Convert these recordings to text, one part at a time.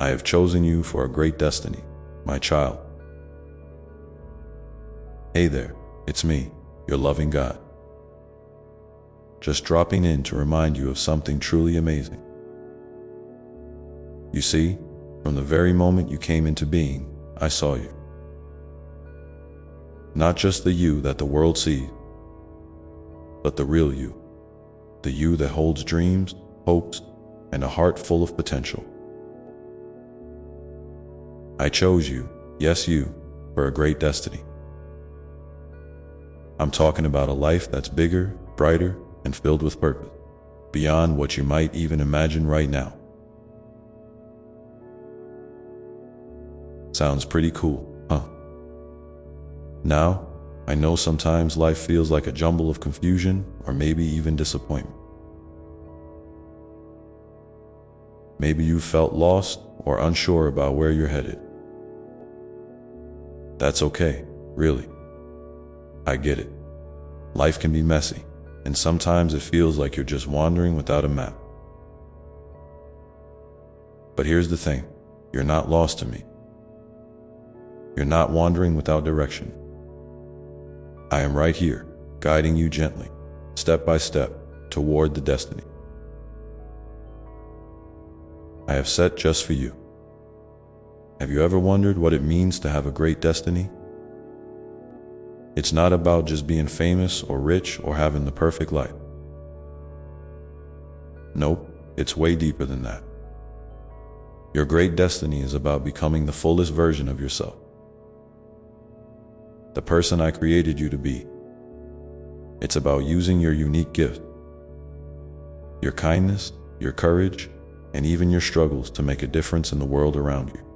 I have chosen you for a great destiny, my child. Hey there, it's me, your loving God. Just dropping in to remind you of something truly amazing. You see, from the very moment you came into being, I saw you. Not just the you that the world sees, but the real you. The you that holds dreams, hopes, and a heart full of potential. I chose you, yes you, for a great destiny. I'm talking about a life that's bigger, brighter, and filled with purpose, beyond what you might even imagine right now. Sounds pretty cool, huh? Now, I know sometimes life feels like a jumble of confusion or maybe even disappointment. Maybe you felt lost or unsure about where you're headed. That's okay, really. I get it. Life can be messy, and sometimes it feels like you're just wandering without a map. But here's the thing, you're not lost to me. You're not wandering without direction. I am right here, guiding you gently, step by step, toward the destiny I have set just for you. Have you ever wondered what it means to have a great destiny? It's not about just being famous or rich or having the perfect life. Nope, it's way deeper than that. Your great destiny is about becoming the fullest version of yourself. The person I created you to be. It's about using your unique gift, your kindness, your courage, and even your struggles to make a difference in the world around you.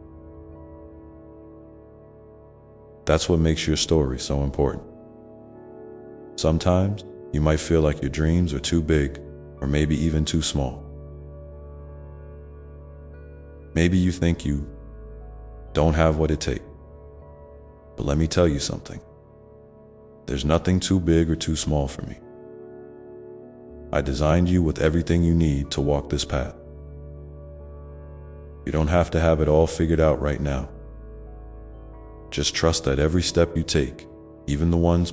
That's what makes your story so important. Sometimes, you might feel like your dreams are too big, or maybe even too small. Maybe you think you don't have what it takes. But let me tell you something. There's nothing too big or too small for me. I designed you with everything you need to walk this path. You don't have to have it all figured out right now. Just trust that every step you take, even the ones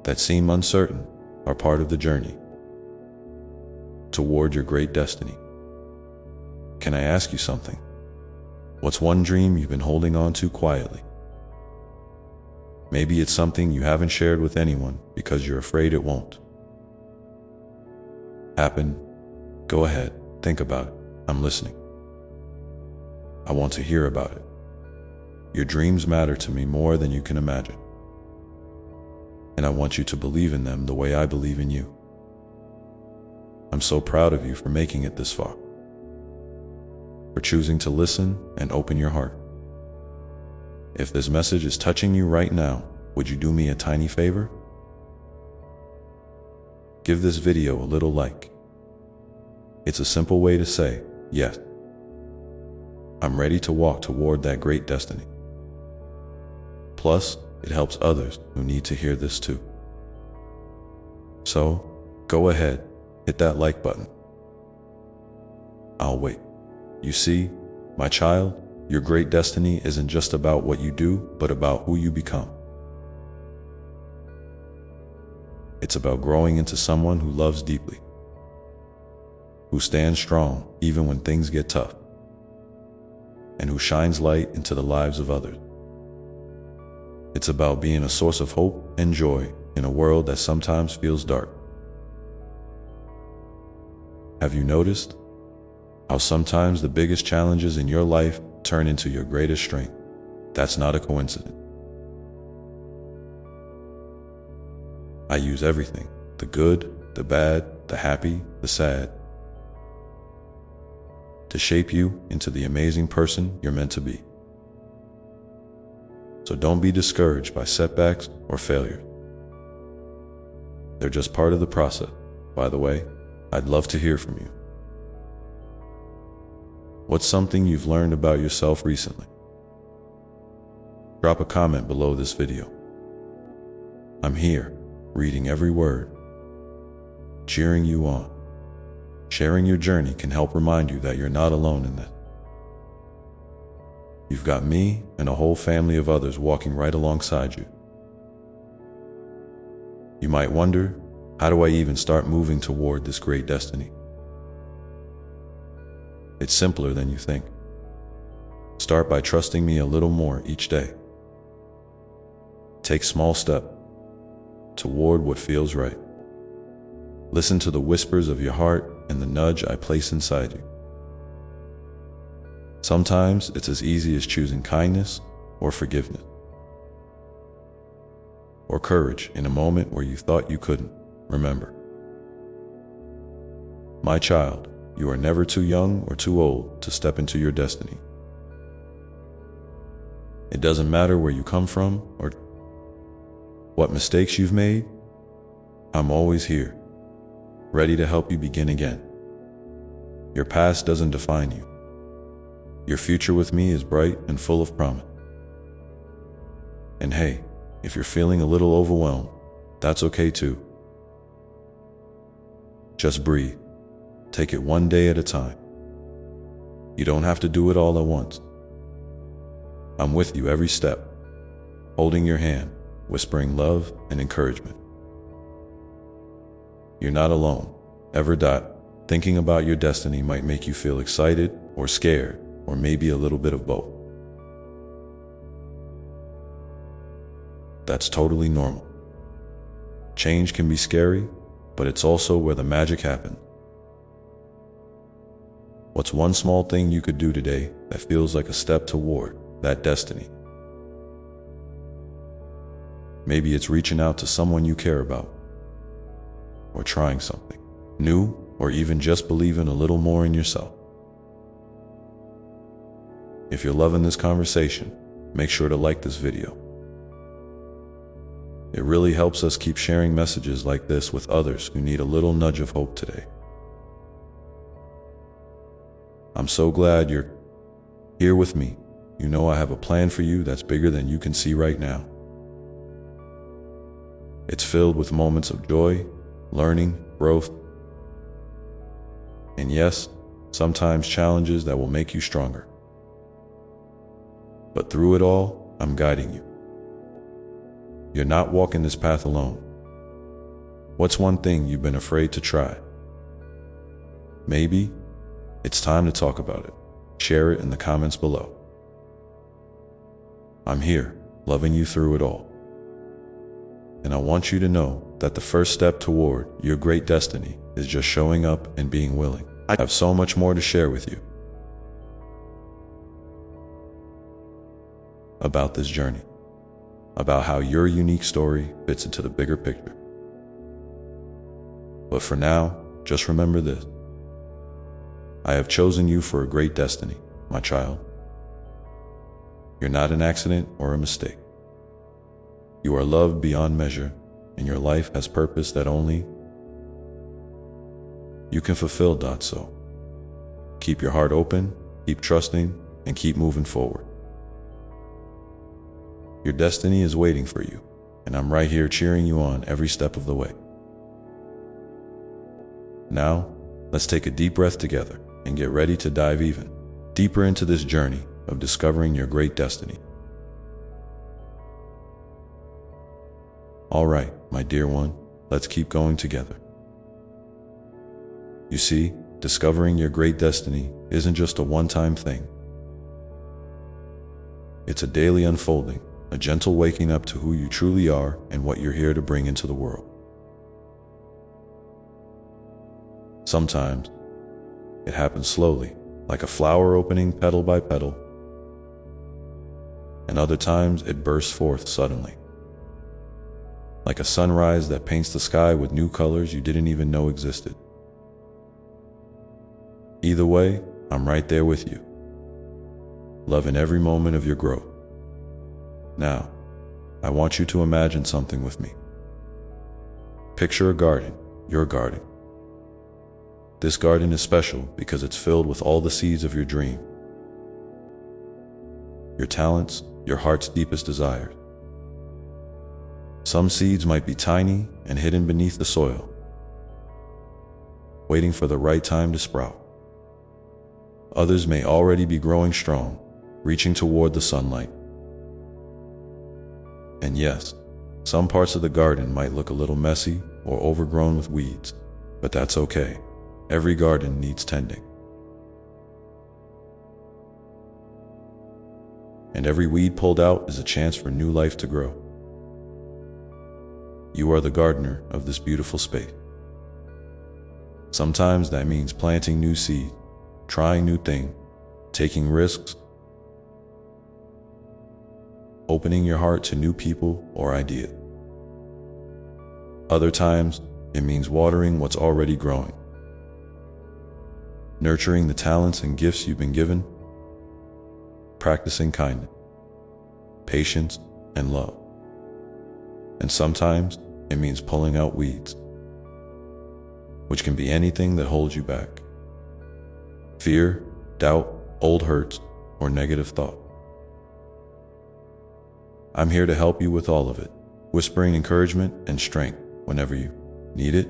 that seem uncertain, are part of the journey toward your great destiny. Can I ask you something? What's one dream you've been holding on to quietly? Maybe it's something you haven't shared with anyone because you're afraid it won't happen. Go ahead, think about it. I'm listening. I want to hear about it. Your dreams matter to me more than you can imagine. And I want you to believe in them the way I believe in you. I'm so proud of you for making it this far, for choosing to listen and open your heart. If this message is touching you right now, would you do me a tiny favor? Give this video a little like. It's a simple way to say, yes, I'm ready to walk toward that great destiny. Plus, it helps others who need to hear this too. So, go ahead, hit that like button. I'll wait. You see, my child, your great destiny isn't just about what you do, but about who you become. It's about growing into someone who loves deeply, who stands strong even when things get tough, and who shines light into the lives of others. It's about being a source of hope and joy in a world that sometimes feels dark. Have you noticed how sometimes the biggest challenges in your life turn into your greatest strength? That's not a coincidence. I use everything, the good, the bad, the happy, the sad, to shape you into the amazing person you're meant to be. So don't be discouraged by setbacks or failures. They're just part of the process. By the way, I'd love to hear from you. What's something you've learned about yourself recently? Drop a comment below this video. I'm here, reading every word, cheering you on, Sharing your journey can help remind you that you're not alone in this. You've got me and a whole family of others walking right alongside you. You might wonder, how do I even start moving toward this great destiny? It's simpler than you think. Start by trusting me a little more each day. Take small steps toward what feels right. Listen to the whispers of your heart and the nudge I place inside you. Sometimes it's as easy as choosing kindness or forgiveness, or courage in a moment where you thought you couldn't. Remember, my child, you are never too young or too old to step into your destiny. It doesn't matter where you come from or what mistakes you've made. I'm always here, ready to help you begin again. Your past doesn't define you. Your future with me is bright and full of promise. And hey, if you're feeling a little overwhelmed, that's okay too. Just breathe. Take it one day at a time. You don't have to do it all at once. I'm with you every step, holding your hand, whispering love and encouragement. You're not alone. Ever. Thinking about your destiny might make you feel excited or scared, or maybe a little bit of both. That's totally normal. Change can be scary, but it's also where the magic happens. What's one small thing you could do today that feels like a step toward that destiny? Maybe it's reaching out to someone you care about, or trying something new, or even just believing a little more in yourself. If you're loving this conversation, make sure to like this video. It really helps us keep sharing messages like this with others who need a little nudge of hope today. I'm so glad you're here with me. You know I have a plan for you that's bigger than you can see right now. It's filled with moments of joy, learning, growth, and yes, sometimes challenges that will make you stronger. But through it all, I'm guiding you. You're not walking this path alone. What's one thing you've been afraid to try? Maybe it's time to talk about it. Share it in the comments below. I'm here, loving you through it all. And I want you to know that the first step toward your great destiny is just showing up and being willing. I have so much more to share with you about this journey, about how your unique story fits into the bigger picture. But for now, just remember this. I have chosen you for a great destiny, my child. You're not an accident or a mistake. You are loved beyond measure, and your life has purpose that only you can fulfill. So, keep your heart open, keep trusting, and keep moving forward. Your destiny is waiting for you, and I'm right here cheering you on every step of the way. Now, let's take a deep breath together and get ready to dive even deeper into this journey of discovering your great destiny. All right, my dear one, let's keep going together. You see, discovering your great destiny isn't just a one-time thing. It's a daily unfolding, a gentle waking up to who you truly are and what you're here to bring into the world. Sometimes, it happens slowly, like a flower opening petal by petal, and other times it bursts forth suddenly, like a sunrise that paints the sky with new colors you didn't even know existed. Either way, I'm right there with you, loving every moment of your growth. Now, I want you to imagine something with me. Picture a garden, your garden. This garden is special because it's filled with all the seeds of your dream, your talents, your heart's deepest desires. Some seeds might be tiny and hidden beneath the soil, waiting for the right time to sprout. Others may already be growing strong, reaching toward the sunlight. And yes, some parts of the garden might look a little messy or overgrown with weeds, but that's okay. Every garden needs tending. And every weed pulled out is a chance for new life to grow. You are the gardener of this beautiful space. Sometimes that means planting new seeds, trying new things, taking risks, opening your heart to new people or ideas. Other times, it means watering what's already growing, nurturing the talents and gifts you've been given, practicing kindness, patience, and love. And sometimes, it means pulling out weeds, which can be anything that holds you back. Fear, doubt, old hurts, or negative thought. I'm here to help you with all of it, whispering encouragement and strength whenever you need it.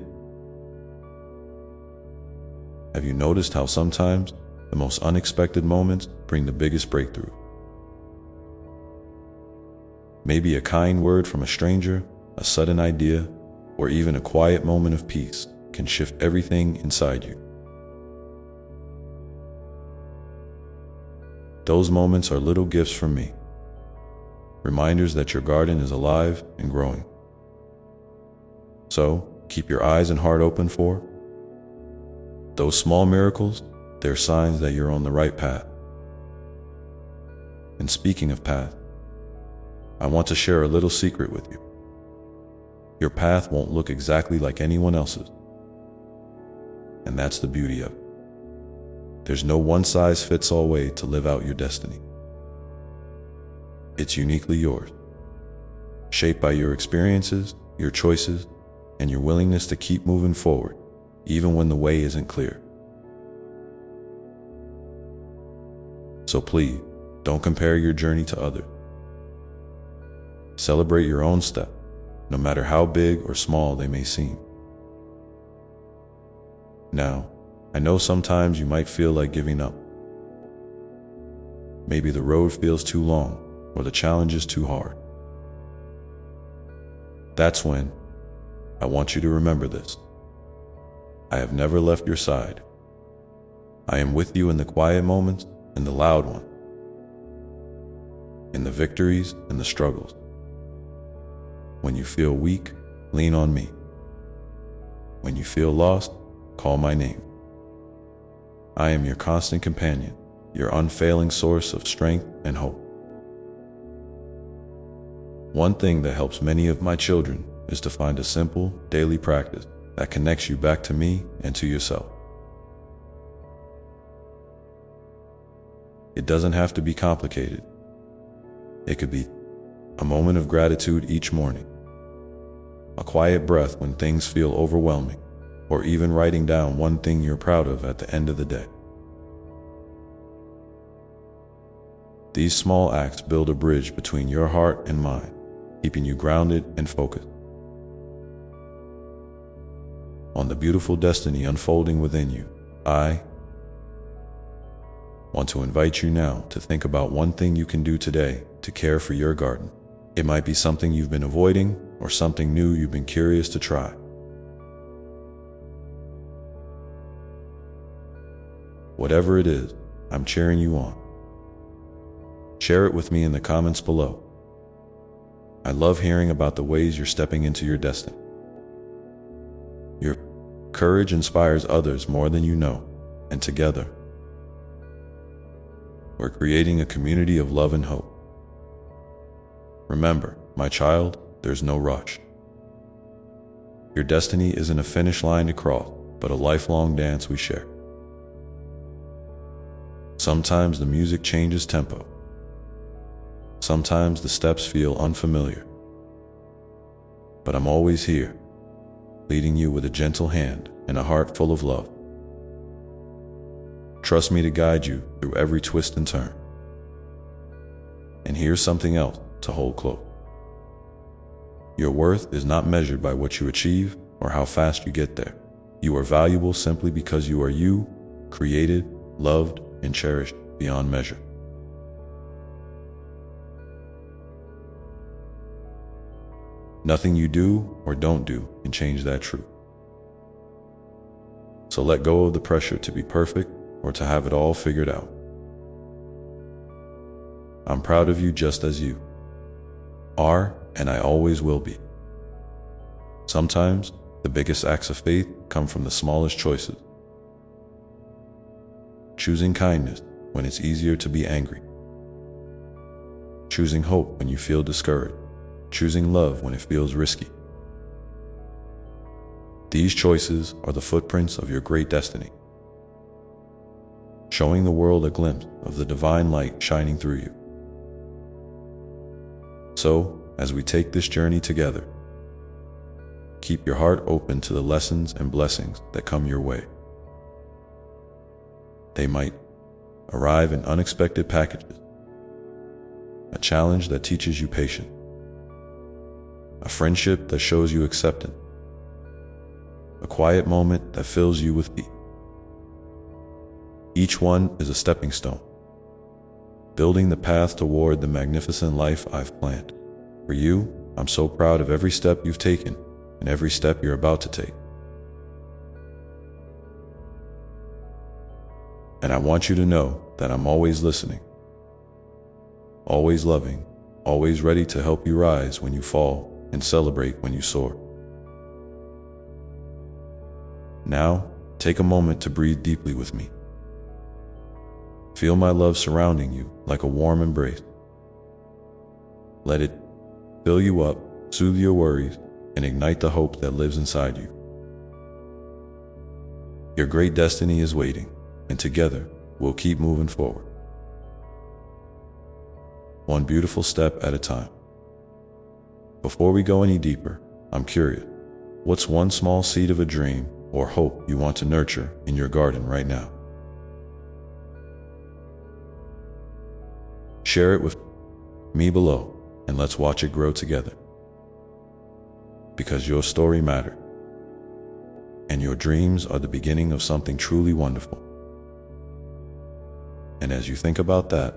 Have you noticed how sometimes the most unexpected moments bring the biggest breakthrough? Maybe a kind word from a stranger, a sudden idea, or even a quiet moment of peace can shift everything inside you. Those moments are little gifts from me, reminders that your garden is alive and growing. So, keep your eyes and heart open for those small miracles. They're signs that you're on the right path. And speaking of path, I want to share a little secret with you. Your path won't look exactly like anyone else's. And that's the beauty of it. There's no one-size-fits-all way to live out your destiny. It's uniquely yours, shaped by your experiences, your choices, and your willingness to keep moving forward, even when the way isn't clear. So please, don't compare your journey to others. Celebrate your own step, no matter how big or small they may seem. Now, I know sometimes you might feel like giving up. Maybe the road feels too long, or the challenge is too hard. That's when I want you to remember this. I have never left your side. I am with you in the quiet moments and the loud ones, in the victories and the struggles. When you feel weak, lean on me. When you feel lost, call my name. I am your constant companion, your unfailing source of strength and hope. One thing that helps many of my children is to find a simple, daily practice that connects you back to me and to yourself. It doesn't have to be complicated. It could be a moment of gratitude each morning, a quiet breath when things feel overwhelming, or even writing down one thing you're proud of at the end of the day. These small acts build a bridge between your heart and mine, keeping you grounded and focused on the beautiful destiny unfolding within you. I want to invite you now to think about one thing you can do today to care for your garden. It might be something you've been avoiding or something new you've been curious to try. Whatever it is, I'm cheering you on. Share it with me in the comments below. I love hearing about the ways you're stepping into your destiny. Your courage inspires others more than you know, and together, we're creating a community of love and hope. Remember, my child, there's no rush. Your destiny isn't a finish line to cross, but a lifelong dance we share. Sometimes the music changes tempo. Sometimes the steps feel unfamiliar. But I'm always here, leading you with a gentle hand and a heart full of love. Trust me to guide you through every twist and turn. And here's something else to hold close. Your worth is not measured by what you achieve or how fast you get there. You are valuable simply because you are you, created, loved, and cherished beyond measure. Nothing you do or don't do can change that truth. So let go of the pressure to be perfect or to have it all figured out. I'm proud of you just as you are, and I always will be. Sometimes, the biggest acts of faith come from the smallest choices. Choosing kindness when it's easier to be angry. Choosing hope when you feel discouraged. Choosing love when it feels risky. These choices are the footprints of your great destiny, showing the world a glimpse of the divine light shining through you. So, as we take this journey together, keep your heart open to the lessons and blessings that come your way. They might arrive in unexpected packages, a challenge that teaches you patience, a friendship that shows you acceptance, a quiet moment that fills you with peace. Each one is a stepping stone, building the path toward the magnificent life I've planned. For you, I'm so proud of every step you've taken and every step you're about to take. And I want you to know that I'm always listening, always loving, always ready to help you rise when you fall and celebrate when you soar. Now, take a moment to breathe deeply with me. Feel my love surrounding you like a warm embrace. Let it fill you up, soothe your worries, and ignite the hope that lives inside you. Your great destiny is waiting, and together we'll keep moving forward, one beautiful step at a time. Before we go any deeper, I'm curious, what's one small seed of a dream or hope you want to nurture in your garden right now? Share it with me below, and let's watch it grow together. Because your story matters, and your dreams are the beginning of something truly wonderful. And as you think about that,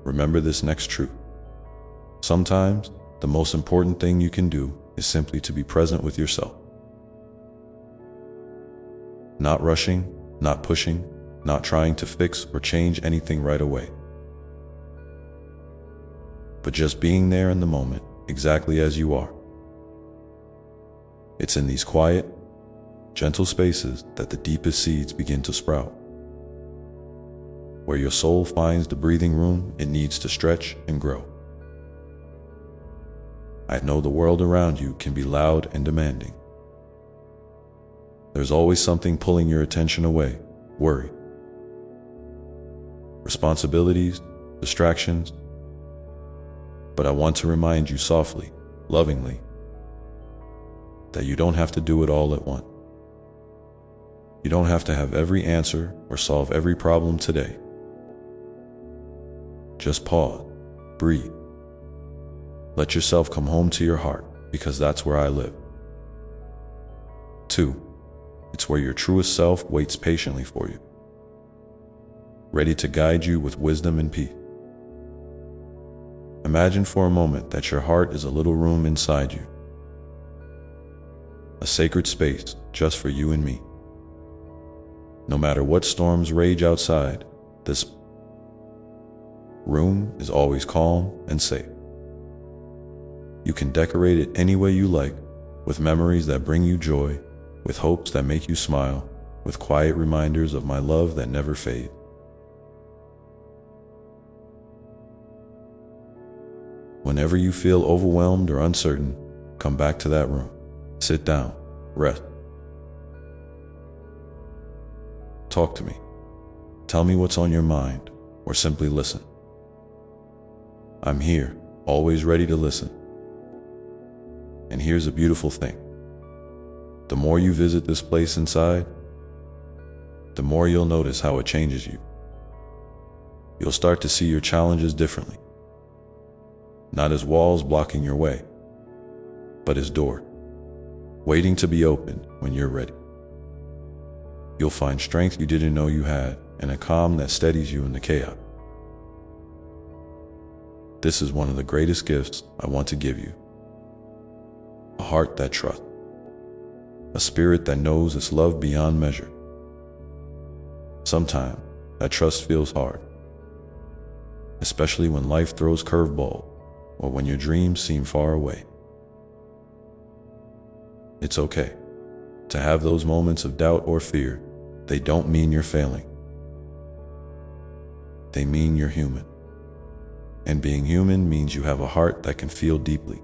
remember this next truth. Sometimes, the most important thing you can do is simply to be present with yourself. Not rushing, not pushing, not trying to fix or change anything right away, but just being there in the moment, exactly as you are. It's in these quiet, gentle spaces that the deepest seeds begin to sprout, where your soul finds the breathing room it needs to stretch and grow. I know the world around you can be loud and demanding. There's always something pulling your attention away: worry, responsibilities, distractions. But I want to remind you softly, lovingly, that you don't have to do it all at once. You don't have to have every answer or solve every problem today. Just pause, breathe. Let yourself come home to your heart, because that's where I live. 2. It's where your truest self waits patiently for you, ready to guide you with wisdom and peace. Imagine for a moment that your heart is a little room inside you, a sacred space just for you and me. No matter what storms rage outside, this room is always calm and safe. You can decorate it any way you like, with memories that bring you joy, with hopes that make you smile, with quiet reminders of my love that never fades. Whenever you feel overwhelmed or uncertain, come back to that room. Sit down, rest. Talk to me. Tell me what's on your mind, or simply listen. I'm here, always ready to listen. And here's a beautiful thing. The more you visit this place inside, the more you'll notice how it changes you. You'll start to see your challenges differently, not as walls blocking your way, but as doors, waiting to be opened when you're ready. You'll find strength you didn't know you had, and a calm that steadies you in the chaos. This is one of the greatest gifts I want to give you. A heart that trusts. A spirit that knows it's loved beyond measure. Sometimes, that trust feels hard, especially when life throws curveballs or when your dreams seem far away. It's okay to have those moments of doubt or fear. They don't mean you're failing. They mean you're human. And being human means you have a heart that can feel deeply,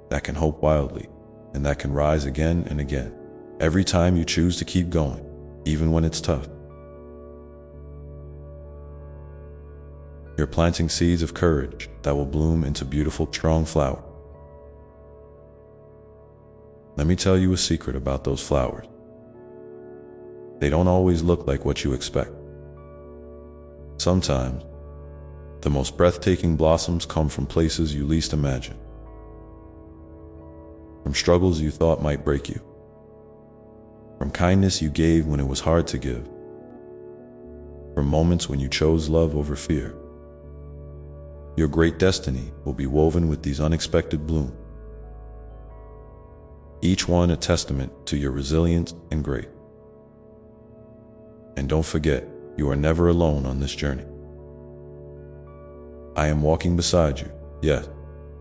that can hope wildly, and that can rise again and again, every time you choose to keep going, even when it's tough. You're planting seeds of courage that will bloom into beautiful, strong flowers. Let me tell you a secret about those flowers. They don't always look like what you expect. Sometimes, the most breathtaking blossoms come from places you least imagine. From struggles you thought might break you. From kindness you gave when it was hard to give. From moments when you chose love over fear. Your great destiny will be woven with these unexpected blooms. Each one a testament to your resilience and grace. And don't forget, you are never alone on this journey. I am walking beside you, yes,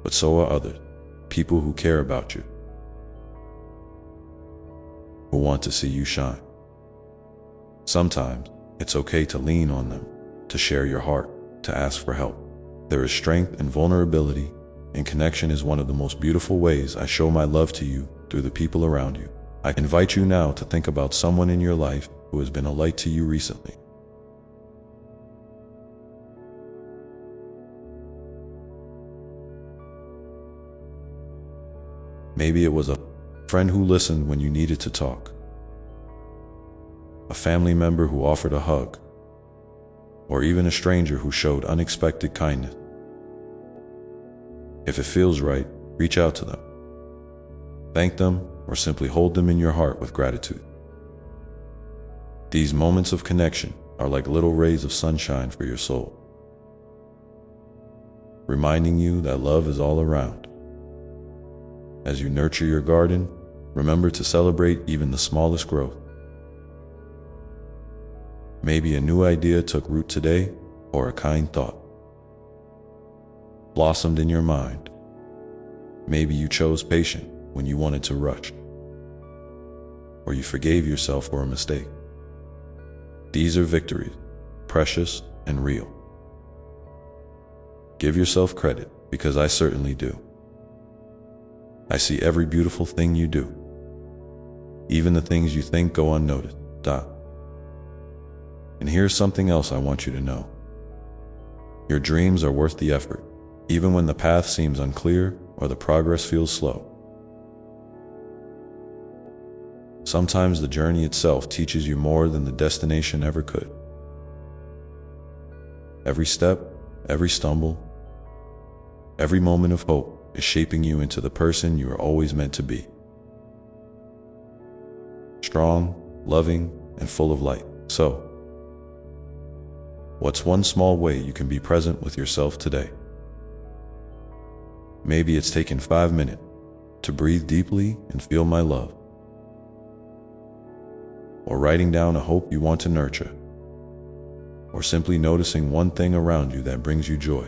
but so are others, people who care about you, who want to see you shine. Sometimes, it's okay to lean on them, to share your heart, to ask for help. There is strength in vulnerability, and connection is one of the most beautiful ways I show my love to you through the people around you. I invite you now to think about someone in your life who has been a light to you recently. Maybe it was a friend who listened when you needed to talk, a family member who offered a hug, or even a stranger who showed unexpected kindness. If it feels right, reach out to them. Thank them, or simply hold them in your heart with gratitude. These moments of connection are like little rays of sunshine for your soul, reminding you that love is all around. As you nurture your garden, remember to celebrate even the smallest growth. Maybe a new idea took root today, or a kind thought blossomed in your mind. Maybe you chose patience when you wanted to rush, or you forgave yourself for a mistake. These are victories, precious and real. Give yourself credit, because I certainly do. I see every beautiful thing you do, even the things you think go unnoticed. And here's something else I want you to know. Your dreams are worth the effort, even when the path seems unclear or the progress feels slow. Sometimes the journey itself teaches you more than the destination ever could. Every step, every stumble, every moment of hope is shaping you into the person you are always meant to be. Strong, loving, and full of light. So, what's one small way you can be present with yourself today? Maybe it's taking 5 minutes to breathe deeply and feel my love, or writing down a hope you want to nurture, or simply noticing one thing around you that brings you joy.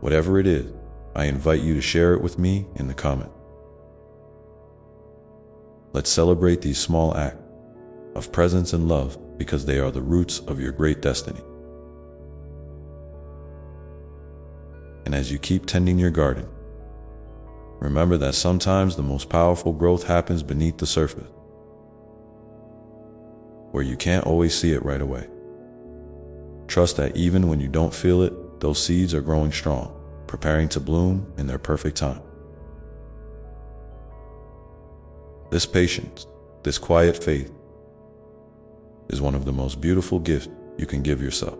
Whatever it is, I invite you to share it with me in the comments. Let's celebrate these small acts of presence and love, because they are the roots of your great destiny. And as you keep tending your garden, remember that sometimes the most powerful growth happens beneath the surface, where you can't always see it right away. Trust that even when you don't feel it, those seeds are growing strong, preparing to bloom in their perfect time. This patience, this quiet faith, is one of the most beautiful gifts you can give yourself.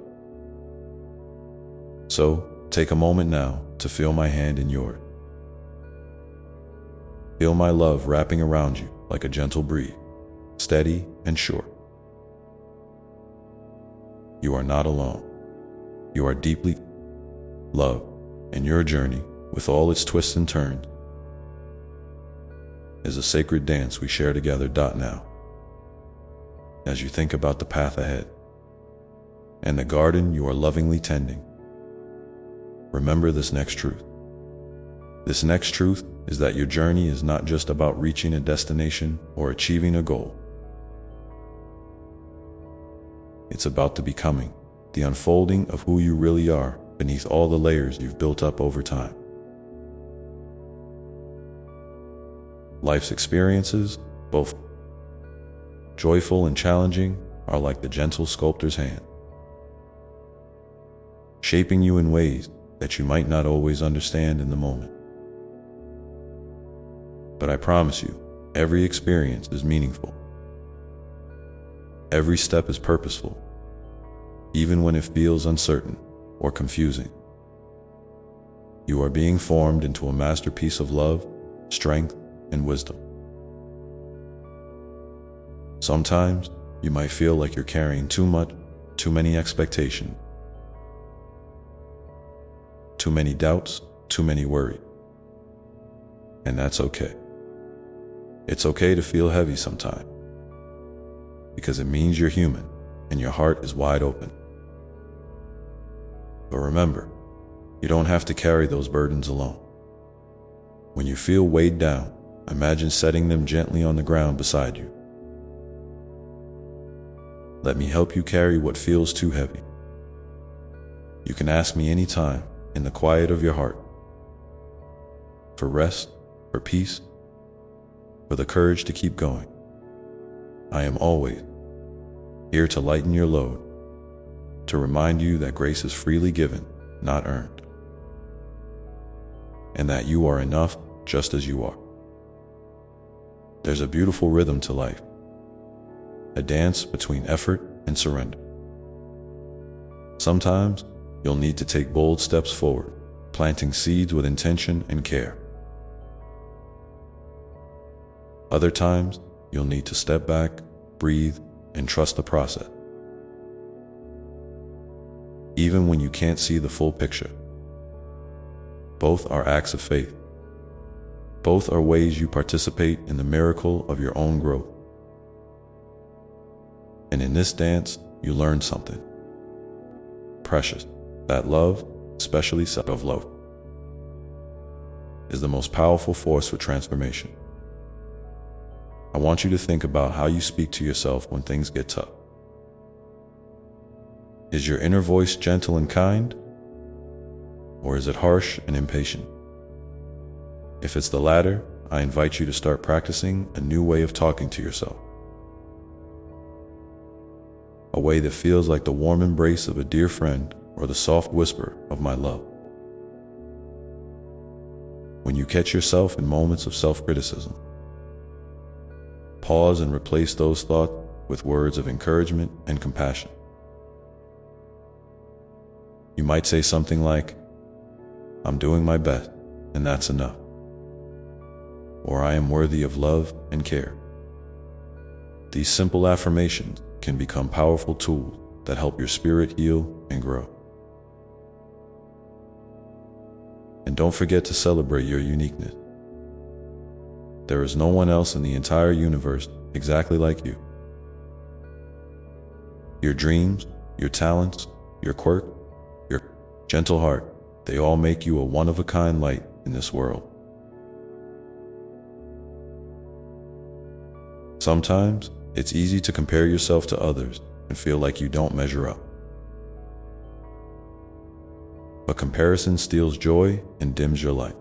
So, take a moment now to feel my hand in yours. Feel my love wrapping around you, like a gentle breeze, steady and sure. You are not alone. You are deeply loved, and your journey, with all its twists and turns, is a sacred dance we share together. Now, as you think about the path ahead and the garden you are lovingly tending, remember this next truth. This next truth is that your journey is not just about reaching a destination or achieving a goal. It's about the becoming, the unfolding of who you really are beneath all the layers you've built up over time. Life's experiences, both joyful and challenging, are like the gentle sculptor's hand, shaping you in ways that you might not always understand in the moment. But I promise you, every experience is meaningful. Every step is purposeful, even when it feels uncertain or confusing. You are being formed into a masterpiece of love, strength, and wisdom. Sometimes you might feel like you're carrying too many expectations, too many doubts, too many worries. And that's okay. It's okay to feel heavy sometimes, because it means you're human and your heart is wide open. But remember, you don't have to carry those burdens alone. When you feel weighed down, imagine setting them gently on the ground beside you. Let me help you carry what feels too heavy. You can ask me anytime, in the quiet of your heart, for rest, for peace, for the courage to keep going. I am always here to lighten your load, to remind you that grace is freely given, not earned, and that you are enough just as you are. There's a beautiful rhythm to life, a dance between effort and surrender. Sometimes you'll need to take bold steps forward, planting seeds with intention and care. Other times, you'll need to step back, breathe, and trust the process. Even when you can't see the full picture, both are acts of faith. Both are ways you participate in the miracle of your own growth. And in this dance, you learn something precious, that love, especially self-love, is the most powerful force for transformation. I want you to think about how you speak to yourself when things get tough. Is your inner voice gentle and kind? Or is it harsh and impatient? If it's the latter, I invite you to start practicing a new way of talking to yourself. A way that feels like the warm embrace of a dear friend or the soft whisper of my love. When you catch yourself in moments of self-criticism, pause and replace those thoughts with words of encouragement and compassion. You might say something like, "I'm doing my best, and that's enough." Or, "I am worthy of love and care." These simple affirmations can become powerful tools that help your spirit heal and grow. And don't forget to celebrate your uniqueness. There is no one else in the entire universe exactly like you. Your dreams, your talents, your quirk, your gentle heart, they all make you a one-of-a-kind light in this world. Sometimes, it's easy to compare yourself to others and feel like you don't measure up. But comparison steals joy and dims your light.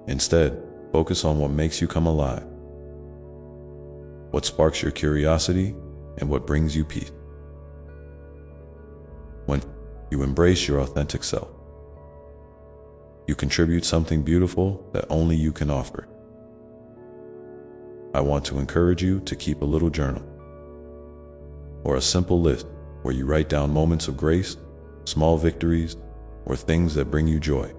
Instead, focus on what makes you come alive, what sparks your curiosity, and what brings you peace. When you embrace your authentic self, you contribute something beautiful that only you can offer. I want to encourage you to keep a little journal, or a simple list where you write down moments of grace, small victories, or things that bring you joy.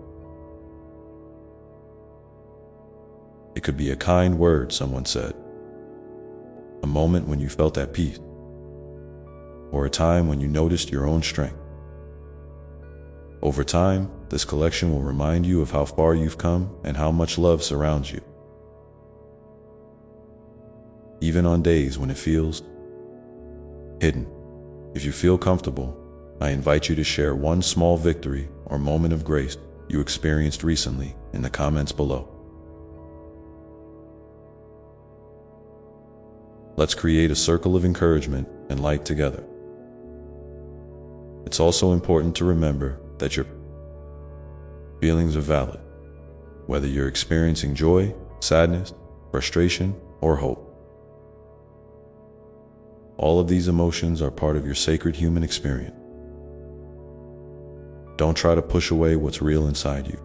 It could be a kind word someone said, a moment when you felt at peace, or a time when you noticed your own strength. Over time, this collection will remind you of how far you've come and how much love surrounds you. Even on days when it feels hidden. If you feel comfortable, I invite you to share one small victory or moment of grace you experienced recently in the comments below. Let's create a circle of encouragement and light together. It's also important to remember that your feelings are valid, whether you're experiencing joy, sadness, frustration, or hope. All of these emotions are part of your sacred human experience. Don't try to push away what's real inside you.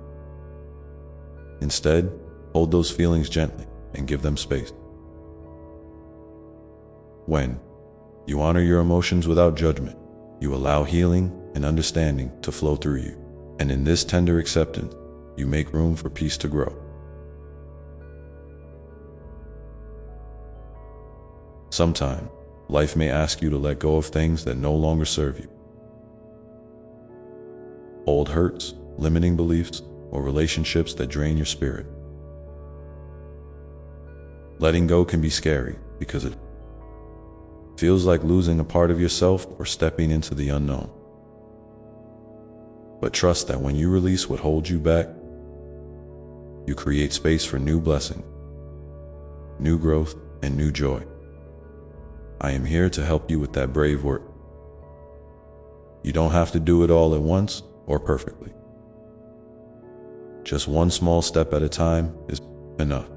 Instead, hold those feelings gently and give them space. When you honor your emotions without judgment, you allow healing and understanding to flow through you. And in this tender acceptance, you make room for peace to grow. Sometimes, life may ask you to let go of things that no longer serve you. Old hurts, limiting beliefs, or relationships that drain your spirit. Letting go can be scary because it feels like losing a part of yourself or stepping into the unknown. But trust that when you release what holds you back, you create space for new blessings, new growth, and new joy. I am here to help you with that brave work. You don't have to do it all at once or perfectly. Just one small step at a time is enough.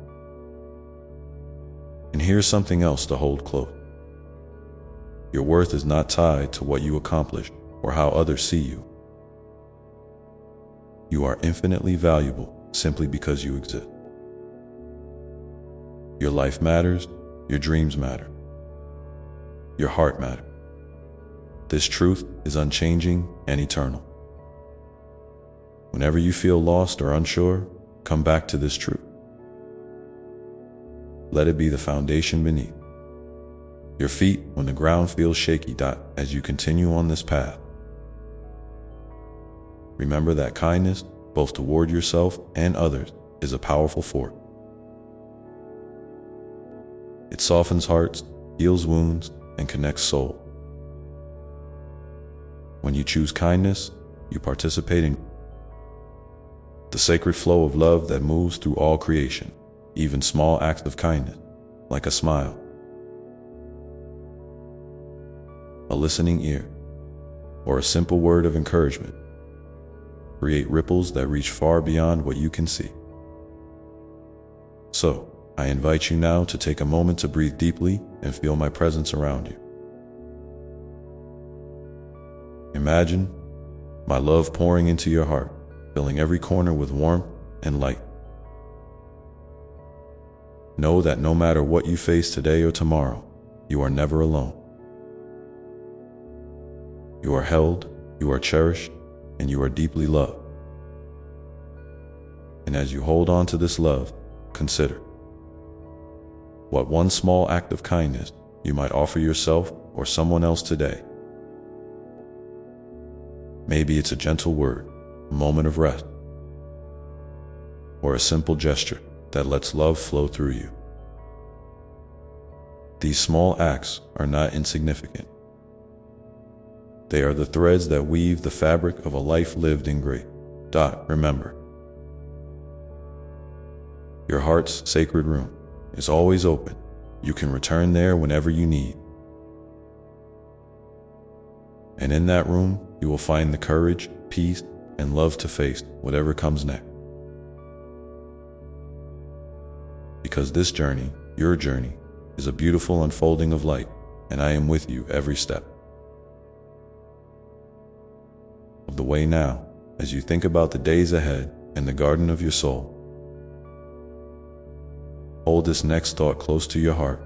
And here's something else to hold close. Your worth is not tied to what you accomplish or how others see you. You are infinitely valuable simply because you exist. Your life matters, your dreams matter, your heart matters. This truth is unchanging and eternal. Whenever you feel lost or unsure, come back to this truth. Let it be the foundation beneath your feet when the ground feels shaky. As you continue on this path, remember that kindness, both toward yourself and others, is a powerful force. It softens hearts, heals wounds, and connects souls. When you choose kindness, you participate in the sacred flow of love that moves through all creation. Even small acts of kindness, like a smile, a listening ear, or a simple word of encouragement, create ripples that reach far beyond what you can see. So, I invite you now to take a moment to breathe deeply and feel my presence around you. Imagine my love pouring into your heart, filling every corner with warmth and light. Know that no matter what you face today or tomorrow, you are never alone. You are held, you are cherished, and you are deeply loved. And as you hold on to this love, consider what one small act of kindness you might offer yourself or someone else today. Maybe it's a gentle word, a moment of rest, or a simple gesture that lets love flow through you. These small acts are not insignificant. They are the threads that weave the fabric of a life lived in grace. Remember, your heart's sacred room is always open. You can return there whenever you need. And in that room, you will find the courage, peace, and love to face whatever comes next. Because this journey, your journey, is a beautiful unfolding of light, and I am with you every step of the way. Now, as you think about the days ahead and the garden of your soul, hold this next thought close to your heart.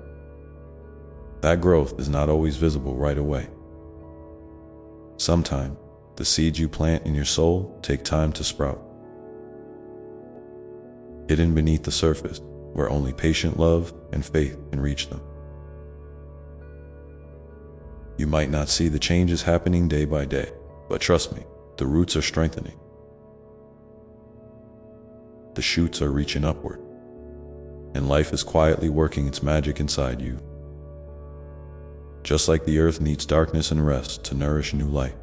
That growth is not always visible right away. Sometimes, the seeds you plant in your soul take time to sprout. Hidden beneath the surface, where only patient love and faith can reach them. You might not see the changes happening day by day, but trust me, the roots are strengthening. The shoots are reaching upward, and life is quietly working its magic inside you. Just like the earth needs darkness and rest to nourish new light.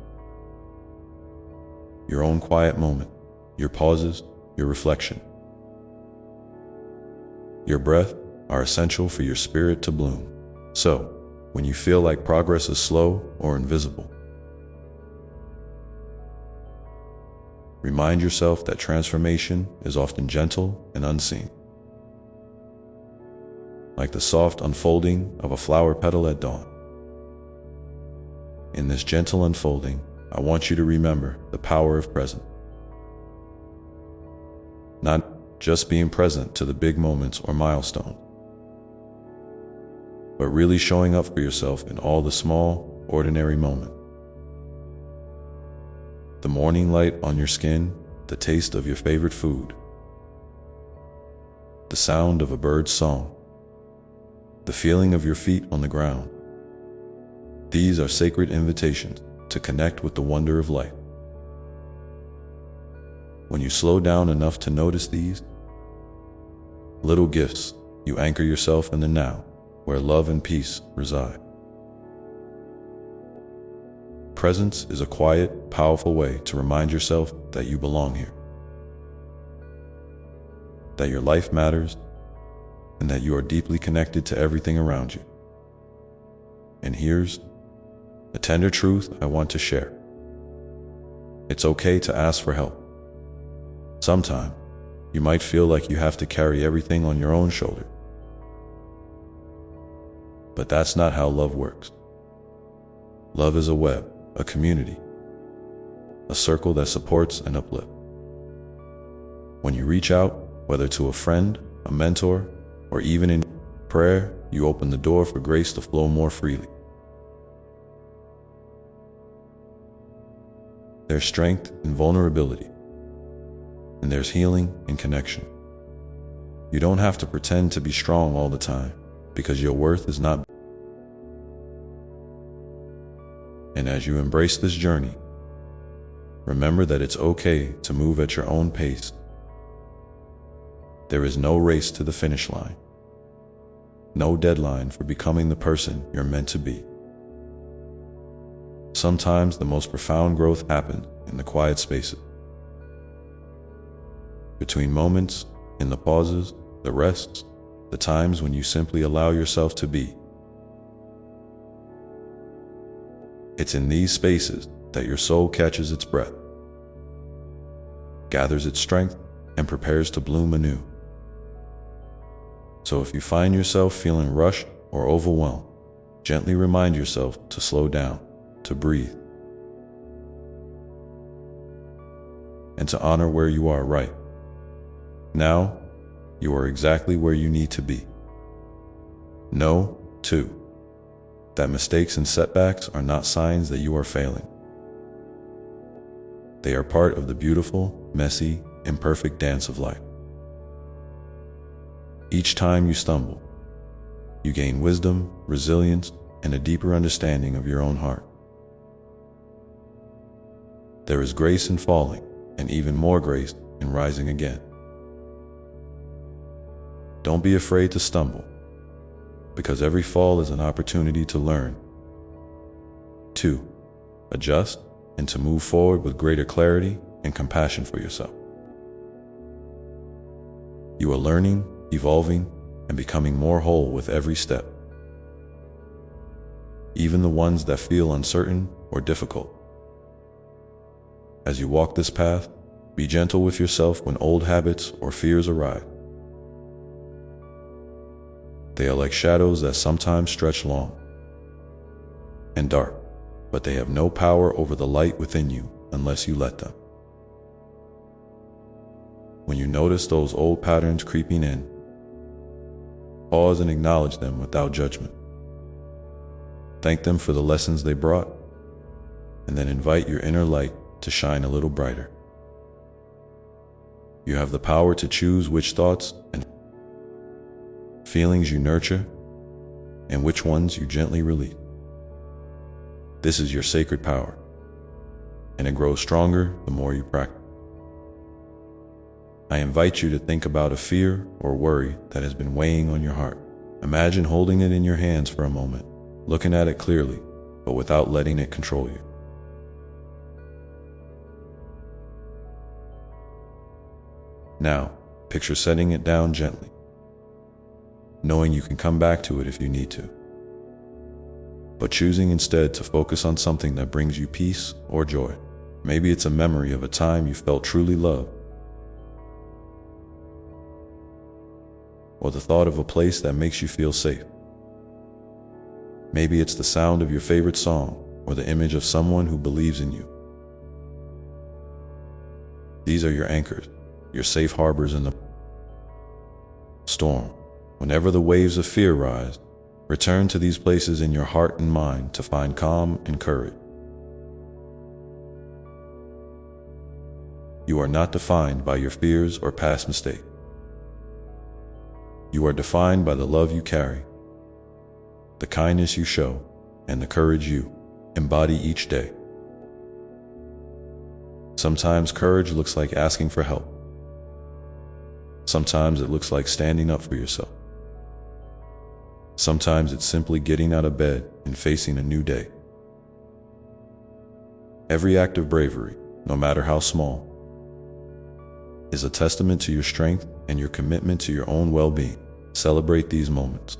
Your own quiet moment, your pauses, your reflection, your breath are essential for your spirit to bloom. So, when you feel like progress is slow or invisible, remind yourself that transformation is often gentle and unseen. Like the soft unfolding of a flower petal at dawn. In this gentle unfolding, I want you to remember the power of present. Not just being present to the big moments or milestones, but really showing up for yourself in all the small, ordinary moments. The morning light on your skin, the taste of your favorite food, the sound of a bird's song, the feeling of your feet on the ground. These are sacred invitations to connect with the wonder of life. When you slow down enough to notice these little gifts, you anchor yourself in the now, where love and peace reside. Presence is a quiet, powerful way to remind yourself that you belong here, that your life matters, and that you are deeply connected to everything around you. And here's a tender truth I want to share. It's okay to ask for help. Sometimes, you might feel like you have to carry everything on your own shoulder. But that's not how love works. Love is a web, a community, a circle that supports and uplifts. When you reach out, whether to a friend, a mentor, or even in prayer, you open the door for grace to flow more freely. There's strength in vulnerability, and there's healing in connection. You don't have to pretend to be strong all the time, because your worth is not. And as you embrace this journey, remember that it's okay to move at your own pace. There is no race to the finish line, no deadline for becoming the person you're meant to be. Sometimes the most profound growth happens in the quiet spaces, between moments, in the pauses, the rests, the times when you simply allow yourself to be. It's in these spaces that your soul catches its breath, gathers its strength, and prepares to bloom anew. So if you find yourself feeling rushed or overwhelmed, gently remind yourself to slow down, to breathe, and to honor where you are right now. You are exactly where you need to be. Know, too, that mistakes and setbacks are not signs that you are failing. They are part of the beautiful, messy, imperfect dance of life. Each time you stumble, you gain wisdom, resilience, and a deeper understanding of your own heart. There is grace in falling, and even more grace in rising again. Don't be afraid to stumble, because every fall is an opportunity to learn, to adjust, and to move forward with greater clarity and compassion for yourself. You are learning, evolving, and becoming more whole with every step, even the ones that feel uncertain or difficult. As you walk this path, be gentle with yourself when old habits or fears arise. They are like shadows that sometimes stretch long and dark, but they have no power over the light within you unless you let them. When you notice those old patterns creeping in, pause and acknowledge them without judgment. Thank them for the lessons they brought, and then invite your inner light to shine a little brighter. You have the power to choose which thoughts and feelings you nurture, and which ones you gently release. This is your sacred power, and it grows stronger the more you practice. I invite you to think about a fear or worry that has been weighing on your heart. Imagine holding it in your hands for a moment, looking at it clearly, but without letting it control you. Now, picture setting it down gently, knowing you can come back to it if you need to, but choosing instead to focus on something that brings you peace or joy. Maybe it's a memory of a time you felt truly loved, or the thought of a place that makes you feel safe. Maybe it's the sound of your favorite song or the image of someone who believes in you. These are your anchors, your safe harbors in the storm. Whenever the waves of fear rise, return to these places in your heart and mind to find calm and courage. You are not defined by your fears or past mistakes. You are defined by the love you carry, the kindness you show, and the courage you embody each day. Sometimes courage looks like asking for help. Sometimes it looks like standing up for yourself. Sometimes it's simply getting out of bed and facing a new day. Every act of bravery, no matter how small, is a testament to your strength and your commitment to your own well-being. Celebrate these moments,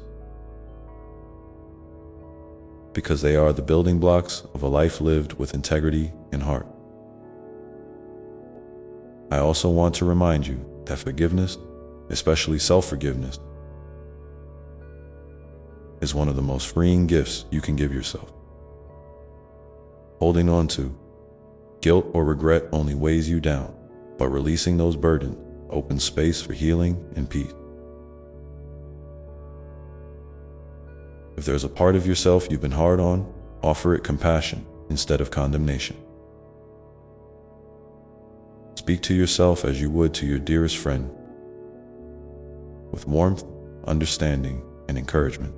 because they are the building blocks of a life lived with integrity and heart. I also want to remind you that forgiveness, especially self-forgiveness, is one of the most freeing gifts you can give yourself. Holding on to guilt or regret only weighs you down, but releasing those burdens opens space for healing and peace. If there's a part of yourself you've been hard on, offer it compassion instead of condemnation. Speak to yourself as you would to your dearest friend, with warmth, understanding, and encouragement.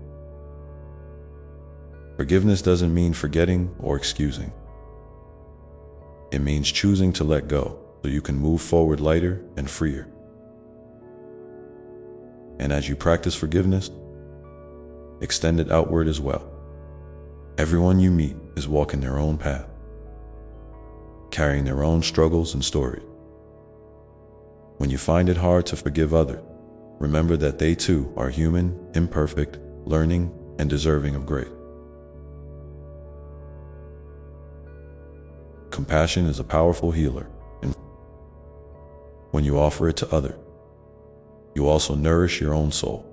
Forgiveness doesn't mean forgetting or excusing. It means choosing to let go so you can move forward lighter and freer. And as you practice forgiveness, extend it outward as well. Everyone you meet is walking their own path, carrying their own struggles and stories. When you find it hard to forgive others, remember that they too are human, imperfect, learning, and deserving of grace. Compassion is a powerful healer, and when you offer it to others, you also nourish your own soul.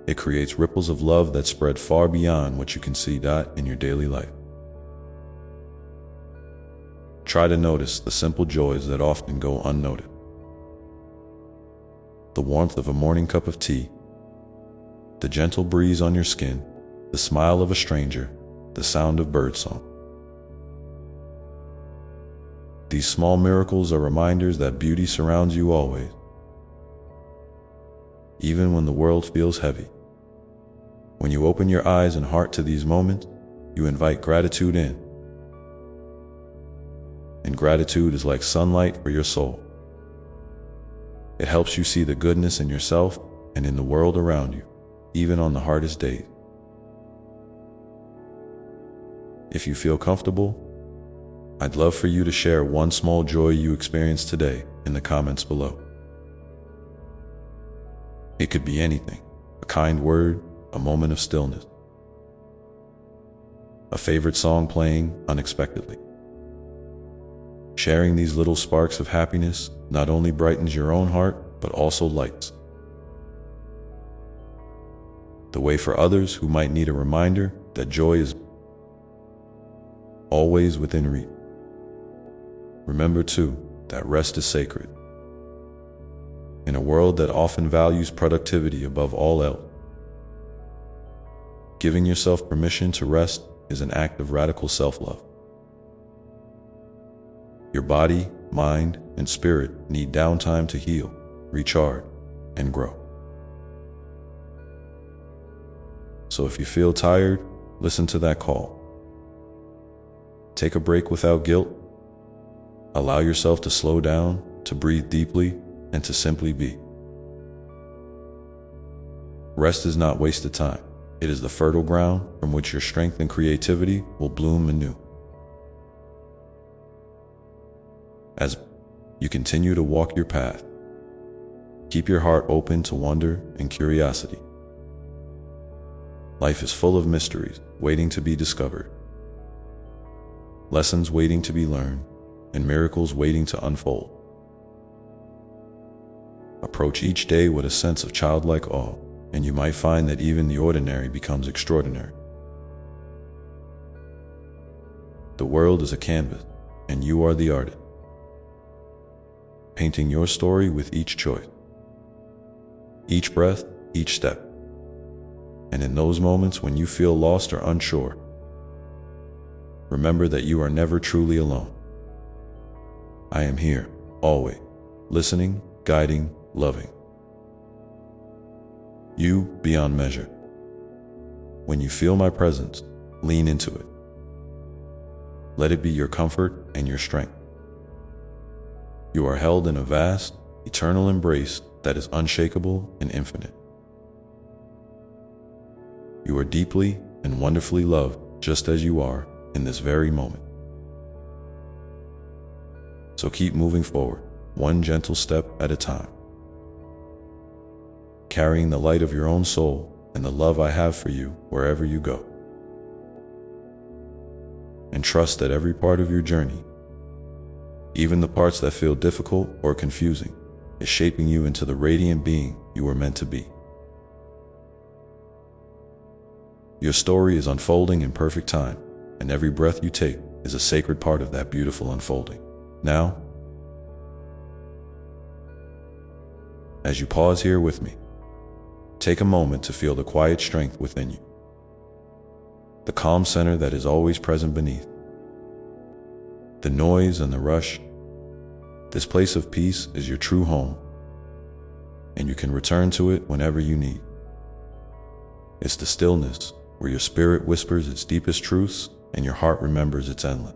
It creates ripples of love that spread far beyond what you can see in your daily life. Try to notice the simple joys that often go unnoticed. The warmth of a morning cup of tea, the gentle breeze on your skin, the smile of a stranger, the sound of birdsong. These small miracles are reminders that beauty surrounds you always, even when the world feels heavy. When you open your eyes and heart to these moments, you invite gratitude in. And gratitude is like sunlight for your soul. It helps you see the goodness in yourself and in the world around you, even on the hardest days. If you feel comfortable, I'd love for you to share one small joy you experienced today in the comments below. It could be anything: a kind word, a moment of stillness, a favorite song playing unexpectedly. Sharing these little sparks of happiness not only brightens your own heart, but also lights the way for others who might need a reminder that joy is always within reach. Remember too, that rest is sacred. In a world that often values productivity above all else, giving yourself permission to rest is an act of radical self-love. Your body, mind, and spirit need downtime to heal, recharge, and grow. So if you feel tired, listen to that call. Take a break without guilt. Allow yourself to slow down, to breathe deeply, and to simply be. Rest is not wasted time. It is the fertile ground from which your strength and creativity will bloom anew. As you continue to walk your path, keep your heart open to wonder and curiosity. Life is full of mysteries waiting to be discovered, lessons waiting to be learned, and miracles waiting to unfold. Approach each day with a sense of childlike awe, and you might find that even the ordinary becomes extraordinary. The world is a canvas, and you are the artist, painting your story with each choice, each breath, each step. And in those moments when you feel lost or unsure, remember that you are never truly alone. I am here, always, listening, guiding, loving. You beyond measure. When you feel my presence, lean into it. Let it be your comfort and your strength. You are held in a vast, eternal embrace that is unshakable and infinite. You are deeply and wonderfully loved just as you are in this very moment. So keep moving forward, one gentle step at a time, carrying the light of your own soul and the love I have for you wherever you go. And trust that every part of your journey, even the parts that feel difficult or confusing, is shaping you into the radiant being you were meant to be. Your story is unfolding in perfect time, and every breath you take is a sacred part of that beautiful unfolding. Now, as you pause here with me, take a moment to feel the quiet strength within you, the calm center that is always present beneath the noise and the rush. This place of peace is your true home, and you can return to it whenever you need. It's the stillness where your spirit whispers its deepest truths and your heart remembers its endless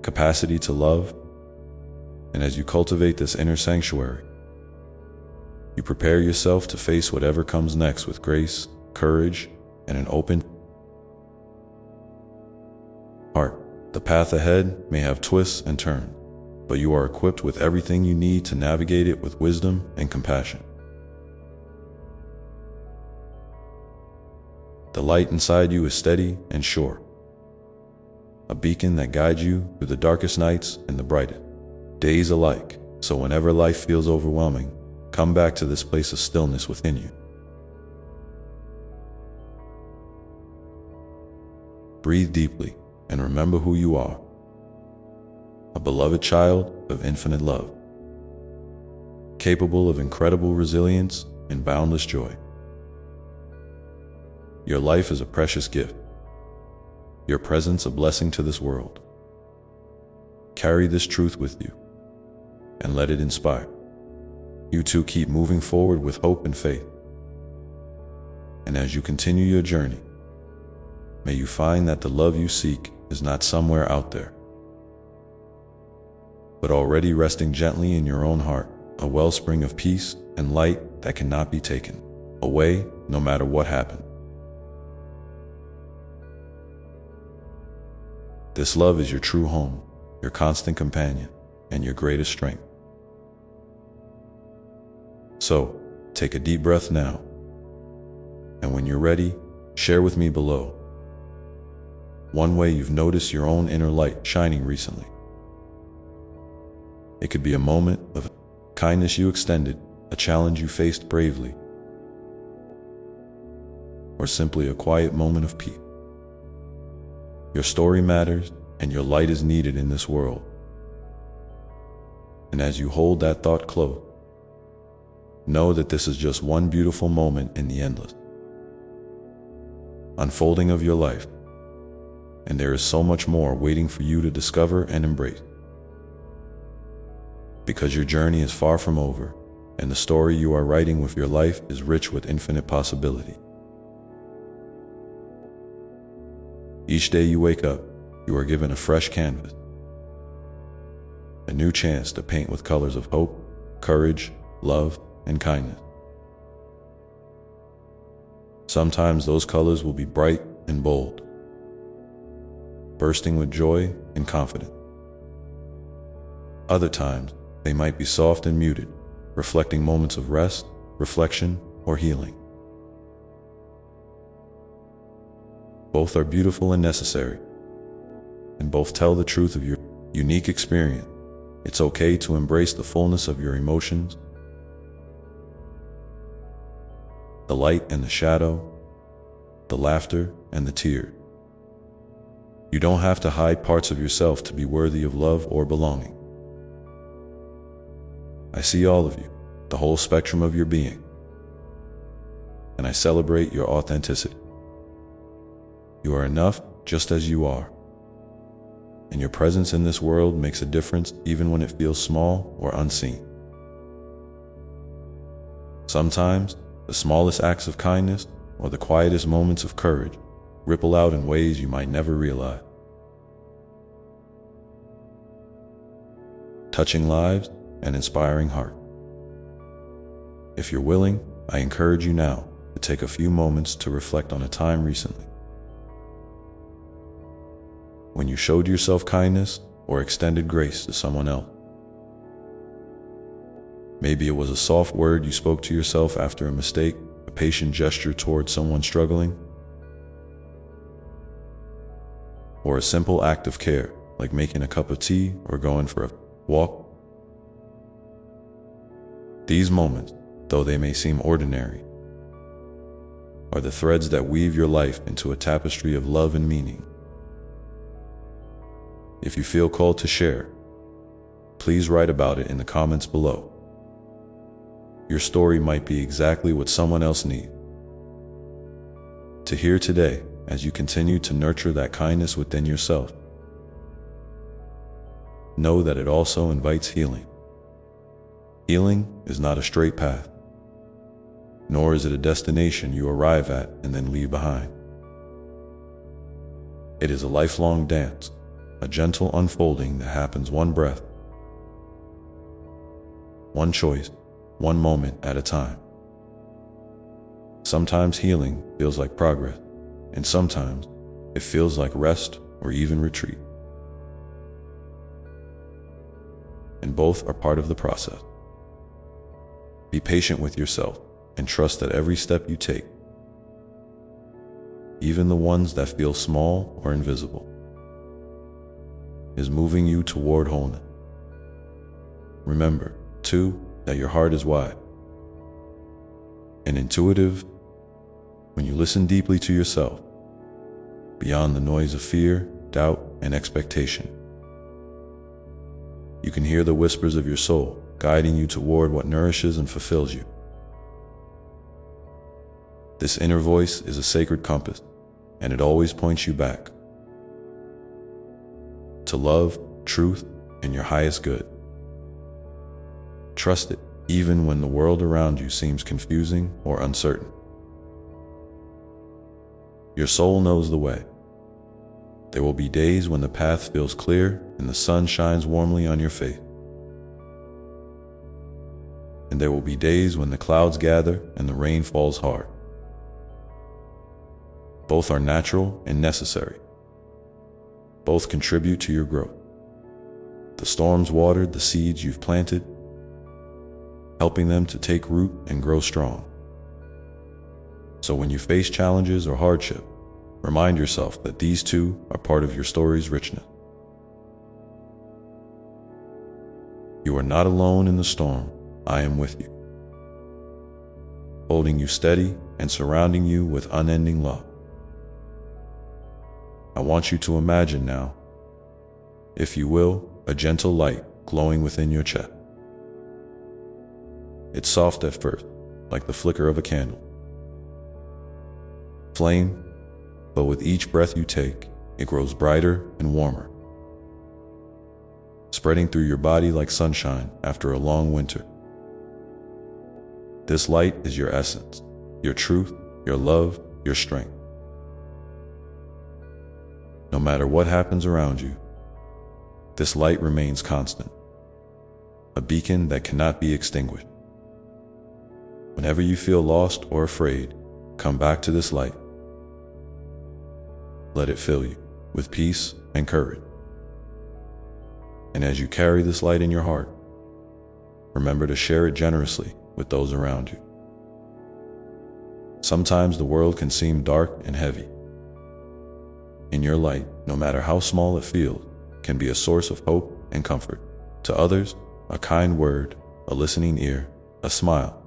capacity to love. And as you cultivate this inner sanctuary, you prepare yourself to face whatever comes next with grace, courage, and an open heart. The path ahead may have twists and turns, but you are equipped with everything you need to navigate it with wisdom and compassion. The light inside you is steady and sure, a beacon that guides you through the darkest nights and the brightest days alike. So whenever life feels overwhelming, come back to this place of stillness within you. Breathe deeply and remember who you are, a beloved child of infinite love, capable of incredible resilience and boundless joy. Your life is a precious gift, your presence a blessing to this world. Carry this truth with you and let it inspire you to keep moving forward with hope and faith. And as you continue your journey, may you find that the love you seek is not somewhere out there, but already resting gently in your own heart, a wellspring of peace and light that cannot be taken away no matter what happens. This love is your true home, your constant companion, and your greatest strength. So, take a deep breath now, and when you're ready, share with me below one way you've noticed your own inner light shining recently. It could be a moment of kindness you extended, a challenge you faced bravely, or simply a quiet moment of peace. Your story matters, and your light is needed in this world. And as you hold that thought close, know that this is just one beautiful moment in the endless unfolding of your life, and there is so much more waiting for you to discover and embrace. Because your journey is far from over, and the story you are writing with your life is rich with infinite possibility. Each day you wake up, you are given a fresh canvas, a new chance to paint with colors of hope, courage, love, and kindness. Sometimes those colors will be bright and bold, bursting with joy and confidence. Other times, they might be soft and muted, reflecting moments of rest, reflection, or healing. Both are beautiful and necessary, and both tell the truth of your unique experience. It's okay to embrace the fullness of your emotions, the light and the shadow, the laughter and the tears. You don't have to hide parts of yourself to be worthy of love or belonging. I see all of you, the whole spectrum of your being, and I celebrate your authenticity. You are enough just as you are, and your presence in this world makes a difference even when it feels small or unseen. Sometimes, the smallest acts of kindness or the quietest moments of courage ripple out in ways you might never realize, touching lives and inspiring hearts. If you're willing, I encourage you now to take a few moments to reflect on a time recently when you showed yourself kindness or extended grace to someone else. Maybe it was a soft word you spoke to yourself after a mistake, a patient gesture toward someone struggling, or a simple act of care, like making a cup of tea or going for a walk. These moments, though they may seem ordinary, are the threads that weave your life into a tapestry of love and meaning. If you feel called to share, please write about it in the comments below. Your story might be exactly what someone else needs to hear today as you continue to nurture that kindness within yourself. Know that it also invites healing. Healing is not a straight path, nor is it a destination you arrive at and then leave behind. It is a lifelong dance, a gentle unfolding that happens one breath, one choice, one moment at a time. Sometimes healing feels like progress, and sometimes it feels like rest or even retreat. And both are part of the process. Be patient with yourself and trust that every step you take, even the ones that feel small or invisible, is moving you toward wholeness. Remember, too, that your heart is wide and intuitive. When you listen deeply to yourself, beyond the noise of fear, doubt, and expectation, you can hear the whispers of your soul guiding you toward what nourishes and fulfills you. This inner voice is a sacred compass, and it always points you back to love, truth, and your highest good. Trust it, even when the world around you seems confusing or uncertain. Your soul knows the way. There will be days when the path feels clear and the sun shines warmly on your face. And there will be days when the clouds gather and the rain falls hard. Both are natural and necessary. Both contribute to your growth. The storms watered the seeds you've planted, helping them to take root and grow strong. So when you face challenges or hardship, remind yourself that these too are part of your story's richness. You are not alone in the storm. I am with you, holding you steady and surrounding you with unending love. I want you to imagine now, if you will, a gentle light glowing within your chest. It's soft at first, like the flicker of a candle. Flame, but with each breath you take, it grows brighter and warmer, spreading through your body like sunshine after a long winter. This light is your essence, your truth, your love, your strength. No matter what happens around you, this light remains constant, a beacon that cannot be extinguished. Whenever you feel lost or afraid, come back to this light. Let it fill you with peace and courage. And as you carry this light in your heart, remember to share it generously with those around you. Sometimes the world can seem dark and heavy. In your light, no matter how small it feels, can be a source of hope and comfort. To others, a kind word, a listening ear, a smile.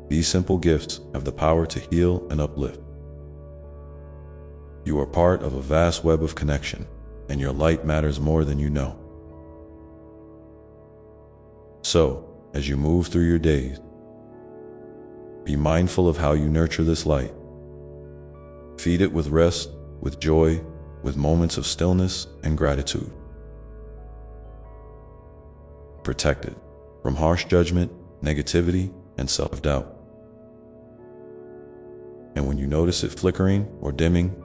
These simple gifts have the power to heal and uplift. You are part of a vast web of connection, and your light matters more than you know. So, as you move through your days, be mindful of how you nurture this light. Feed it with rest, with joy, with moments of stillness and gratitude. Protect it from harsh judgment, negativity, and self-doubt. And when you notice it flickering or dimming,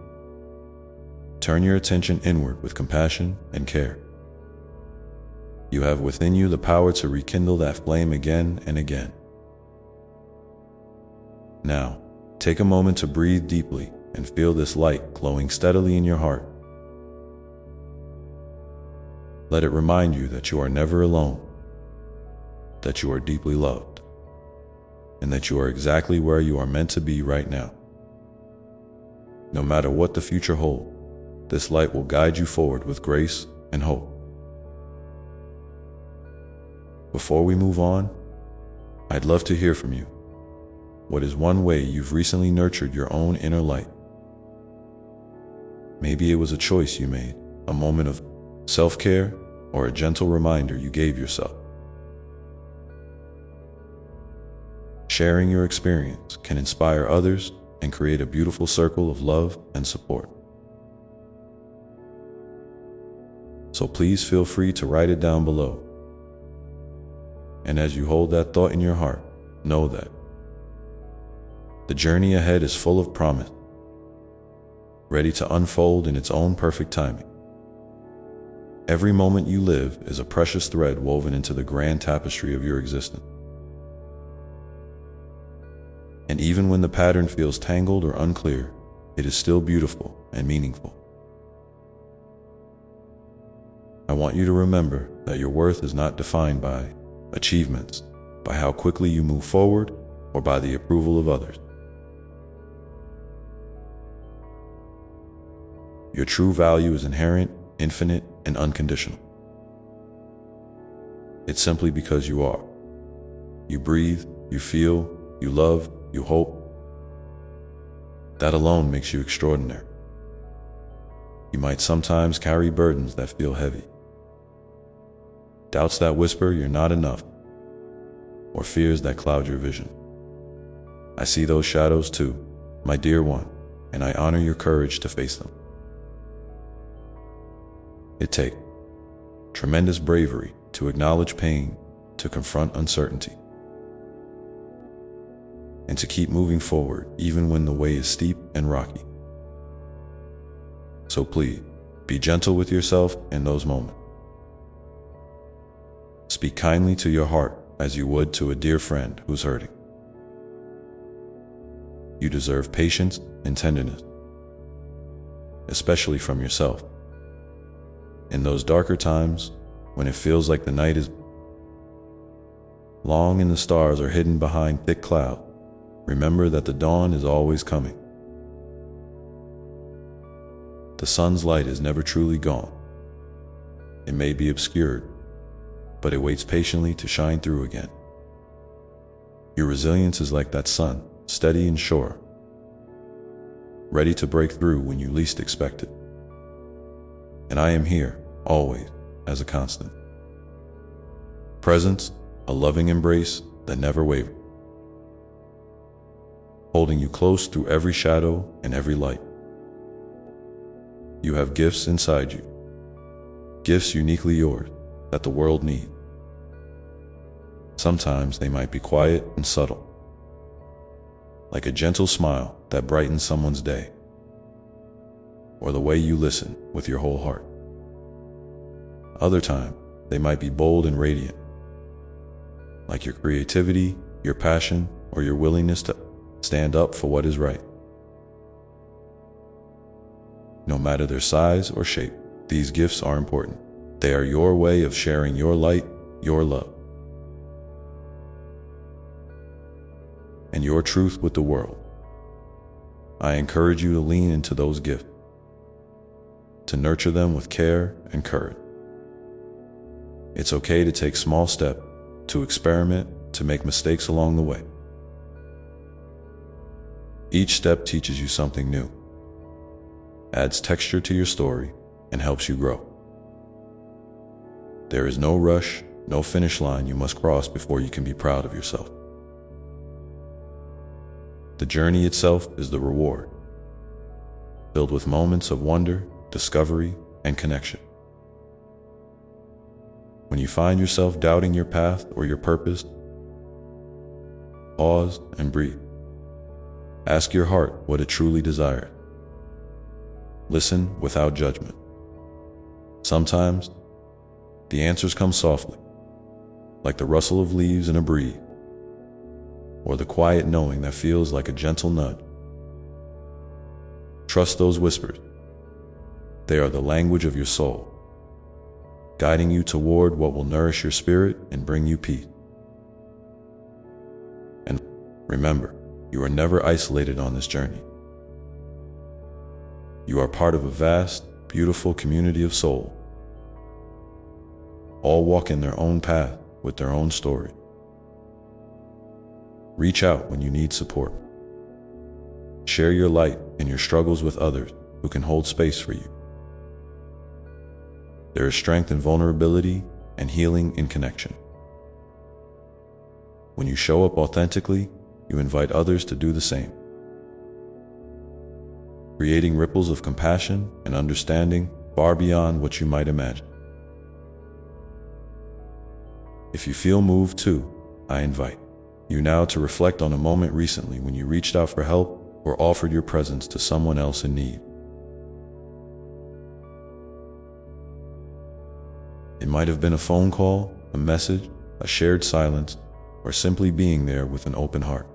turn your attention inward with compassion and care. You have within you the power to rekindle that flame again and again. Now, take a moment to breathe deeply and feel this light glowing steadily in your heart. Let it remind you that you are never alone, that you are deeply loved, and that you are exactly where you are meant to be right now. No matter what the future holds, this light will guide you forward with grace and hope. Before we move on, I'd love to hear from you. What is one way you've recently nurtured your own inner light? Maybe it was a choice you made, a moment of self-care, or a gentle reminder you gave yourself. Sharing your experience can inspire others and create a beautiful circle of love and support. So please feel free to write it down below. And as you hold that thought in your heart, know that the journey ahead is full of promise, ready to unfold in its own perfect timing. Every moment you live is a precious thread woven into the grand tapestry of your existence. And even when the pattern feels tangled or unclear, it is still beautiful and meaningful. I want you to remember that your worth is not defined by achievements, by how quickly you move forward, or by the approval of others. Your true value is inherent, infinite, and unconditional. It's simply because you are. You breathe, you feel, you love, you hope. That alone makes you extraordinary. You might sometimes carry burdens that feel heavy. Doubts that whisper you're not enough, or fears that cloud your vision. I see those shadows too, my dear one, and I honor your courage to face them. It takes tremendous bravery to acknowledge pain, to confront uncertainty, and to keep moving forward even when the way is steep and rocky. So please, be gentle with yourself in those moments. Speak kindly to your heart as you would to a dear friend who's hurting. You deserve patience and tenderness, especially from yourself. In those darker times, when it feels like the night is long and the stars are hidden behind thick clouds, remember that the dawn is always coming. The sun's light is never truly gone. It may be obscured, but it waits patiently to shine through again. Your resilience is like that sun, steady and sure, ready to break through when you least expect it. And I am here, always, as a constant. Presence, a loving embrace that never wavers, holding you close through every shadow and every light. You have gifts inside you, gifts uniquely yours that the world needs. Sometimes they might be quiet and subtle, like a gentle smile that brightens someone's day, or the way you listen with your whole heart. Other times, they might be bold and radiant, like your creativity, your passion, or your willingness to stand up for what is right. No matter their size or shape, these gifts are important. They are your way of sharing your light, your love, and your truth with the world. I encourage you to lean into those gifts, to nurture them with care and courage. It's okay to take small steps, to experiment, to make mistakes along the way. Each step teaches you something new, adds texture to your story, and helps you grow. There is no rush, no finish line you must cross before you can be proud of yourself. The journey itself is the reward, filled with moments of wonder, discovery, and connection. When you find yourself doubting your path or your purpose, pause and breathe. Ask your heart what it truly desires. Listen without judgment. Sometimes, the answers come softly, like the rustle of leaves in a breeze, or the quiet knowing that feels like a gentle nudge. Trust those whispers. They are the language of your soul, guiding you toward what will nourish your spirit and bring you peace. And remember, you are never isolated on this journey. You are part of a vast, beautiful community of souls, all walking their own path with their own story. Reach out when you need support. Share your light and your struggles with others who can hold space for you. There is strength in vulnerability and healing in connection. When you show up authentically, you invite others to do the same, creating ripples of compassion and understanding far beyond what you might imagine. If you feel moved too, I invite you now to reflect on a moment recently when you reached out for help or offered your presence to someone else in need. It might have been a phone call, a message, a shared silence, or simply being there with an open heart.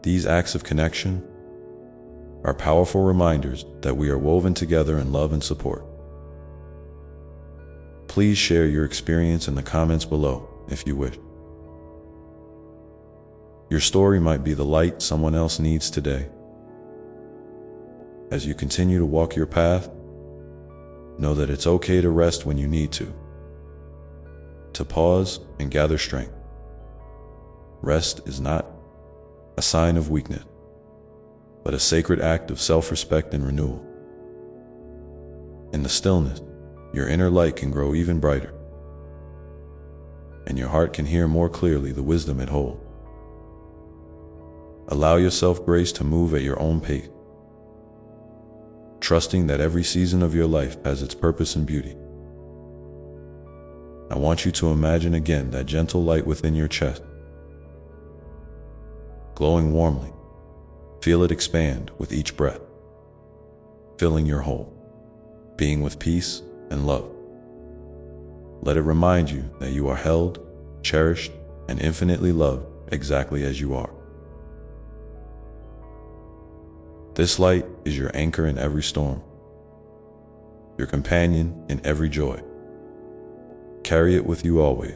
These acts of connection are powerful reminders that we are woven together in love and support. Please share your experience in the comments below if you wish. Your story might be the light someone else needs today. As you continue to walk your path, know that it's okay to rest when you need to pause and gather strength. Rest is not a sign of weakness, but a sacred act of self-respect and renewal. In the stillness, your inner light can grow even brighter, and your heart can hear more clearly the wisdom it holds. Allow yourself grace to move at your own pace, trusting that every season of your life has its purpose and beauty. I want you to imagine again that gentle light within your chest, glowing warmly. Feel it expand with each breath, filling your whole being with peace and love. Let it remind you that you are held, cherished, and infinitely loved exactly as you are. This light is your anchor in every storm, your companion in every joy. Carry it with you always,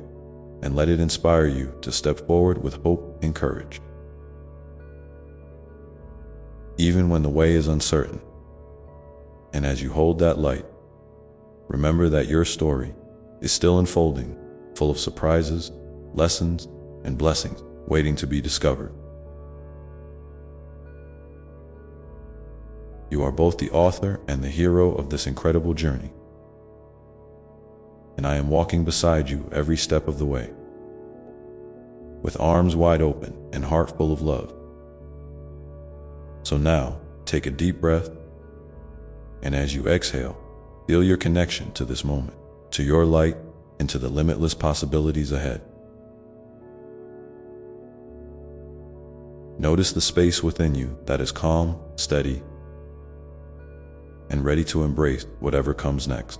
and let it inspire you to step forward with hope and courage. Even when the way is uncertain, and as you hold that light, remember that your story is still unfolding, full of surprises, lessons, and blessings waiting to be discovered. You are both the author and the hero of this incredible journey, and I am walking beside you every step of the way, with arms wide open and heart full of love. So now, take a deep breath, and as you exhale, feel your connection to this moment, to your light, into the limitless possibilities ahead. Notice the space within you that is calm, steady, and ready to embrace whatever comes next.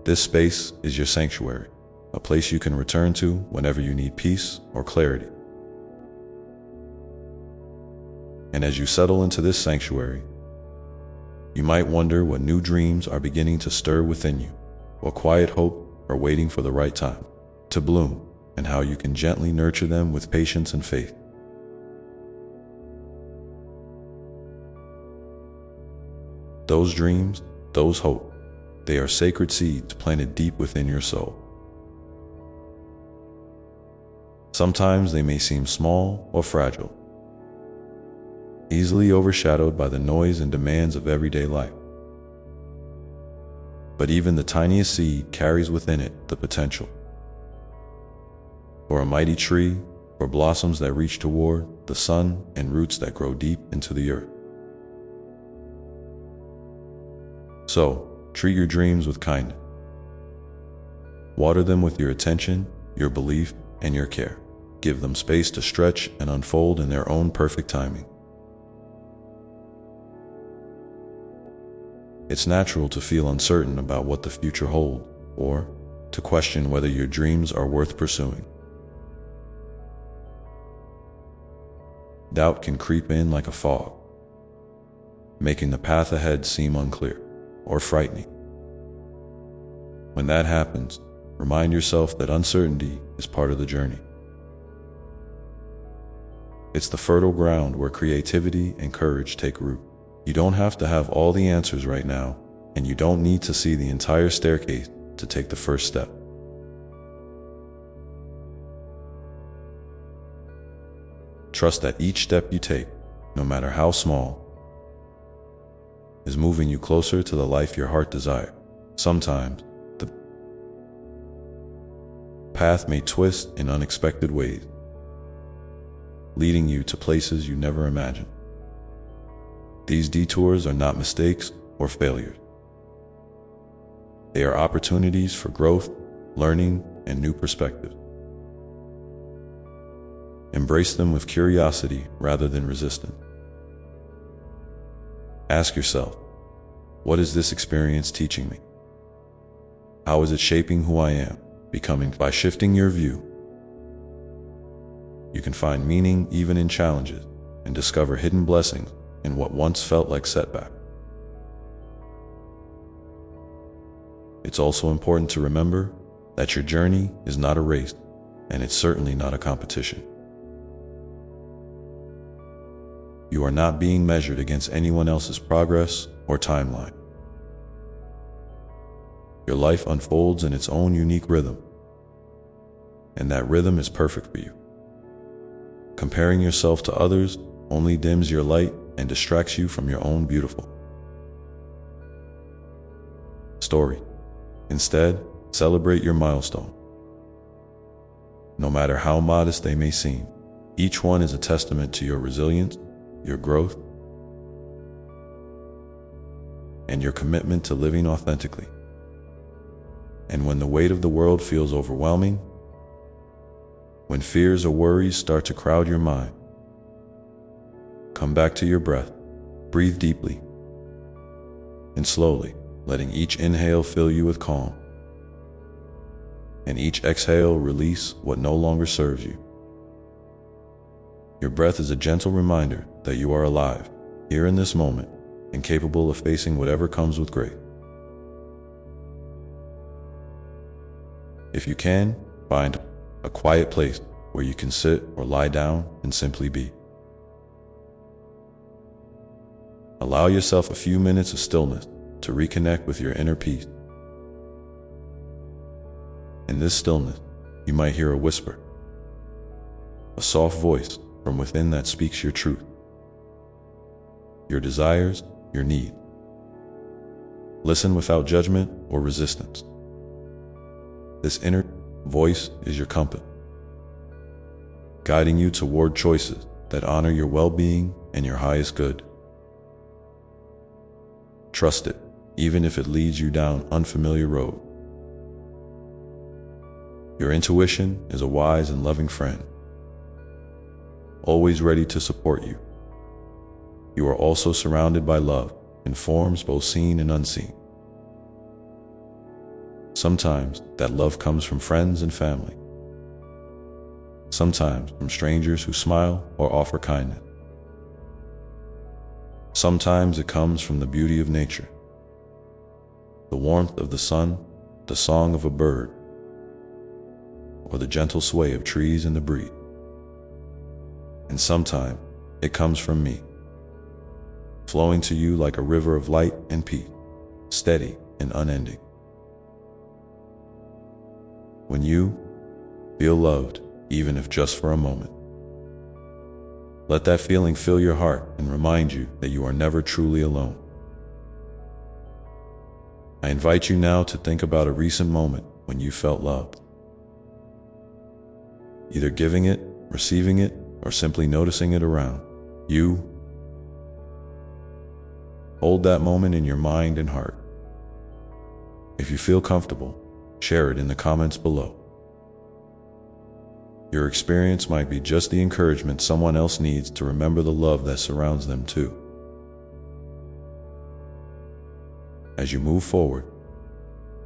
This space is your sanctuary, a place you can return to whenever you need peace or clarity. And as you settle into this sanctuary, you might wonder what new dreams are beginning to stir within you, what quiet hope are waiting for the right time to bloom, and how you can gently nurture them with patience and faith. Those dreams, those hopes, they are sacred seeds planted deep within your soul. Sometimes they may seem small or fragile, easily overshadowed by the noise and demands of everyday life. But even the tiniest seed carries within it the potential for a mighty tree, for blossoms that reach toward the sun and roots that grow deep into the earth. So, treat your dreams with kindness. Water them with your attention, your belief, and your care. Give them space to stretch and unfold in their own perfect timing. It's natural to feel uncertain about what the future holds, or to question whether your dreams are worth pursuing. Doubt can creep in like a fog, making the path ahead seem unclear or frightening. When that happens, remind yourself that uncertainty is part of the journey. It's the fertile ground where creativity and courage take root. You don't have to have all the answers right now, and you don't need to see the entire staircase to take the first step. Trust that each step you take, no matter how small, is moving you closer to the life your heart desires. Sometimes, the path may twist in unexpected ways, leading you to places you never imagined. These detours are not mistakes or failures. They are opportunities for growth, learning, and new perspectives. Embrace them with curiosity rather than resistance. Ask yourself, what is this experience teaching me? How is it shaping who I am becoming? By shifting your view, you can find meaning even in challenges and discover hidden blessings in what once felt like setback. It's also important to remember that your journey is not a race, and it's certainly not a competition. You are not being measured against anyone else's progress or timeline. Your life unfolds in its own unique rhythm, and that rhythm is perfect for you. Comparing yourself to others only dims your light and distracts you from your own beautiful story. Instead, celebrate your milestone. No matter how modest they may seem, each one is a testament to your resilience, your growth, and your commitment to living authentically. And when the weight of the world feels overwhelming, when fears or worries start to crowd your mind, come back to your breath, breathe deeply and slowly, letting each inhale fill you with calm, and each exhale release what no longer serves you. Your breath is a gentle reminder that you are alive, here in this moment, and capable of facing whatever comes with grace. If you can, find a quiet place where you can sit or lie down and simply be. Allow yourself a few minutes of stillness to reconnect with your inner peace. In this stillness, you might hear a whisper, a soft voice from within that speaks your truth, your desires, your need. Listen without judgment or resistance. This inner voice is your compass, guiding you toward choices that honor your well-being and your highest good. Trust it, even if it leads you down unfamiliar road. Your intuition is a wise and loving friend, always ready to support you. You are also surrounded by love in forms both seen and unseen. Sometimes that love comes from friends and family. Sometimes from strangers who smile or offer kindness. Sometimes it comes from the beauty of nature, the warmth of the sun, the song of a bird, or the gentle sway of trees in the breeze. And sometimes it comes from me, flowing to you like a river of light and peace, steady and unending. When you feel loved, even if just for a moment, let that feeling fill your heart and remind you that you are never truly alone. I invite you now to think about a recent moment when you felt loved. Either giving it, receiving it, or simply noticing it around you. Hold that moment in your mind and heart. If you feel comfortable, share it in the comments below. Your experience might be just the encouragement someone else needs to remember the love that surrounds them too. As you move forward,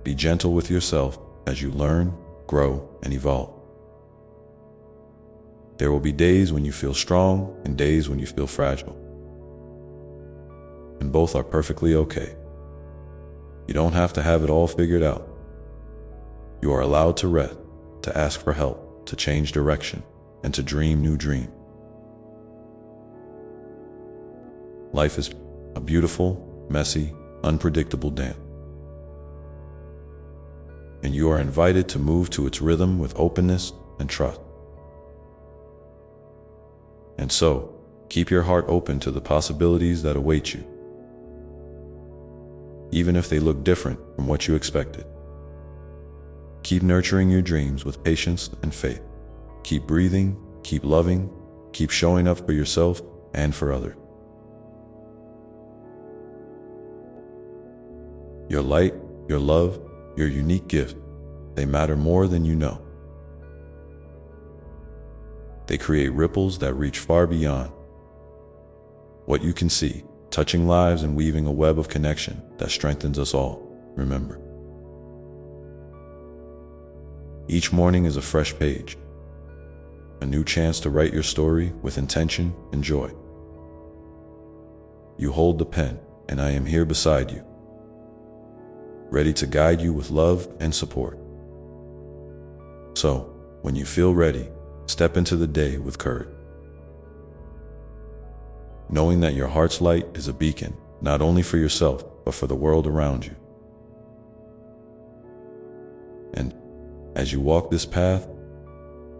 be gentle with yourself as you learn, grow, and evolve. There will be days when you feel strong and days when you feel fragile. And both are perfectly okay. You don't have to have it all figured out. You are allowed to rest, to ask for help, to change direction, and to dream new dreams. Life is a beautiful, messy, unpredictable dance. And you are invited to move to its rhythm with openness and trust. And so, keep your heart open to the possibilities that await you, even if they look different from what you expected. Keep nurturing your dreams with patience and faith. Keep breathing, keep loving, keep showing up for yourself and for others. Your light, your love, your unique gift, they matter more than you know. They create ripples that reach far beyond what you can see, touching lives and weaving a web of connection that strengthens us all. Remember, each morning is a fresh page, a new chance to write your story with intention and joy. You hold the pen, and I am here beside you, ready to guide you with love and support. So, when you feel ready, step into the day with courage, knowing that your heart's light is a beacon, not only for yourself, but for the world around you. And as you walk this path,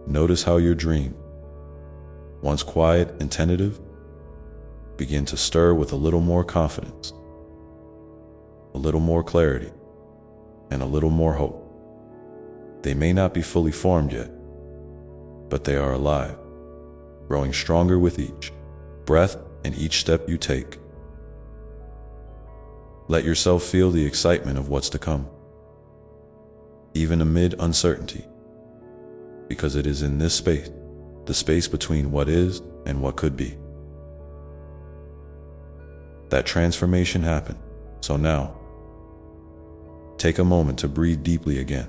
notice how your dream, once quiet and tentative, begin to stir with a little more confidence, a little more clarity, and a little more hope. They may not be fully formed yet, but they are alive, growing stronger with each breath and each step you take. Let yourself feel the excitement of what's to come, even amid uncertainty, because it is in this space, the space between what is and what could be, that transformation happened. So now, take a moment to breathe deeply again.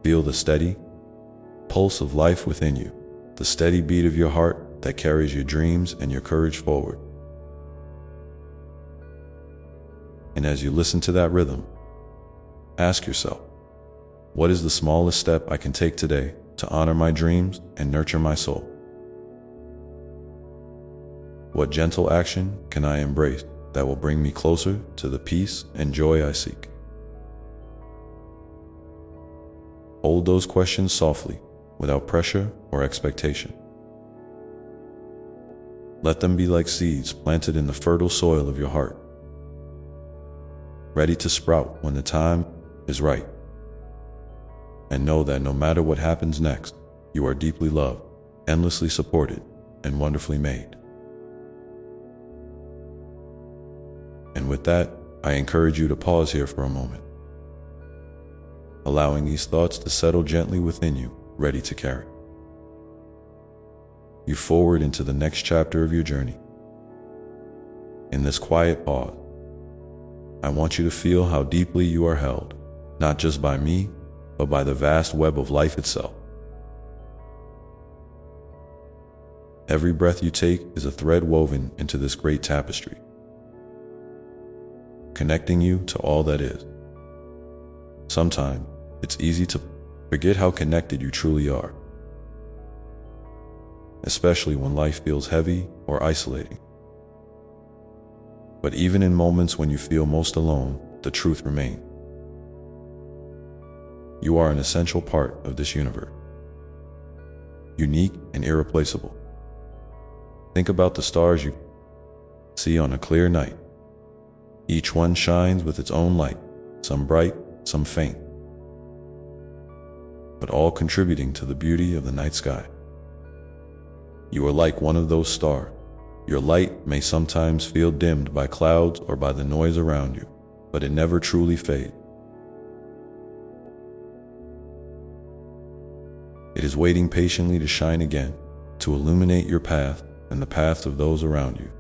Feel the steady pulse of life within you, the steady beat of your heart that carries your dreams and your courage forward. And as you listen to that rhythm, ask yourself, what is the smallest step I can take today to honor my dreams and nurture my soul? What gentle action can I embrace that will bring me closer to the peace and joy I seek? Hold those questions softly, without pressure or expectation. Let them be like seeds planted in the fertile soil of your heart, ready to sprout when the time is right. And know that no matter what happens next, you are deeply loved, endlessly supported, and wonderfully made. And with that, I encourage you to pause here for a moment. allowing these thoughts to settle gently within you, ready to carry you forward into the next chapter of your journey. In this quiet pause, I want you to feel how deeply you are held, not just by me, but by the vast web of life itself. Every breath you take is a thread woven into this great tapestry, connecting you to all that is. Sometimes, it's easy to forget how connected you truly are, especially when life feels heavy or isolating. But even in moments when you feel most alone, the truth remains. You are an essential part of this universe, unique and irreplaceable. Think about the stars you see on a clear night. Each one shines with its own light, some bright, some faint, but all contributing to the beauty of the night sky. You are like one of those stars. Your light may sometimes feel dimmed by clouds or by the noise around you, but it never truly fades. It is waiting patiently to shine again, to illuminate your path and the paths of those around you.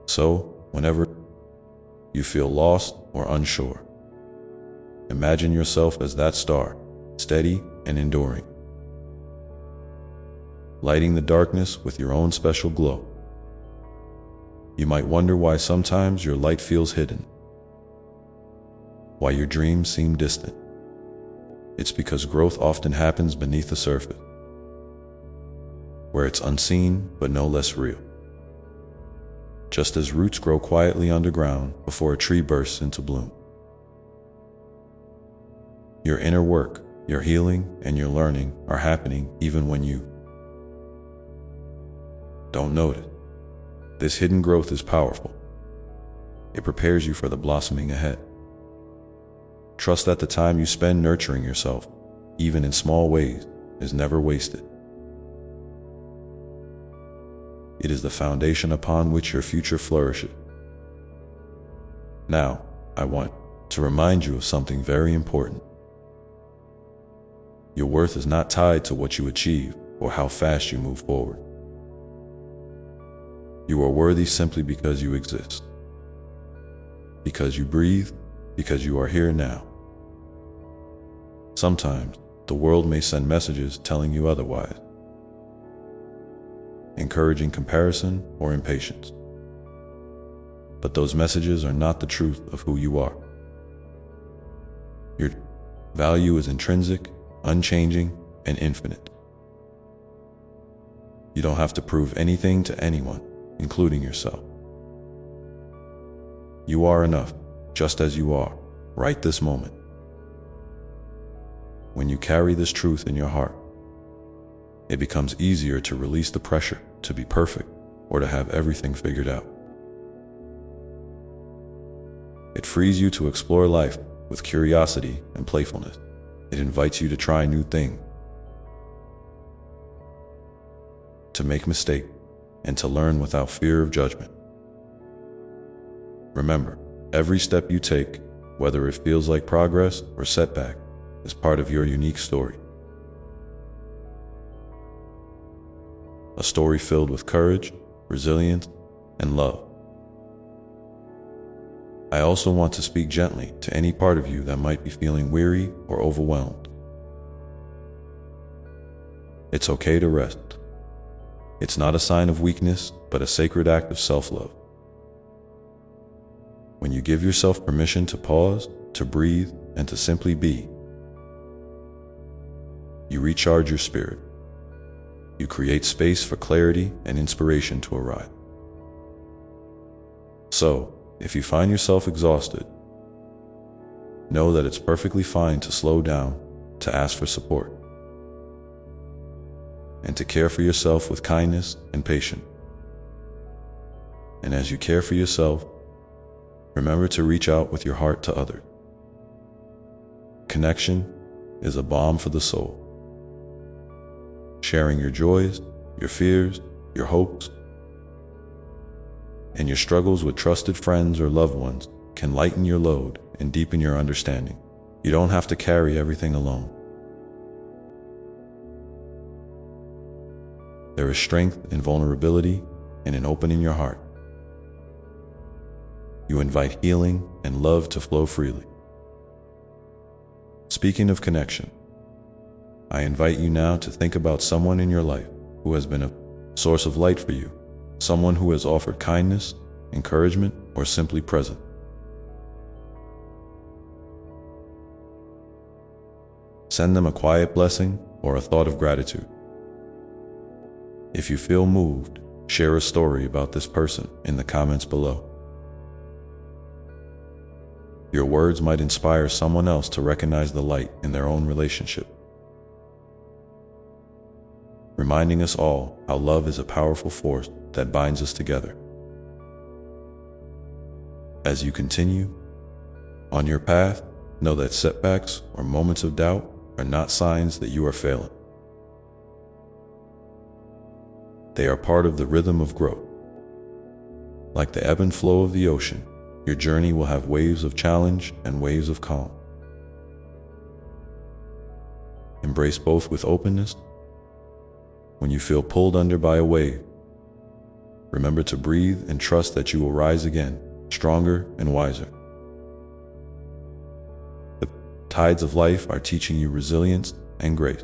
So, whenever you feel lost or unsure, imagine yourself as that star, steady and enduring, lighting the darkness with your own special glow. You might wonder why sometimes your light feels hidden, why your dreams seem distant. It's because growth often happens beneath the surface, where it's unseen but no less real. Just as roots grow quietly underground before a tree bursts into bloom. Your inner work, your healing, and your learning are happening even when you don't notice. This hidden growth is powerful. It prepares you for the blossoming ahead. Trust that the time you spend nurturing yourself, even in small ways, is never wasted. It is the foundation upon which your future flourishes. Now, I want to remind you of something very important. Your worth is not tied to what you achieve or how fast you move forward. You are worthy simply because you exist, because you breathe, because you are here now. Sometimes, the world may send messages telling you otherwise, encouraging comparison or impatience. But those messages are not the truth of who you are. Your value is intrinsic, unchanging, and infinite. You don't have to prove anything to anyone, including yourself. You are enough, just as you are, right this moment. When you carry this truth in your heart, it becomes easier to release the pressure to be perfect or to have everything figured out. It frees you to explore life with curiosity and playfulness. It invites you to try new things, to make mistakes, and to learn without fear of judgment. Remember, every step you take, whether it feels like progress or setback, is part of your unique story. A story filled with courage, resilience, and love. I also want to speak gently to any part of you that might be feeling weary or overwhelmed. It's okay to rest. It's not a sign of weakness, but a sacred act of self-love. When you give yourself permission to pause, to breathe, and to simply be, you recharge your spirit. You create space for clarity and inspiration to arrive. So, if you find yourself exhausted, know that it's perfectly fine to slow down, to ask for support, and to care for yourself with kindness and patience. And as you care for yourself, remember to reach out with your heart to others. Connection is a balm for the soul. Sharing your joys, your fears, your hopes, and your struggles with trusted friends or loved ones can lighten your load and deepen your understanding. You don't have to carry everything alone. There is strength in vulnerability and in opening your heart. You invite healing and love to flow freely. Speaking of connection, I invite you now to think about someone in your life who has been a source of light for you, someone who has offered kindness, encouragement, or simply present. Send them a quiet blessing or a thought of gratitude. If you feel moved, share a story about this person in the comments below. Your words might inspire someone else to recognize the light in their own relationship, reminding us all how love is a powerful force that binds us together. As you continue on your path, know that setbacks or moments of doubt are not signs that you are failing. They are part of the rhythm of growth. Like the ebb and flow of the ocean, your journey will have waves of challenge and waves of calm. Embrace both with openness. When you feel pulled under by a wave, remember to breathe and trust that you will rise again, stronger and wiser. The tides of life are teaching you resilience and grace.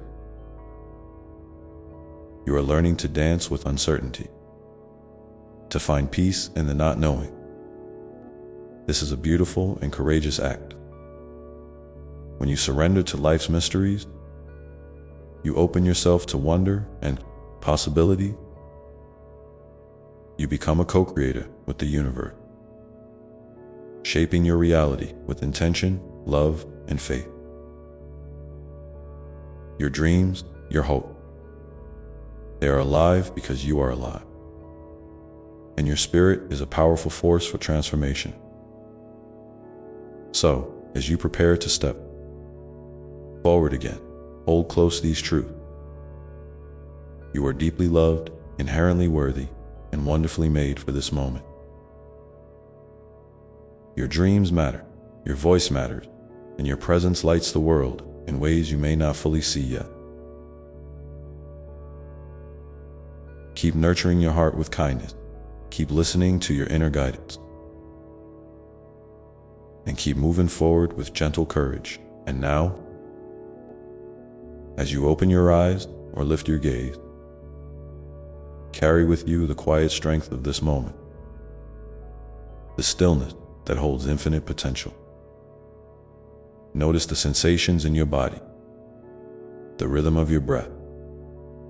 You are learning to dance with uncertainty, to find peace in the not knowing. This is a beautiful and courageous act. When you surrender to life's mysteries, you open yourself to wonder and possibility. You become a co-creator with the universe, shaping your reality with intention, love, and faith. Your dreams, your hope, they are alive because you are alive. And your spirit is a powerful force for transformation. So, as you prepare to step forward again, hold close these truths. You are deeply loved, inherently worthy, and wonderfully made for this moment. Your dreams matter, your voice matters, and your presence lights the world in ways you may not fully see yet. Keep nurturing your heart with kindness. Keep listening to your inner guidance. And keep moving forward with gentle courage. And now, as you open your eyes or lift your gaze, carry with you the quiet strength of this moment, the stillness that holds infinite potential. Notice the sensations in your body, the rhythm of your breath,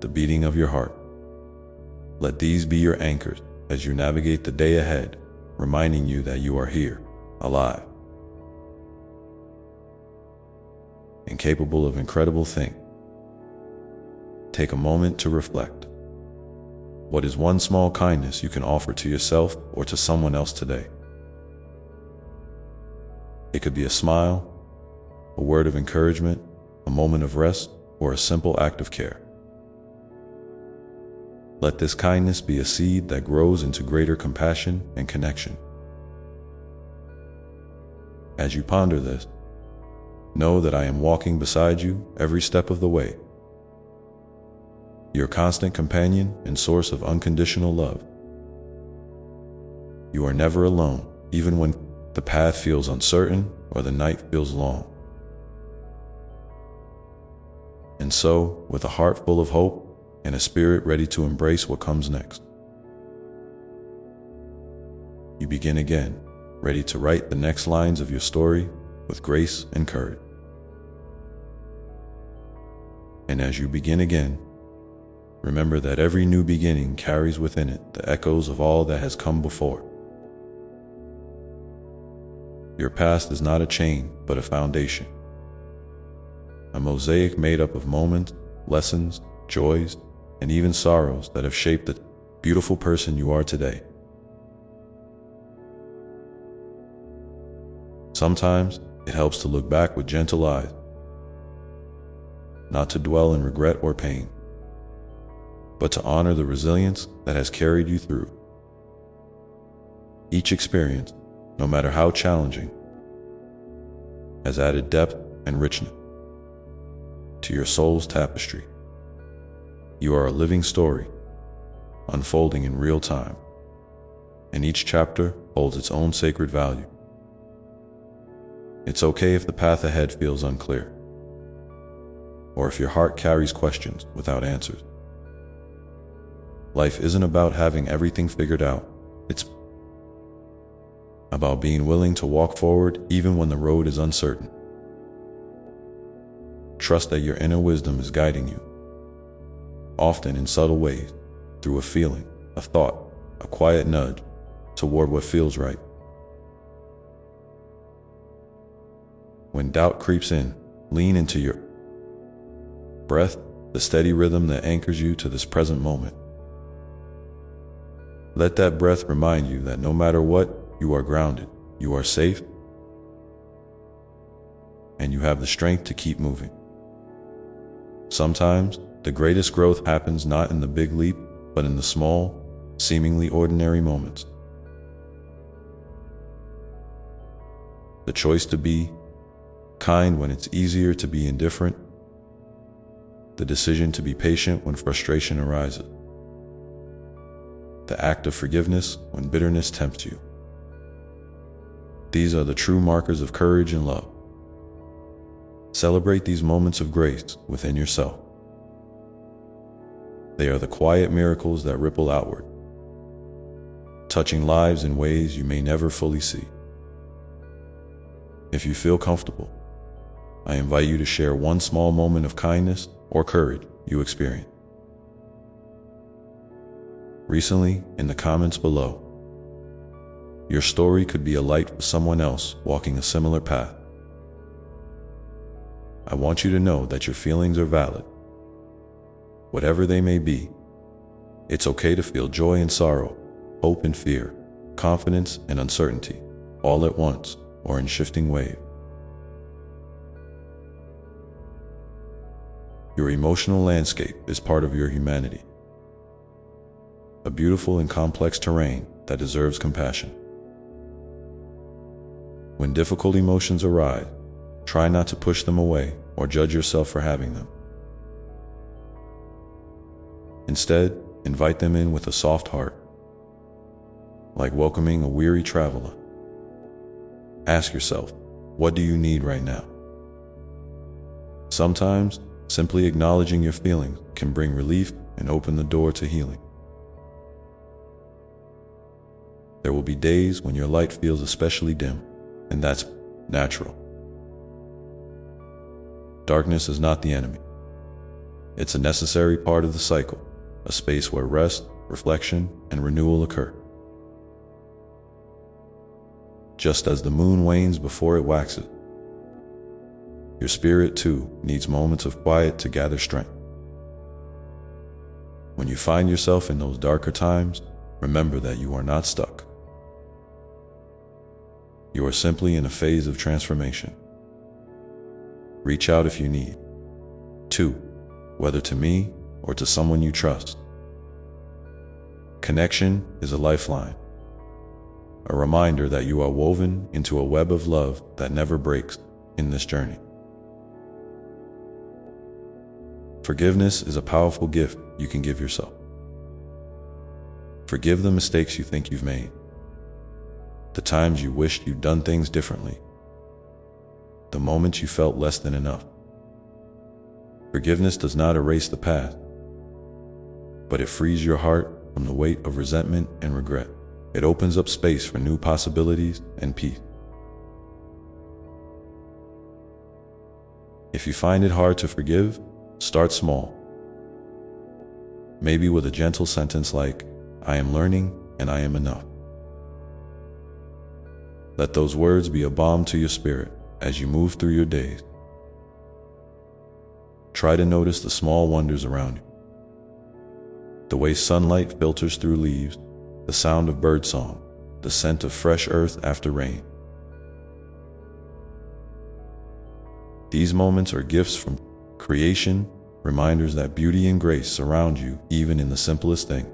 the beating of your heart. Let these be your anchors as you navigate the day ahead, reminding you that you are here, alive, and capable of incredible things. Take a moment to reflect. What is one small kindness you can offer to yourself or to someone else today? It could be a smile, a word of encouragement, a moment of rest, or a simple act of care. Let this kindness be a seed that grows into greater compassion and connection. As you ponder this, know that I am walking beside you every step of the way, your constant companion and source of unconditional love. You are never alone, even when the path feels uncertain or the night feels long. And so, with a heart full of hope and a spirit ready to embrace what comes next, you begin again, ready to write the next lines of your story with grace and courage. And as you begin again, remember that every new beginning carries within it the echoes of all that has come before. Your past is not a chain, but a foundation, a mosaic made up of moments, lessons, joys, and even sorrows that have shaped the beautiful person you are today. Sometimes it helps to look back with gentle eyes, not to dwell in regret or pain, but to honor the resilience that has carried you through. Each experience, no matter how challenging, has added depth and richness to your soul's tapestry. You are a living story, unfolding in real time, and each chapter holds its own sacred value. It's okay if the path ahead feels unclear, or if your heart carries questions without answers. Life isn't about having everything figured out. It's about being willing to walk forward even when the road is uncertain. Trust that your inner wisdom is guiding you, often in subtle ways, through a feeling, a thought, a quiet nudge, toward what feels right. When doubt creeps in, lean into your breath, the steady rhythm that anchors you to this present moment. Let that breath remind you that no matter what, you are grounded, you are safe, and you have the strength to keep moving. Sometimes, the greatest growth happens not in the big leap, but in the small, seemingly ordinary moments. The choice to be kind when it's easier to be indifferent, the decision to be patient when frustration arises, the act of forgiveness when bitterness tempts you. These are the true markers of courage and love. Celebrate these moments of grace within yourself. They are the quiet miracles that ripple outward, touching lives in ways you may never fully see. If you feel comfortable, I invite you to share one small moment of kindness or courage you experienced recently in the comments below. Your story could be a light for someone else walking a similar path. I want you to know that your feelings are valid. Whatever they may be, it's okay to feel joy and sorrow, hope and fear, confidence and uncertainty, all at once or in shifting waves. Your emotional landscape is part of your humanity, a beautiful and complex terrain that deserves compassion. When difficult emotions arise, try not to push them away or judge yourself for having them. Instead, invite them in with a soft heart, like welcoming a weary traveler. Ask yourself, what do you need right now? Sometimes, simply acknowledging your feelings can bring relief and open the door to healing. There will be days when your light feels especially dim, and that's natural. Darkness is not the enemy. It's a necessary part of the cycle, a space where rest, reflection, and renewal occur. Just as the moon wanes before it waxes, your spirit too needs moments of quiet to gather strength. When you find yourself in those darker times, remember that you are not stuck. You are simply in a phase of transformation. Reach out if you need to, whether to me or to someone you trust. Connection is a lifeline, a reminder that you are woven into a web of love that never breaks in this journey. Forgiveness is a powerful gift you can give yourself. Forgive the mistakes you think you've made, the times you wished you'd done things differently, the moments you felt less than enough. Forgiveness does not erase the past, but it frees your heart from the weight of resentment and regret. It opens up space for new possibilities and peace. If you find it hard to forgive, start small. Maybe with a gentle sentence like, "I am learning and I am enough." Let those words be a balm to your spirit as you move through your days. Try to notice the small wonders around you. The way sunlight filters through leaves, the sound of birdsong, the scent of fresh earth after rain. These moments are gifts from creation, reminders that beauty and grace surround you even in the simplest thing.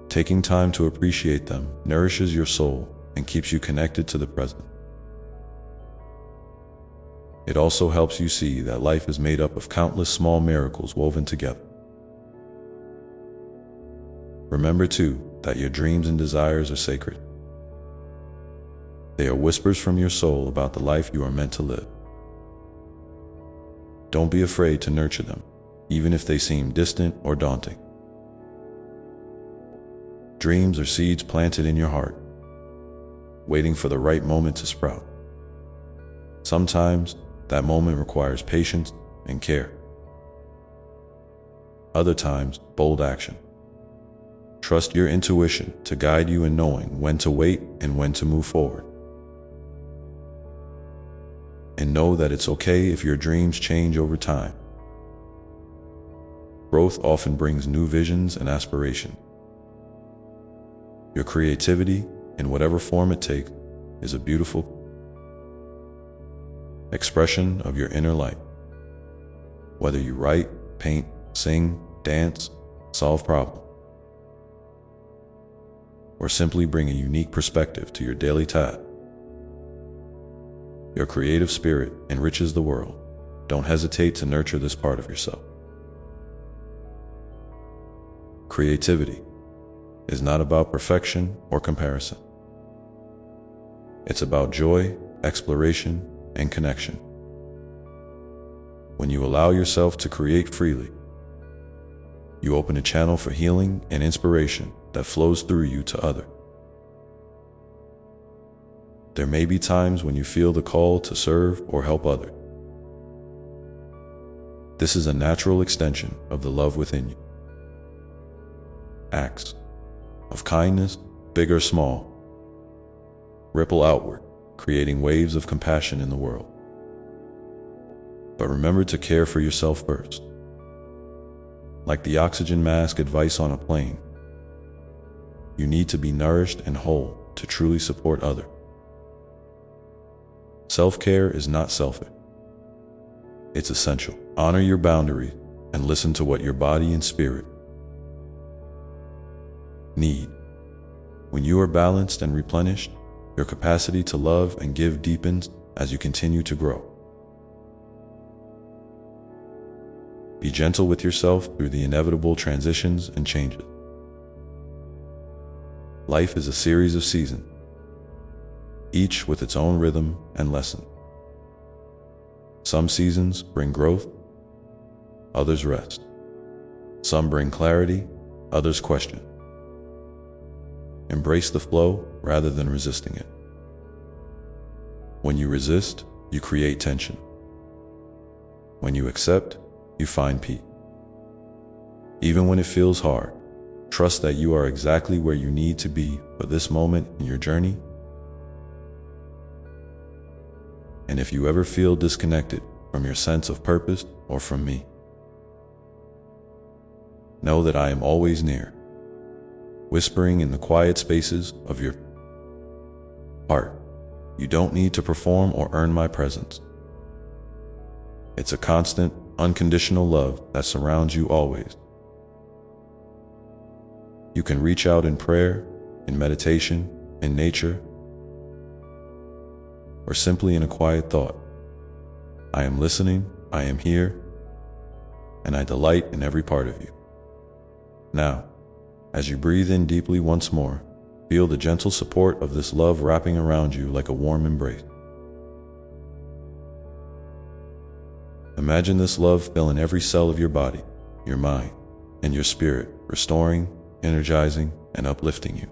Taking time to appreciate them nourishes your soul and keeps you connected to the present. It also helps you see that life is made up of countless small miracles woven together. Remember, too, that your dreams and desires are sacred. They are whispers from your soul about the life you are meant to live. Don't be afraid to nurture them, even if they seem distant or daunting. Dreams are seeds planted in your heart, waiting for the right moment to sprout. Sometimes, that moment requires patience and care. Other times, bold action. Trust your intuition to guide you in knowing when to wait and when to move forward. And know that it's okay if your dreams change over time. Growth often brings new visions and aspirations. Your creativity, in whatever form it takes, is a beautiful expression of your inner light. Whether you write, paint, sing, dance, solve problems, or simply bring a unique perspective to your daily task, your creative spirit enriches the world. Don't hesitate to nurture this part of yourself. Creativity is not about perfection or comparison. It's about joy, exploration, and connection. When you allow yourself to create freely, you open a channel for healing and inspiration that flows through you to others. There may be times when you feel the call to serve or help others. This is a natural extension of the love within you. Acts of kindness, big or small, ripple outward, creating waves of compassion in the world. But remember to care for yourself first. Like the oxygen mask advice on a plane, you need to be nourished and whole to truly support others. Self-care is not selfish. It's essential. Honor your boundaries and listen to what your body and spirit need. When you are balanced and replenished, your capacity to love and give deepens as you continue to grow. Be gentle with yourself through the inevitable transitions and changes. Life is a series of seasons, each with its own rhythm and lesson. Some seasons bring growth, others rest. Some bring clarity, others question. Embrace the flow rather than resisting it. When you resist, you create tension. When you accept, you find peace. Even when it feels hard, trust that you are exactly where you need to be for this moment in your journey. And if you ever feel disconnected from your sense of purpose or from me, know that I am always near, whispering in the quiet spaces of your heart. You don't need to perform or earn my presence. It's a constant, unconditional love that surrounds you always. You can reach out in prayer, in meditation, in nature, or simply in a quiet thought. I am listening, I am here, and I delight in every part of you. Now, as you breathe in deeply once more, feel the gentle support of this love wrapping around you like a warm embrace. Imagine this love filling every cell of your body, your mind, and your spirit, restoring, energizing, and uplifting you.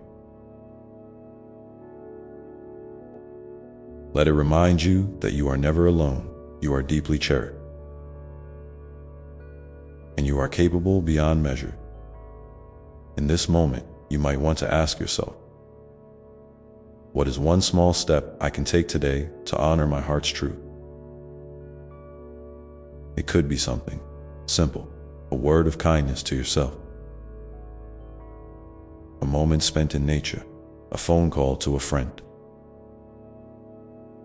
Let it remind you that you are never alone. You are deeply cherished, and you are capable beyond measure. In this moment, you might want to ask yourself, what is one small step I can take today to honor my heart's truth? It could be something simple, a word of kindness to yourself, a moment spent in nature, a phone call to a friend,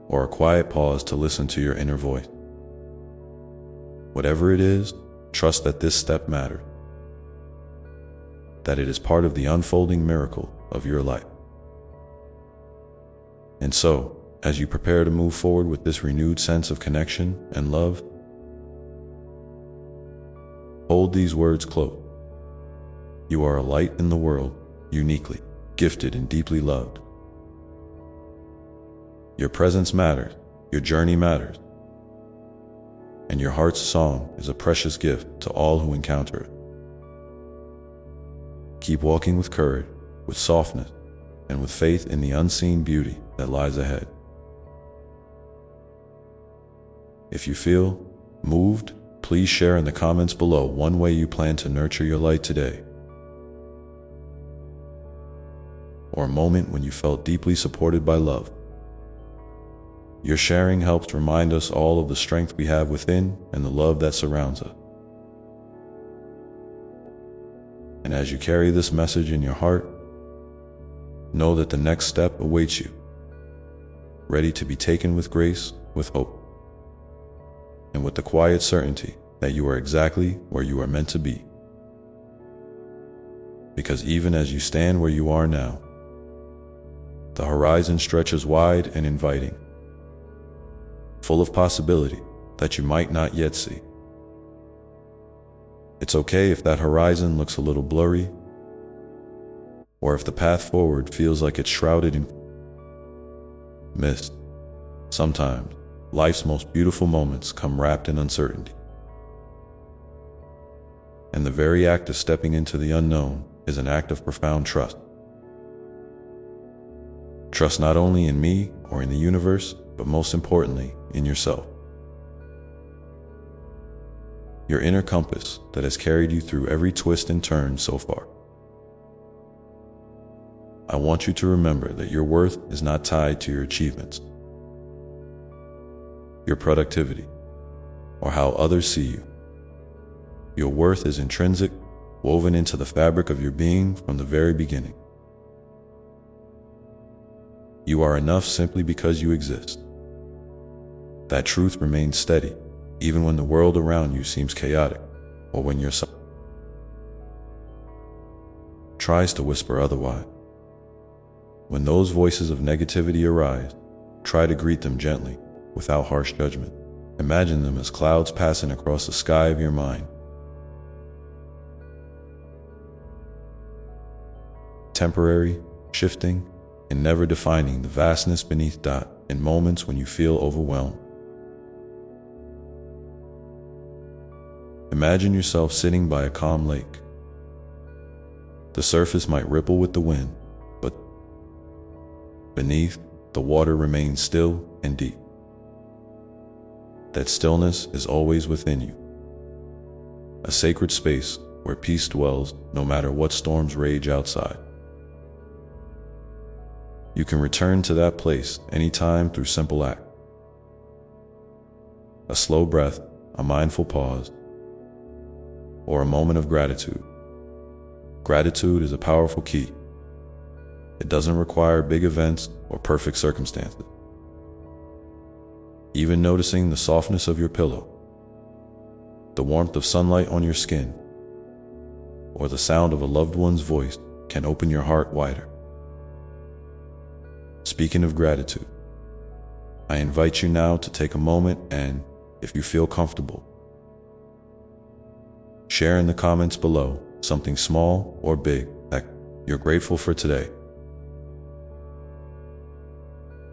or a quiet pause to listen to your inner voice. Whatever it is, trust that this step matters, that it is part of the unfolding miracle of your life. And so, as you prepare to move forward with this renewed sense of connection and love, hold these words close. You are a light in the world, uniquely gifted and deeply loved. Your presence matters, your journey matters, and your heart's song is a precious gift to all who encounter it. Keep walking with courage, with softness, and with faith in the unseen beauty that lies ahead. If you feel moved, please share in the comments below one way you plan to nurture your light today, or a moment when you felt deeply supported by love. Your sharing helps remind us all of the strength we have within and the love that surrounds us. And as you carry this message in your heart, know that the next step awaits you, ready to be taken with grace, with hope, and with the quiet certainty that you are exactly where you are meant to be. Because even as you stand where you are now, the horizon stretches wide and inviting, full of possibility that you might not yet see. It's okay if that horizon looks a little blurry, or if the path forward feels like it's shrouded in mist. Sometimes, life's most beautiful moments come wrapped in uncertainty. And the very act of stepping into the unknown is an act of profound trust. Trust not only in me or in the universe, but most importantly, in yourself. Your inner compass that has carried you through every twist and turn so far. I want you to remember that your worth is not tied to your achievements, your productivity, or how others see you. Your worth is intrinsic, woven into the fabric of your being from the very beginning. You are enough simply because you exist. That truth remains steady, even when the world around you seems chaotic, or when your soul tries to whisper otherwise. When those voices of negativity arise, try to greet them gently, without harsh judgment. Imagine them as clouds passing across the sky of your mind. Temporary, shifting, and never defining the vastness beneath in moments when you feel overwhelmed. Imagine yourself sitting by a calm lake. The surface might ripple with the wind, but beneath, the water remains still and deep. That stillness is always within you, a sacred space where peace dwells no matter what storms rage outside. You can return to that place anytime through simple acts. A slow breath, a mindful pause, or a moment of gratitude. Gratitude is a powerful key. It doesn't require big events or perfect circumstances. Even noticing the softness of your pillow, the warmth of sunlight on your skin, or the sound of a loved one's voice can open your heart wider. Speaking of gratitude, I invite you now to take a moment and, if you feel comfortable, share in the comments below something small or big that you're grateful for today.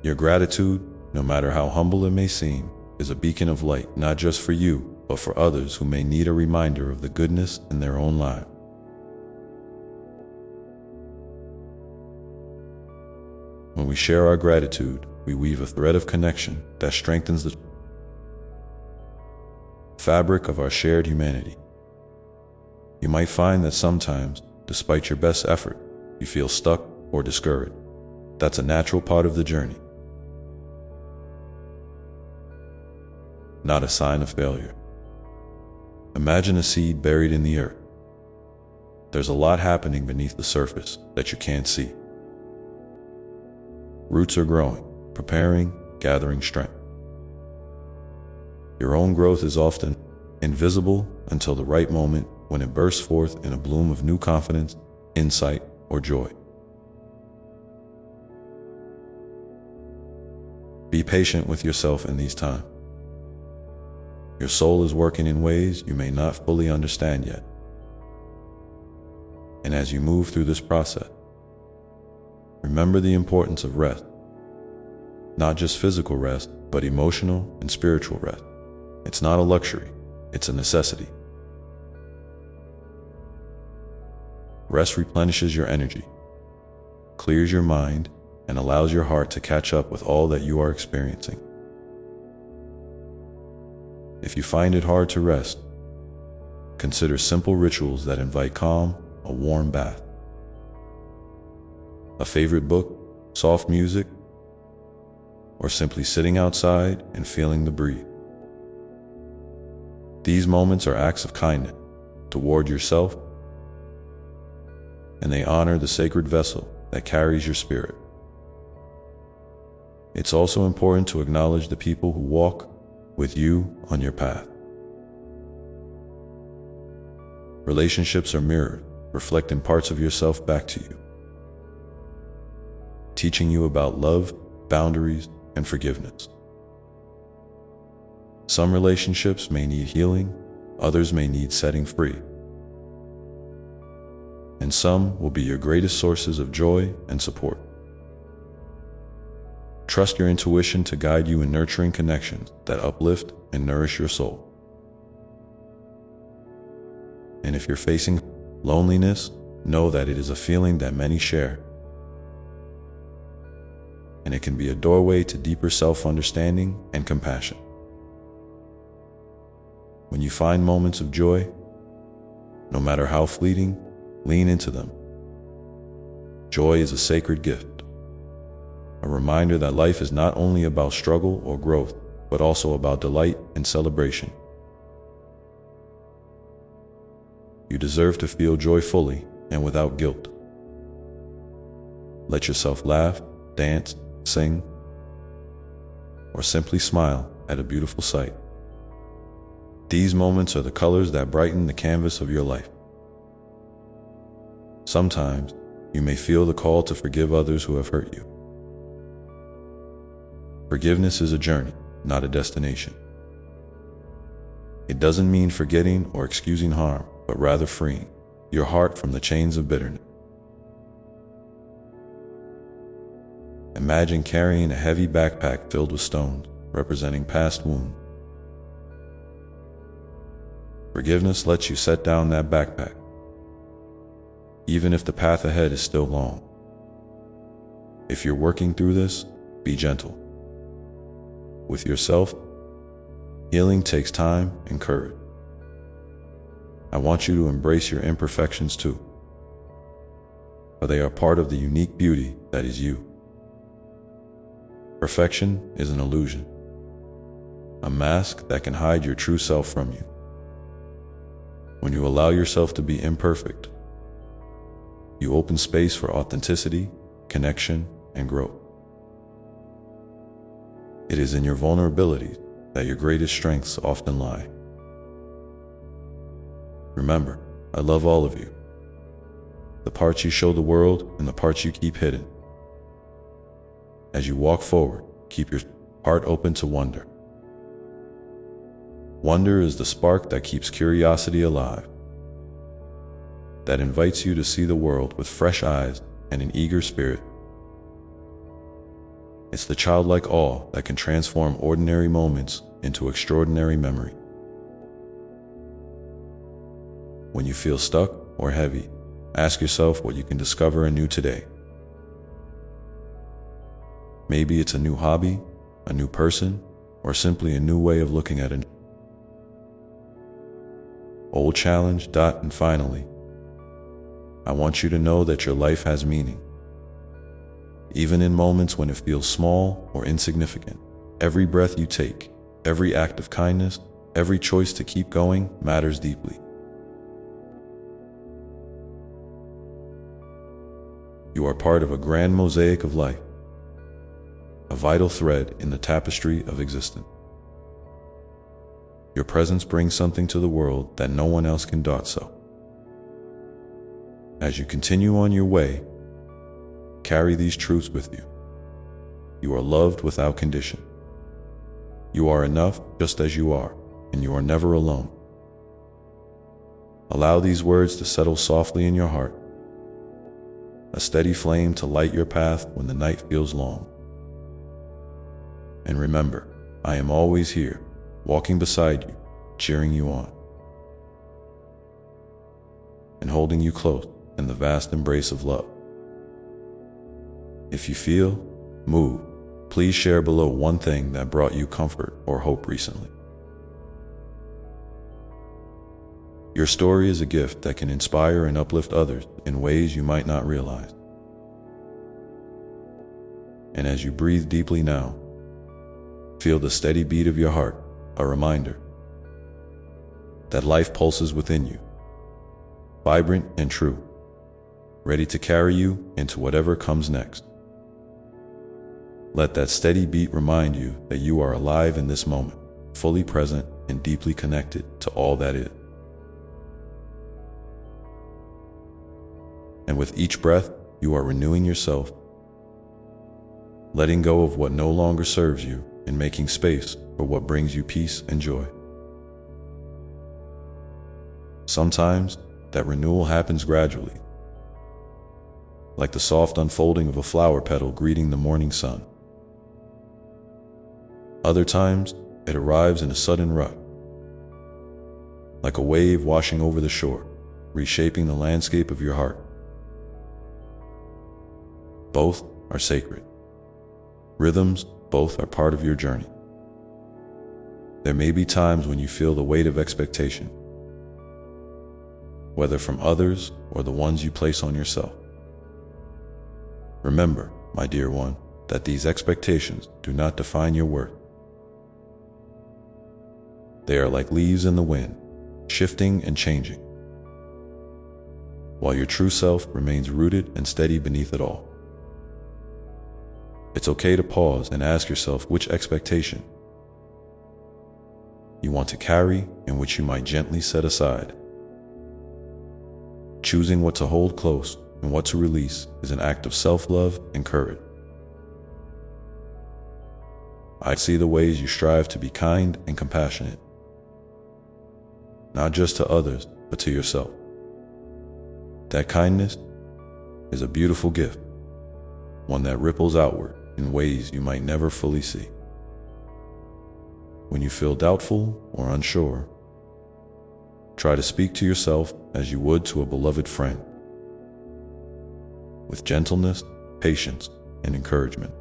Your gratitude, no matter how humble it may seem, is a beacon of light, not just for you, but for others who may need a reminder of the goodness in their own lives. When we share our gratitude, we weave a thread of connection that strengthens the fabric of our shared humanity. You might find that sometimes, despite your best effort, you feel stuck or discouraged. That's a natural part of the journey, not a sign of failure. Imagine a seed buried in the earth. There's a lot happening beneath the surface that you can't see. Roots are growing, preparing, gathering strength. Your own growth is often invisible until the right moment, when it bursts forth in a bloom of new confidence, insight, or joy. Be patient with yourself in these times. Your soul is working in ways you may not fully understand yet. And as you move through this process, remember the importance of rest. Not just physical rest, but emotional and spiritual rest. It's not a luxury, it's a necessity. Rest replenishes your energy, clears your mind, and allows your heart to catch up with all that you are experiencing. If you find it hard to rest, consider simple rituals that invite calm: a warm bath, a favorite book, soft music, or simply sitting outside and feeling the breeze. These moments are acts of kindness toward yourself, and they honor the sacred vessel that carries your spirit. It's also important to acknowledge the people who walk with you on your path. Relationships are mirrored, reflecting parts of yourself back to you, teaching you about love, boundaries, and forgiveness. Some relationships may need healing, others may need setting free, and some will be your greatest sources of joy and support. Trust your intuition to guide you in nurturing connections that uplift and nourish your soul. And if you're facing loneliness, know that it is a feeling that many share, and it can be a doorway to deeper self-understanding and compassion. When you find moments of joy, no matter how fleeting, lean into them. Joy is a sacred gift, a reminder that life is not only about struggle or growth, but also about delight and celebration. You deserve to feel joy fully and without guilt. Let yourself laugh, dance, sing, or simply smile at a beautiful sight. These moments are the colors that brighten the canvas of your life. Sometimes you may feel the call to forgive others who have hurt you. Forgiveness is a journey, not a destination. It doesn't mean forgetting or excusing harm, but rather freeing your heart from the chains of bitterness. Imagine carrying a heavy backpack filled with stones, representing past wounds. Forgiveness lets you set down that backpack, even if the path ahead is still long. If you're working through this, be gentle with yourself. Healing takes time and courage. I want you to embrace your imperfections too, for they are part of the unique beauty that is you. Perfection is an illusion, a mask that can hide your true self from you. When you allow yourself to be imperfect, you open space for authenticity, connection, and growth. It is in your vulnerabilities that your greatest strengths often lie. Remember, I love all of you. The parts you show the world and the parts you keep hidden. As you walk forward, keep your heart open to wonder. Wonder is the spark that keeps curiosity alive, that invites you to see the world with fresh eyes and an eager spirit. It's the childlike awe that can transform ordinary moments into extraordinary memory. When you feel stuck or heavy, ask yourself what you can discover anew today. Maybe it's a new hobby, a new person, or simply a new way of looking at it. Old challenge, and finally, I want you to know that your life has meaning. Even in moments when it feels small or insignificant, every breath you take, every act of kindness, every choice to keep going matters deeply. You are part of a grand mosaic of life, a vital thread in the tapestry of existence. Your presence brings something to the world that no one else can so. As you continue on your way, carry these truths with you. you are loved without condition. You are enough just as you are, and you are never alone. Allow these words to settle softly in your heart, a steady flame to light your path when the night feels long. And remember, I am always here, walking beside you, cheering you on, and holding you close in the vast embrace of love. If you feel moved, please share below one thing that brought you comfort or hope recently. Your story is a gift that can inspire and uplift others in ways you might not realize. And as you breathe deeply now, feel the steady beat of your heart, a reminder that life pulses within you, vibrant and true, ready to carry you into whatever comes next. Let that steady beat remind you that you are alive in this moment, fully present and deeply connected to all that is. And with each breath, you are renewing yourself, letting go of what no longer serves you and making space for what brings you peace and joy. Sometimes that renewal happens gradually, like the soft unfolding of a flower petal greeting the morning sun. Other times, it arrives in a sudden rush, like a wave washing over the shore, reshaping the landscape of your heart. Both are sacred. Rhythms, both are part of your journey. There may be times when you feel the weight of expectation, whether from others or the ones you place on yourself. Remember, my dear one, that these expectations do not define your worth. They are like leaves in the wind, shifting and changing, while your true self remains rooted and steady beneath it all. It's okay to pause and ask yourself which expectation you want to carry and which you might gently set aside. Choosing what to hold close and what to release is an act of self-love and courage. I see the ways you strive to be kind and compassionate, not just to others, but to yourself. That kindness is a beautiful gift, one that ripples outward in ways you might never fully see. When you feel doubtful or unsure, try to speak to yourself as you would to a beloved friend, with gentleness, patience, and encouragement.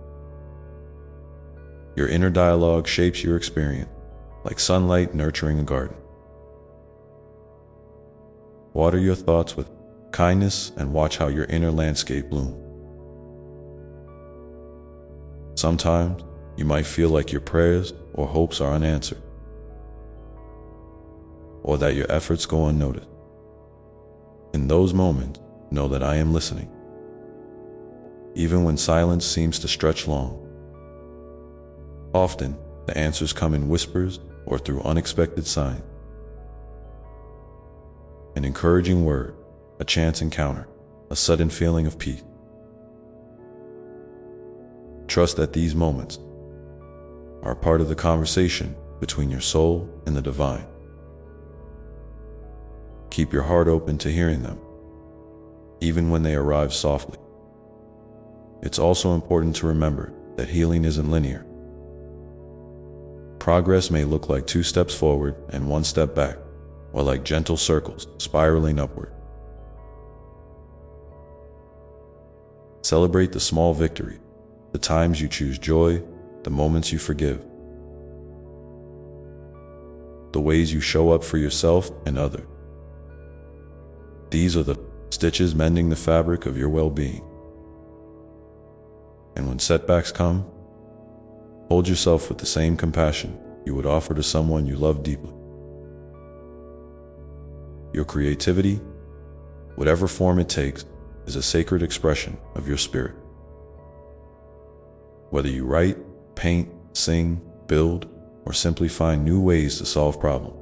Your inner dialogue shapes your experience, like sunlight nurturing a garden. Water your thoughts with kindness and watch how your inner landscape blooms. Sometimes you might feel like your prayers or hopes are unanswered, or that your efforts go unnoticed. In those moments, know that I am listening, even when silence seems to stretch long. Often, the answers come in whispers or through unexpected signs. An encouraging word, a chance encounter, a sudden feeling of peace. Trust that these moments are part of the conversation between your soul and the divine. Keep your heart open to hearing them, even when they arrive softly. It's also important to remember that healing isn't linear. Progress may look like 2 steps forward and 1 step back, or like gentle circles spiraling upward. Celebrate the small victory, the times you choose joy, the moments you forgive, the ways you show up for yourself and others. These are the stitches mending the fabric of your well-being. And when setbacks come, hold yourself with the same compassion you would offer to someone you love deeply. Your creativity, whatever form it takes, is a sacred expression of your spirit. Whether you write, paint, sing, build, or simply find new ways to solve problems,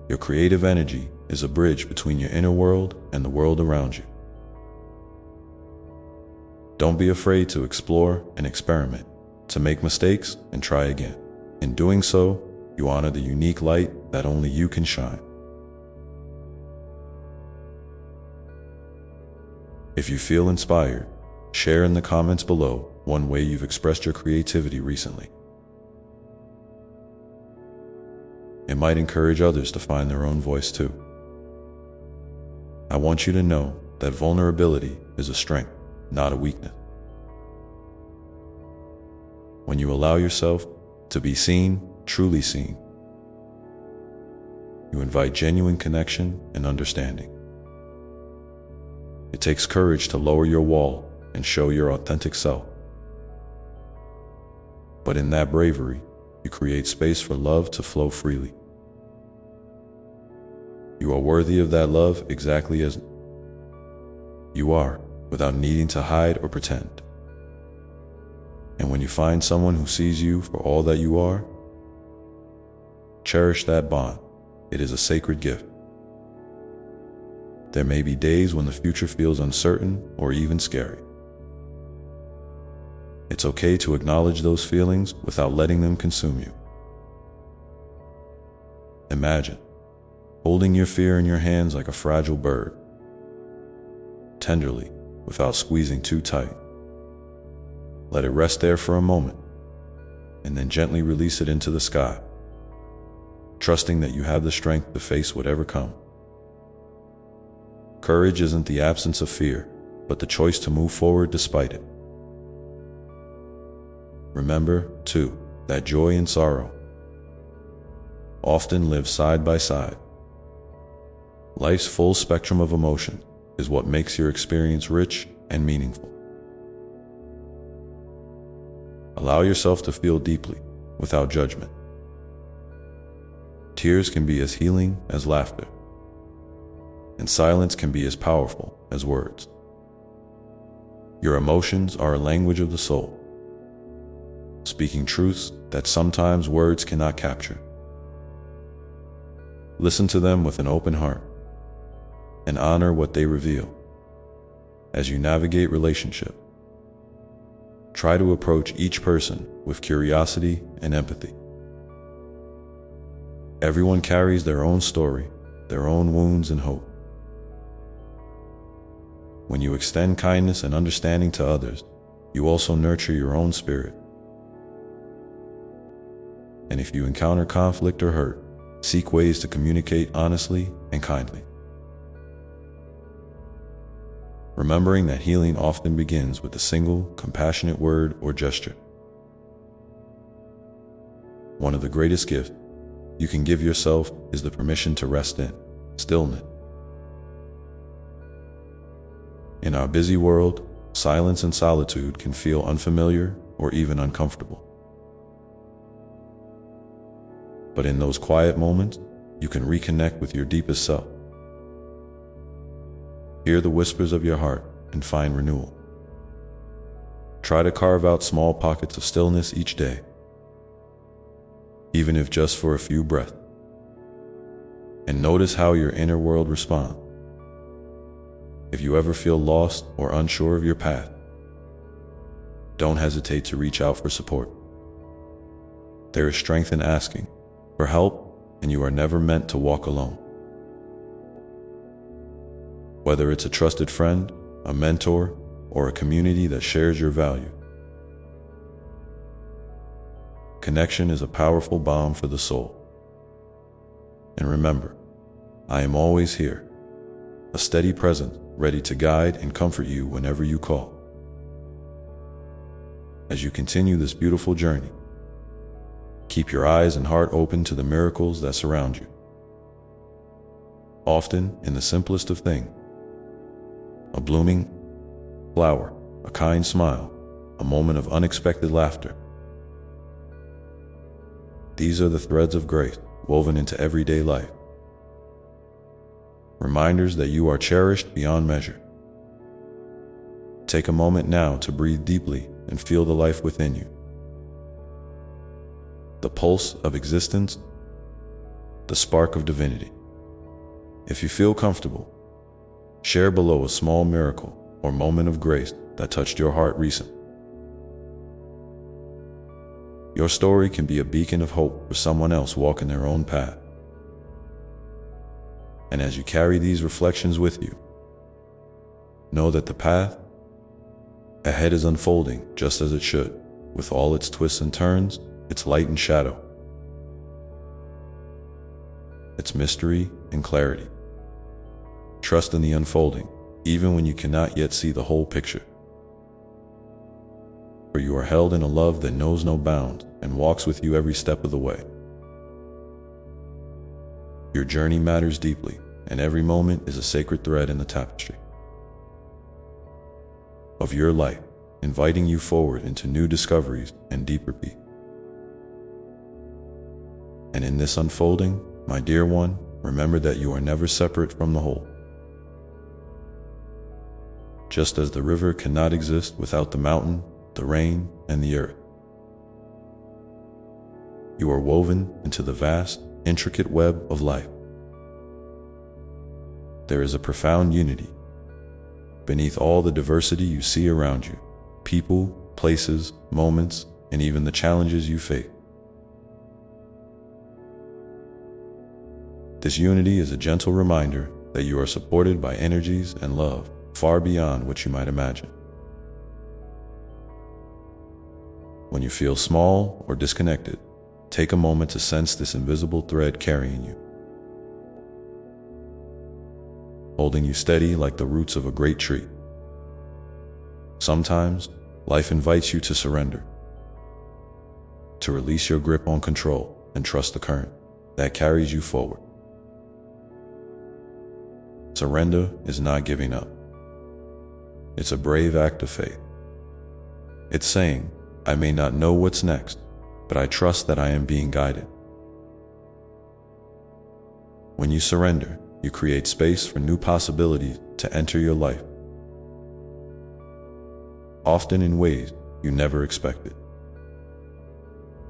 your creative energy is a bridge between your inner world and the world around you. Don't be afraid to explore and experiment, to make mistakes and try again. In doing so, you honor the unique light that only you can shine. If you feel inspired, share in the comments below one way you've expressed your creativity recently. It might encourage others to find their own voice too. I want you to know that vulnerability is a strength, not a weakness. When you allow yourself to be seen, truly seen, you invite genuine connection and understanding. It takes courage to lower your wall and show your authentic self. But in that bravery, you create space for love to flow freely. You are worthy of that love exactly as you are, without needing to hide or pretend. And when you find someone who sees you for all that you are, cherish that bond. It is a sacred gift. There may be days when the future feels uncertain or even scary. It's okay to acknowledge those feelings without letting them consume you. Imagine holding your fear in your hands like a fragile bird, tenderly, without squeezing too tight. Let it rest there for a moment, and then gently release it into the sky, trusting that you have the strength to face whatever comes. Courage isn't the absence of fear, but the choice to move forward despite it. Remember, too, that joy and sorrow often live side by side. Life's full spectrum of emotion is what makes your experience rich and meaningful. Allow yourself to feel deeply, without judgment. Tears can be as healing as laughter, and silence can be as powerful as words. Your emotions are a language of the soul, speaking truths that sometimes words cannot capture. Listen to them with an open heart and honor what they reveal. As you navigate relationship, try to approach each person with curiosity and empathy. Everyone carries their own story, their own wounds and hope. When you extend kindness and understanding to others, you also nurture your own spirit. And if you encounter conflict or hurt, seek ways to communicate honestly and kindly. Remembering that healing often begins with a single, compassionate word or gesture. One of the greatest gifts you can give yourself is the permission to rest in stillness. In our busy world, silence and solitude can feel unfamiliar or even uncomfortable. But in those quiet moments, you can reconnect with your deepest self. Hear the whispers of your heart and find renewal. Try to carve out small pockets of stillness each day, even if just for a few breaths. And notice how your inner world responds. If you ever feel lost or unsure of your path, don't hesitate to reach out for support. There is strength in asking for help, and you are never meant to walk alone. Whether it's a trusted friend, a mentor, or a community that shares your value, connection is a powerful balm for the soul. And remember, I am always here, a steady presence, ready to guide and comfort you whenever you call. As you continue this beautiful journey, keep your eyes and heart open to the miracles that surround you. Often, in the simplest of things, a blooming flower, a kind smile, a moment of unexpected laughter. These are the threads of grace woven into everyday life. Reminders that you are cherished beyond measure. Take a moment now to breathe deeply and feel the life within you. The pulse of existence, the spark of divinity. If you feel comfortable, share below a small miracle or moment of grace that touched your heart recently. Your story can be a beacon of hope for someone else walking their own path. And as you carry these reflections with you, know that the path ahead is unfolding just as it should, with all its twists and turns, its light and shadow, its mystery and clarity. Trust in the unfolding, even when you cannot yet see the whole picture. For you are held in a love that knows no bounds and walks with you every step of the way. Your journey matters deeply, and every moment is a sacred thread in the tapestry of your life, inviting you forward into new discoveries and deeper peace. And in this unfolding, my dear one, remember that you are never separate from the whole. Just as the river cannot exist without the mountain, the rain, and the earth, you are woven into the vast, intricate web of life. There is a profound unity beneath all the diversity you see around you, people, places, moments, and even the challenges you face. This unity is a gentle reminder that you are supported by energies and love far beyond what you might imagine. When you feel small or disconnected, take a moment to sense this invisible thread carrying you, holding you steady like the roots of a great tree. Sometimes, life invites you to surrender, to release your grip on control and trust the current that carries you forward. Surrender is not giving up. It's a brave act of faith. It's saying, I may not know what's next, but I trust that I am being guided. When you surrender, you create space for new possibilities to enter your life, often in ways you never expected.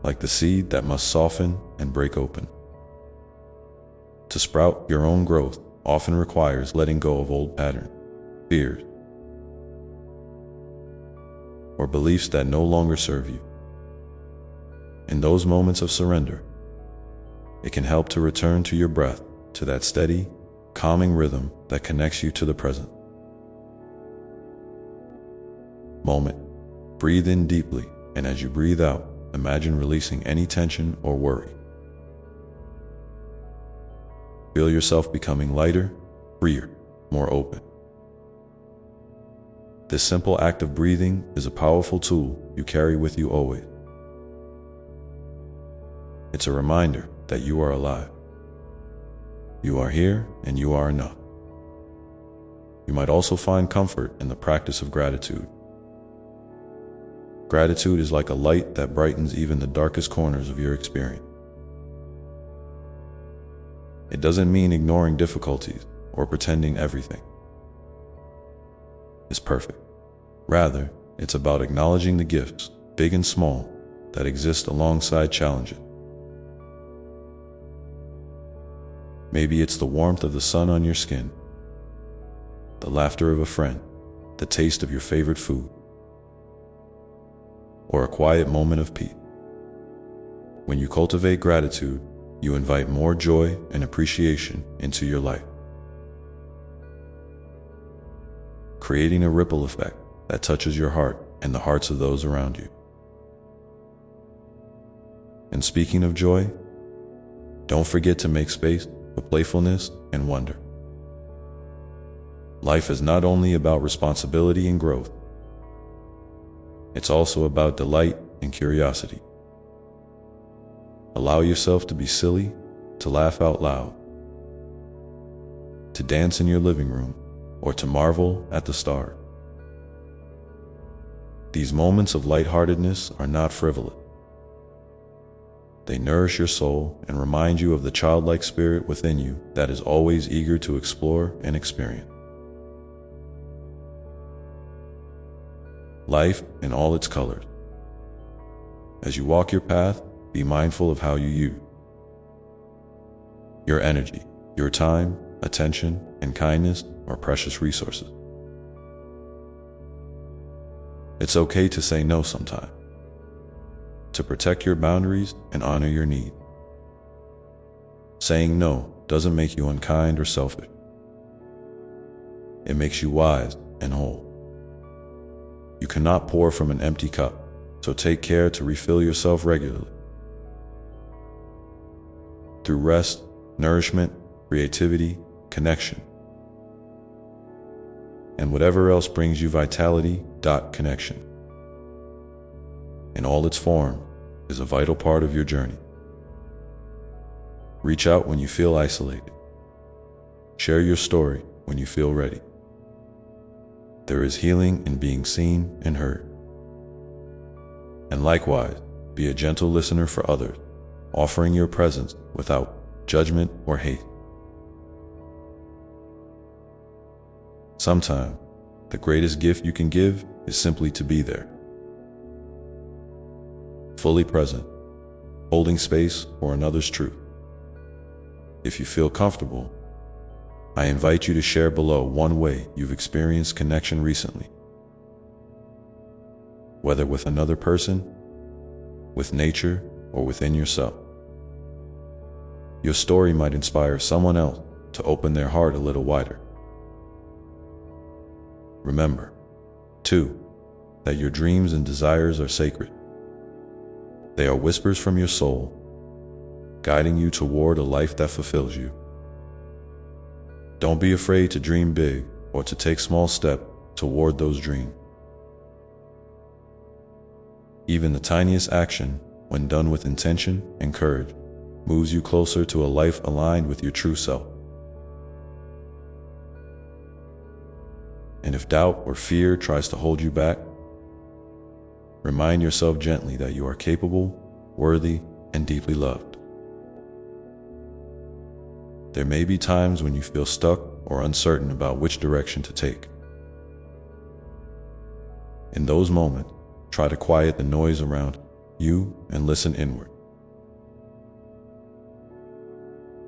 Like the seed that must soften and break open. To sprout your own growth often requires letting go of old patterns, fears, or beliefs that no longer serve you. In those moments of surrender, it can help to return to your breath, to that steady, calming rhythm that connects you to the present moment. Breathe in deeply, and as you breathe out, imagine releasing any tension or worry. Feel yourself becoming lighter, freer, more open. This simple act of breathing is a powerful tool you carry with you always. It's a reminder that you are alive. You are here and you are enough. You might also find comfort in the practice of gratitude. Gratitude is like a light that brightens even the darkest corners of your experience. It doesn't mean ignoring difficulties or pretending everything is perfect. Rather, it's about acknowledging the gifts, big and small, that exist alongside challenges. Maybe it's the warmth of the sun on your skin, the laughter of a friend, the taste of your favorite food, or a quiet moment of peace. When you cultivate gratitude, you invite more joy and appreciation into your life, creating a ripple effect that touches your heart and the hearts of those around you. And speaking of joy, don't forget to make space for playfulness and wonder. Life is not only about responsibility and growth, it's also about delight and curiosity. Allow yourself to be silly, to laugh out loud, to dance in your living room, or to marvel at the stars. These moments of lightheartedness are not frivolous. They nourish your soul and remind you of the childlike spirit within you that is always eager to explore and experience. Life in all its colors. As you walk your path, be mindful of how you use your energy. Your time, attention, and kindness are precious resources. It's okay to say no sometimes, to protect your boundaries and honor your needs. Saying no doesn't make you unkind or selfish. It makes you wise and whole. You cannot pour from an empty cup, so take care to refill yourself regularly. Through rest, nourishment, creativity, connection, and whatever else brings you vitality. Connection, in all its form, is a vital part of your journey. Reach out when you feel isolated. Share your story when you feel ready. There is healing in being seen and heard. And likewise, be a gentle listener for others, offering your presence without judgment or hate. Sometimes, the greatest gift you can give is simply to be there. Fully present, holding space for another's truth. If you feel comfortable, I invite you to share below one way you've experienced connection recently. Whether with another person, with nature, or within yourself. Your story might inspire someone else to open their heart a little wider. Remember, too, that your dreams and desires are sacred. They are whispers from your soul, guiding you toward a life that fulfills you. Don't be afraid to dream big or to take small steps toward those dreams. Even the tiniest action, when done with intention and courage, moves you closer to a life aligned with your true self. And if doubt or fear tries to hold you back, remind yourself gently that you are capable, worthy, and deeply loved. There may be times when you feel stuck or uncertain about which direction to take. In those moments, try to quiet the noise around you and listen inward.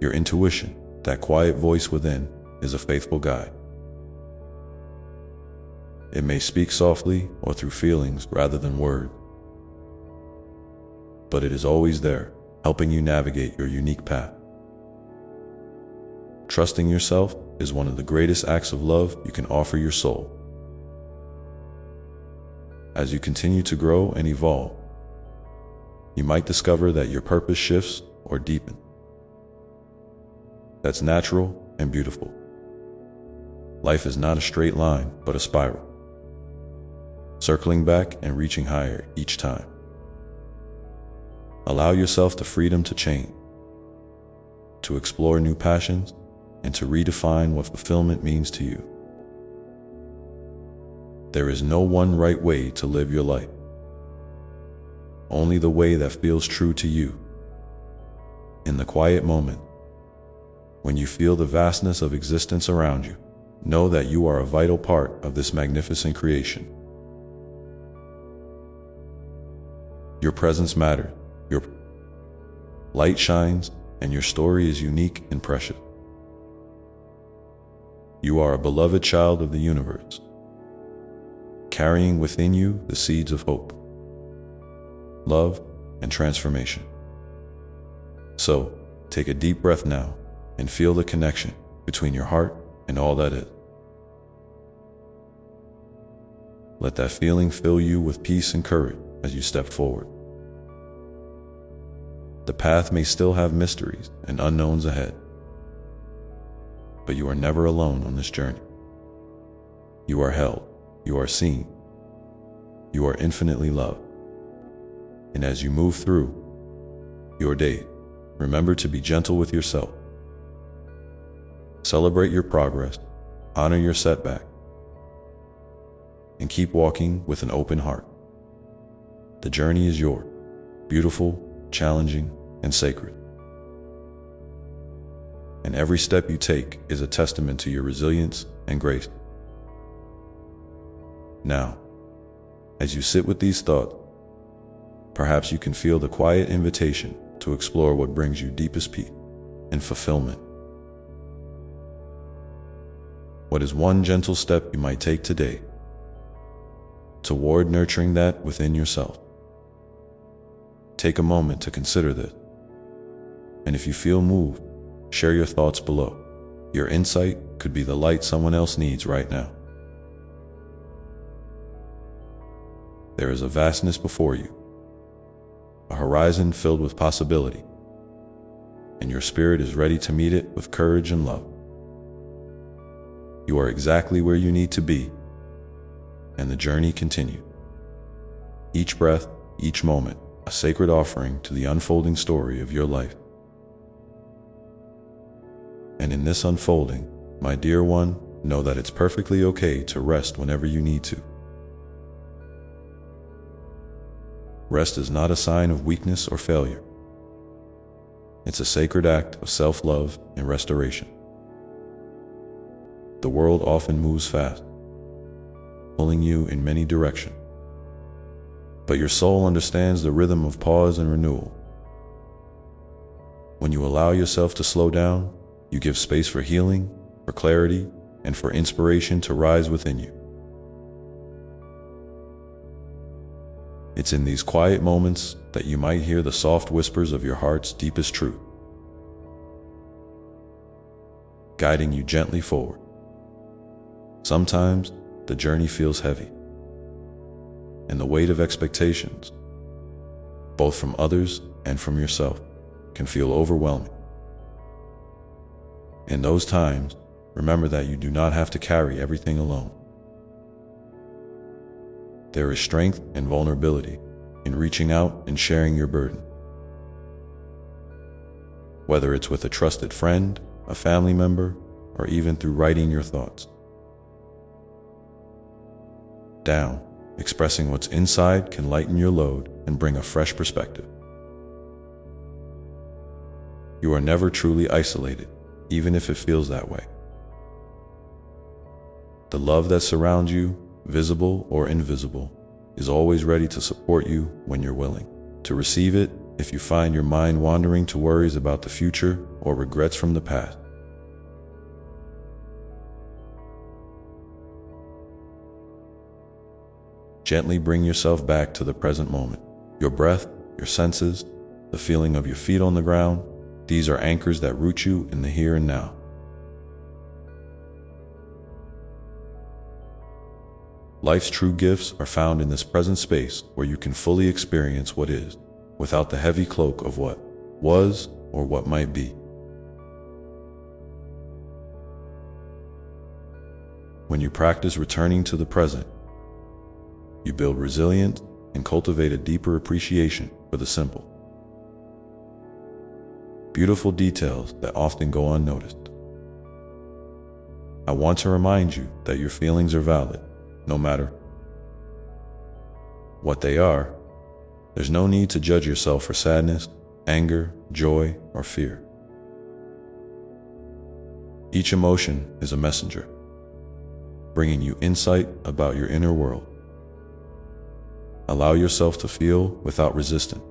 Your intuition, that quiet voice within, is a faithful guide. It may speak softly or through feelings rather than words, but it is always there, helping you navigate your unique path. Trusting yourself is one of the greatest acts of love you can offer your soul. As you continue to grow and evolve, you might discover that your purpose shifts or deepens. That's natural and beautiful. Life is not a straight line, but a spiral, circling back and reaching higher each time. Allow yourself the freedom to change, to explore new passions, and to redefine what fulfillment means to you. There is no one right way to live your life, only the way that feels true to you. In the quiet moment, when you feel the vastness of existence around you, know that you are a vital part of this magnificent creation. Your presence matters, your light shines, and your story is unique and precious. You are a beloved child of the universe, carrying within you the seeds of hope, love, and transformation. So, take a deep breath now and feel the connection between your heart and all that is. Let that feeling fill you with peace and courage as you step forward. The path may still have mysteries and unknowns ahead, but you are never alone on this journey. You are held, you are seen, you are infinitely loved. And as you move through your day, remember to be gentle with yourself. Celebrate your progress, honor your setback, and keep walking with an open heart. The journey is yours, beautiful, challenging, and sacred. And every step you take is a testament to your resilience and grace. Now, as you sit with these thoughts, perhaps you can feel the quiet invitation to explore what brings you deepest peace and fulfillment. What is one gentle step you might take today? toward nurturing that within yourself. Take a moment to consider this. And if you feel moved, share your thoughts below. Your insight could be the light someone else needs right now. There is a vastness before you, a horizon filled with possibility, and your spirit is ready to meet it with courage and love. You are exactly where you need to be, and the journey continues. Each breath, each moment, a sacred offering to the unfolding story of your life. And in this unfolding, my dear one, know that it's perfectly okay to rest whenever you need to. Rest is not a sign of weakness or failure. It's a sacred act of self-love and restoration. The world often moves fast, pulling you in many directions. But your soul understands the rhythm of pause and renewal. When you allow yourself to slow down, you give space for healing, for clarity, and for inspiration to rise within you. It's in these quiet moments that you might hear the soft whispers of your heart's deepest truth, guiding you gently forward. Sometimes the journey feels heavy, and the weight of expectations, both from others and from yourself, can feel overwhelming. In those times, remember that you do not have to carry everything alone. There is strength and vulnerability in reaching out and sharing your burden. Whether it's with a trusted friend, a family member, or even through writing your thoughts down, expressing what's inside can lighten your load and bring a fresh perspective. You are never truly isolated, even if it feels that way. The love that surrounds you, visible or invisible, is always ready to support you when you're willing to receive it if you find your mind wandering to worries about the future or regrets from the past. Gently bring yourself back to the present moment. Your breath, your senses, the feeling of your feet on the ground, these are anchors that root you in the here and now. Life's true gifts are found in this present space where you can fully experience what is, without the heavy cloak of what was or what might be. When you practice returning to the present, you build resilience and cultivate a deeper appreciation for the simple, beautiful details that often go unnoticed. I want to remind you that your feelings are valid, no matter what they are. There's no need to judge yourself for sadness, anger, joy, or fear. Each emotion is a messenger, bringing you insight about your inner world. Allow yourself to feel without resistance,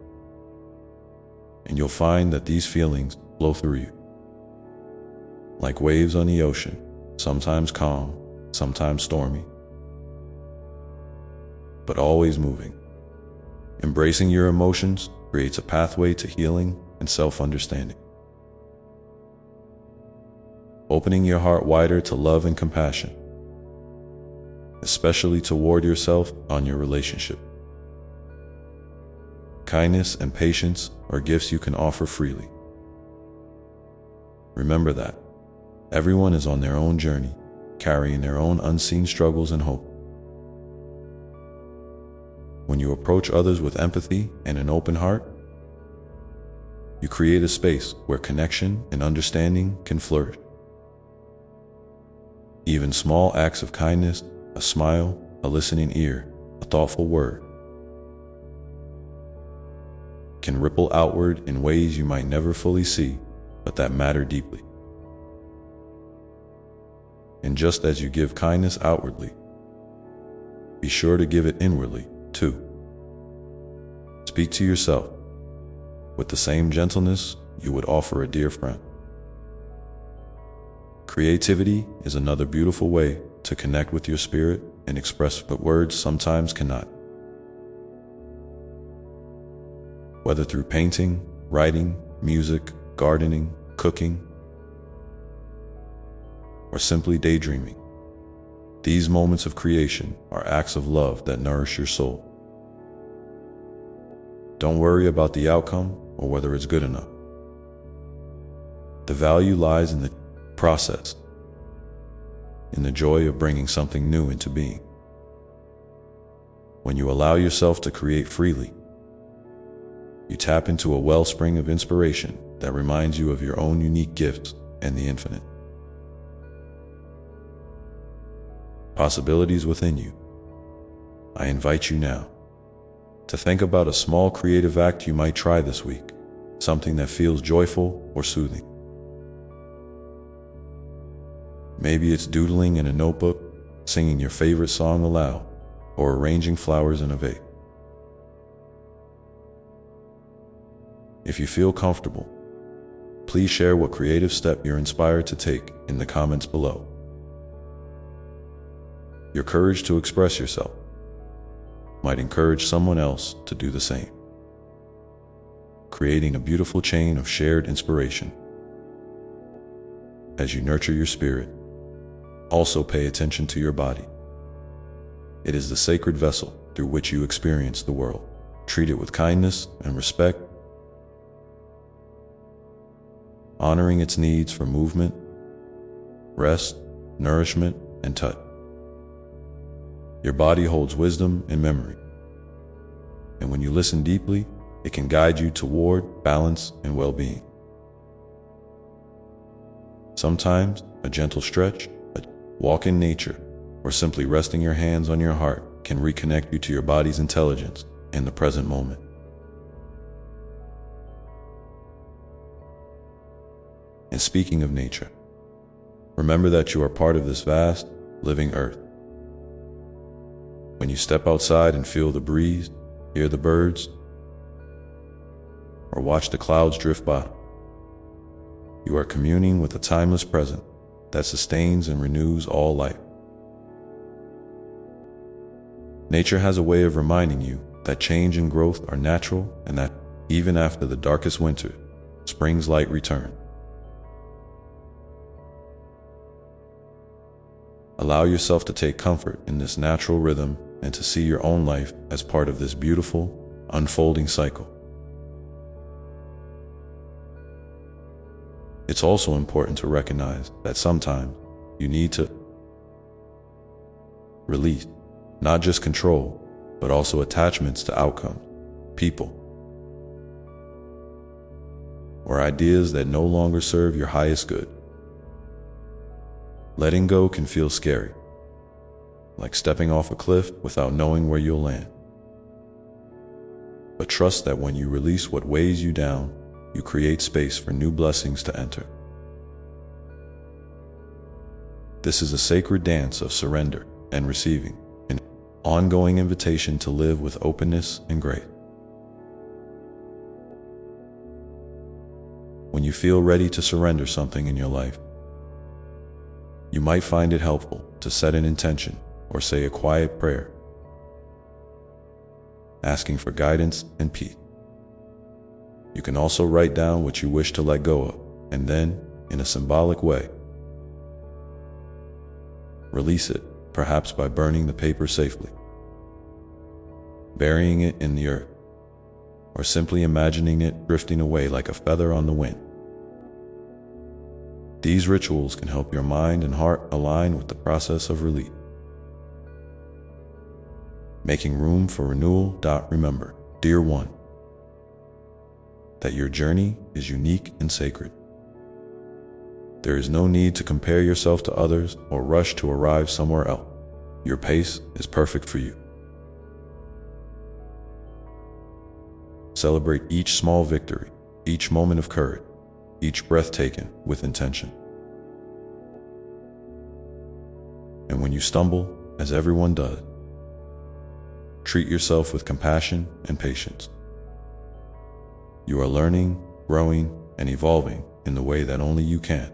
and you'll find that these feelings flow through you. Like waves on the ocean, sometimes calm, sometimes stormy, but always moving. Embracing your emotions creates a pathway to healing and self-understanding. Opening your heart wider to love and compassion, especially toward yourself on your relationship. Kindness and patience are gifts you can offer freely. Remember that everyone is on their own journey, carrying their own unseen struggles and hope. When you approach others with empathy and an open heart, you create a space where connection and understanding can flourish. Even small acts of kindness, a smile, a listening ear, a thoughtful word, can ripple outward in ways you might never fully see, but that matter deeply. And just as you give kindness outwardly, be sure to give it inwardly too. Speak to yourself with the same gentleness you would offer a dear friend. Creativity is another beautiful way to connect with your spirit and express what words sometimes cannot. Whether through painting, writing, music, gardening, cooking, or simply daydreaming, these moments of creation are acts of love that nourish your soul. Don't worry about the outcome or whether it's good enough. The value lies in the process, in the joy of bringing something new into being. When you allow yourself to create freely, you tap into a wellspring of inspiration that reminds you of your own unique gifts and the infinite possibilities within you. I invite you now to think about a small creative act you might try this week, something that feels joyful or soothing. Maybe it's doodling in a notebook, singing your favorite song aloud, or arranging flowers in a vase. If you feel comfortable, please share what creative step you're inspired to take in the comments below. Your courage to express yourself might encourage someone else to do the same, creating a beautiful chain of shared inspiration. As you nurture your spirit, also pay attention to your body. It is the sacred vessel through which you experience the world. Treat it with kindness and respect, honoring its needs for movement, rest, nourishment, and touch. Your body holds wisdom and memory, and when you listen deeply, it can guide you toward balance and well-being. Sometimes a gentle stretch, a walk in nature, or simply resting your hands on your heart can reconnect you to your body's intelligence in the present moment. And speaking of nature, remember that you are part of this vast, living earth. When you step outside and feel the breeze, hear the birds, or watch the clouds drift by, you are communing with a timeless present that sustains and renews all life. Nature has a way of reminding you that change and growth are natural, and that even after the darkest winter, spring's light returns. Allow yourself to take comfort in this natural rhythm and to see your own life as part of this beautiful, unfolding cycle. It's also important to recognize that sometimes you need to release, not just control, but also attachments to outcomes, people, or ideas that no longer serve your highest good. Letting go can feel scary, like stepping off a cliff without knowing where you'll land. But trust that when you release what weighs you down, you create space for new blessings to enter. This is a sacred dance of surrender and receiving, an ongoing invitation to live with openness and grace. When you feel ready to surrender something in your life, you might find it helpful to set an intention or say a quiet prayer, asking for guidance and peace. You can also write down what you wish to let go of, and then, in a symbolic way, release it, perhaps by burning the paper safely, burying it in the earth, or simply imagining it drifting away like a feather on the wind. These rituals can help your mind and heart align with the process of release, making room for renewal. Remember, dear one, that your journey is unique and sacred. There is no need to compare yourself to others or rush to arrive somewhere else. Your pace is perfect for you. Celebrate each small victory, each moment of courage, each breath taken with intention. And when you stumble, as everyone does, treat yourself with compassion and patience. You are learning, growing, and evolving in the way that only you can.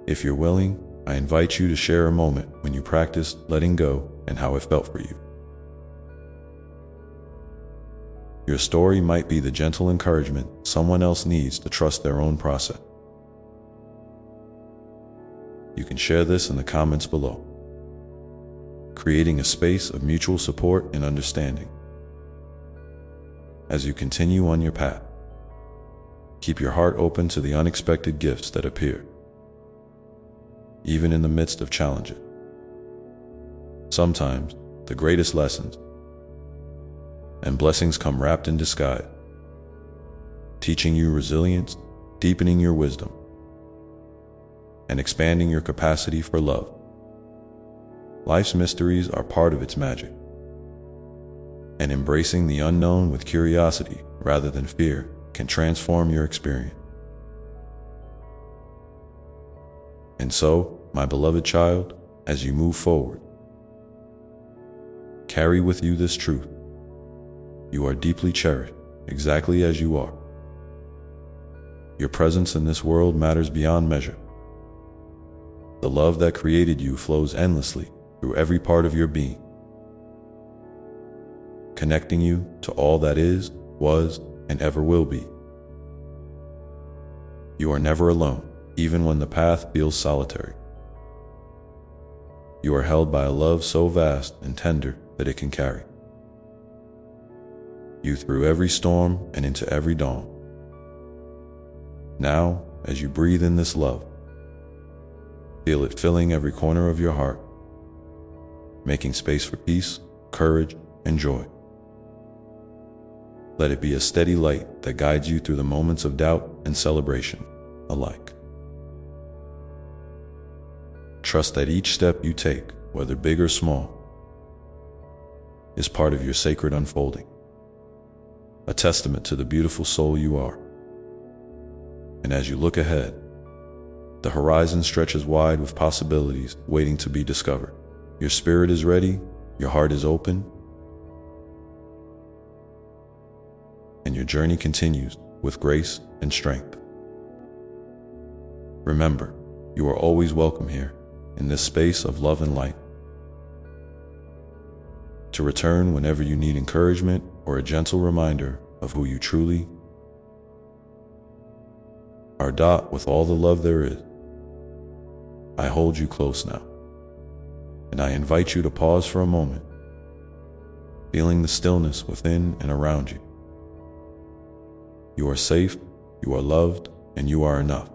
If you're willing, I invite you to share a moment when you practiced letting go and how it felt for you. Your story might be the gentle encouragement someone else needs to trust their own process. You can share this in the comments below, creating a space of mutual support and understanding. As you continue on your path, keep your heart open to the unexpected gifts that appear, even in the midst of challenges. Sometimes, the greatest lessons and blessings come wrapped in disguise, teaching you resilience, deepening your wisdom, and expanding your capacity for love. Life's mysteries are part of its magic, and embracing the unknown with curiosity rather than fear can transform your experience. And so, my beloved child, as you move forward, carry with you this truth. You are deeply cherished, exactly as you are. Your presence in this world matters beyond measure. The love that created you flows endlessly through every part of your being, connecting you to all that is, was, and ever will be. You are never alone, even when the path feels solitary. You are held by a love so vast and tender that it can carry you through every storm and into every dawn. Now, as you breathe in this love, feel it filling every corner of your heart, making space for peace, courage, and joy. Let it be a steady light that guides you through the moments of doubt and celebration alike. Trust that each step you take, whether big or small, is part of your sacred unfolding, a testament to the beautiful soul you are. And as you look ahead, the horizon stretches wide with possibilities waiting to be discovered. Your spirit is ready, your heart is open, and your journey continues with grace and strength. Remember, you are always welcome here, in this space of love and light, to return whenever you need encouragement or a gentle reminder of who you truly are. With all the love there is, I hold you close now, and I invite you to pause for a moment, feeling the stillness within and around you. You are safe, you are loved, and you are enough.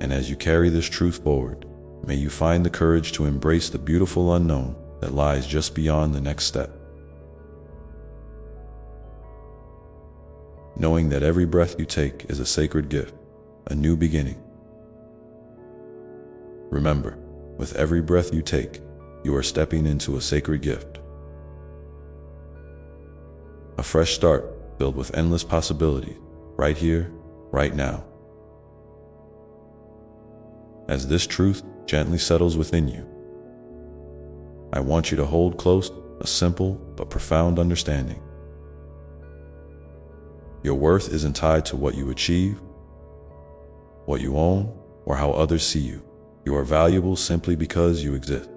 And as you carry this truth forward, may you find the courage to embrace the beautiful unknown that lies just beyond the next step. Knowing that every breath you take is a sacred gift, a new beginning. Remember, with every breath you take, you are stepping into a sacred gift. A fresh start filled with endless possibilities, right here, right now. As this truth gently settles within you, I want you to hold close a simple but profound understanding. Your worth isn't tied to what you achieve, what you own, or how others see you. You are valuable simply because you exist.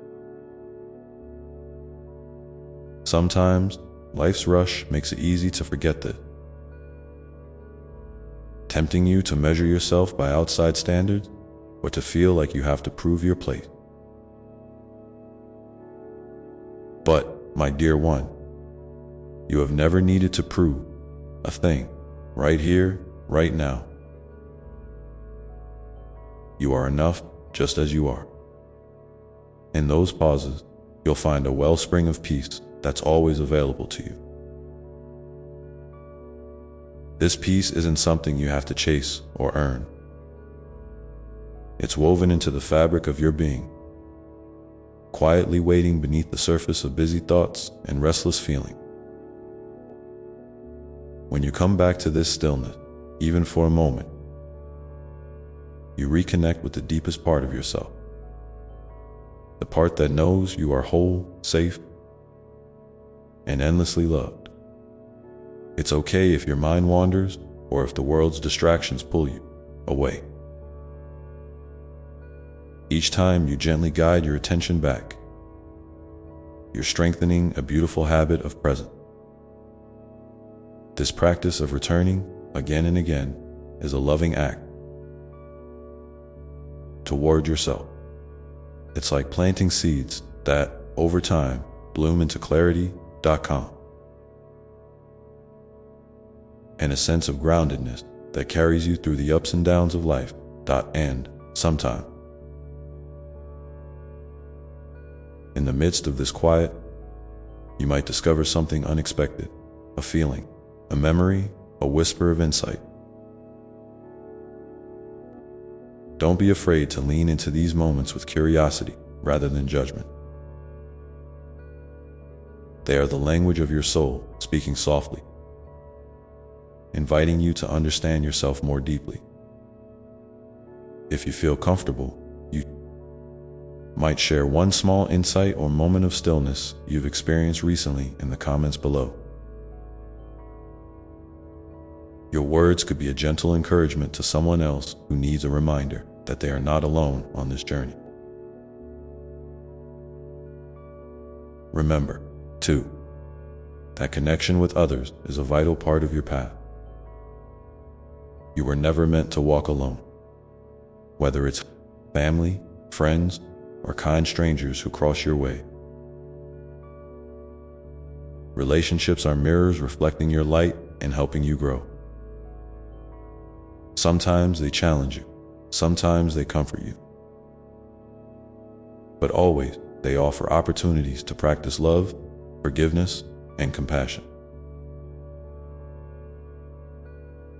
Sometimes, life's rush makes it easy to forget this, tempting you to measure yourself by outside standards or to feel like you have to prove your place. But, my dear one, you have never needed to prove a thing, right here, right now. You are enough just as you are. In those pauses, you'll find a wellspring of peace that's always available to you. This peace isn't something you have to chase or earn. It's woven into the fabric of your being, quietly waiting beneath the surface of busy thoughts and restless feeling. When you come back to this stillness, even for a moment, you reconnect with the deepest part of yourself, the part that knows you are whole, safe, and endlessly loved. It's okay if your mind wanders or if the world's distractions pull you away. Each time you gently guide your attention back, you're strengthening a beautiful habit of presence. This practice of returning again and again is a loving act toward yourself. It's like planting seeds that, over time, bloom into clarity.com and a sense of groundedness that carries you through the ups and downs of life. And sometime, in the midst of this quiet, you might discover something unexpected, a feeling, a memory, a whisper of insight. Don't be afraid to lean into these moments with curiosity rather than judgment. They are the language of your soul, speaking softly, inviting you to understand yourself more deeply. If you feel comfortable, you might share one small insight or moment of stillness you've experienced recently in the comments below. Your words could be a gentle encouragement to someone else who needs a reminder that they are not alone on this journey. Remember, too, that connection with others is a vital part of your path. You were never meant to walk alone, whether it's family, friends, or kind strangers who cross your way. Relationships are mirrors reflecting your light and helping you grow. Sometimes they challenge you, sometimes they comfort you, but always they offer opportunities to practice love, forgiveness, and compassion.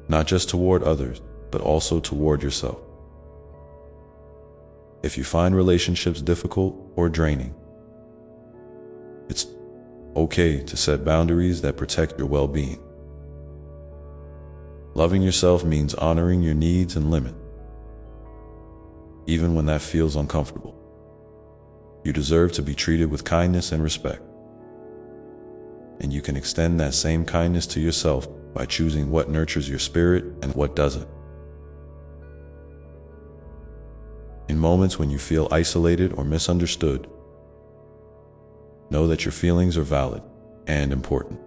Not just toward others, but also toward yourself. If you find relationships difficult or draining, it's okay to set boundaries that protect your well-being. Loving yourself means honoring your needs and limits, even when that feels uncomfortable. You deserve to be treated with kindness and respect, and you can extend that same kindness to yourself by choosing what nurtures your spirit and what doesn't. In moments when you feel isolated or misunderstood, know that your feelings are valid and important.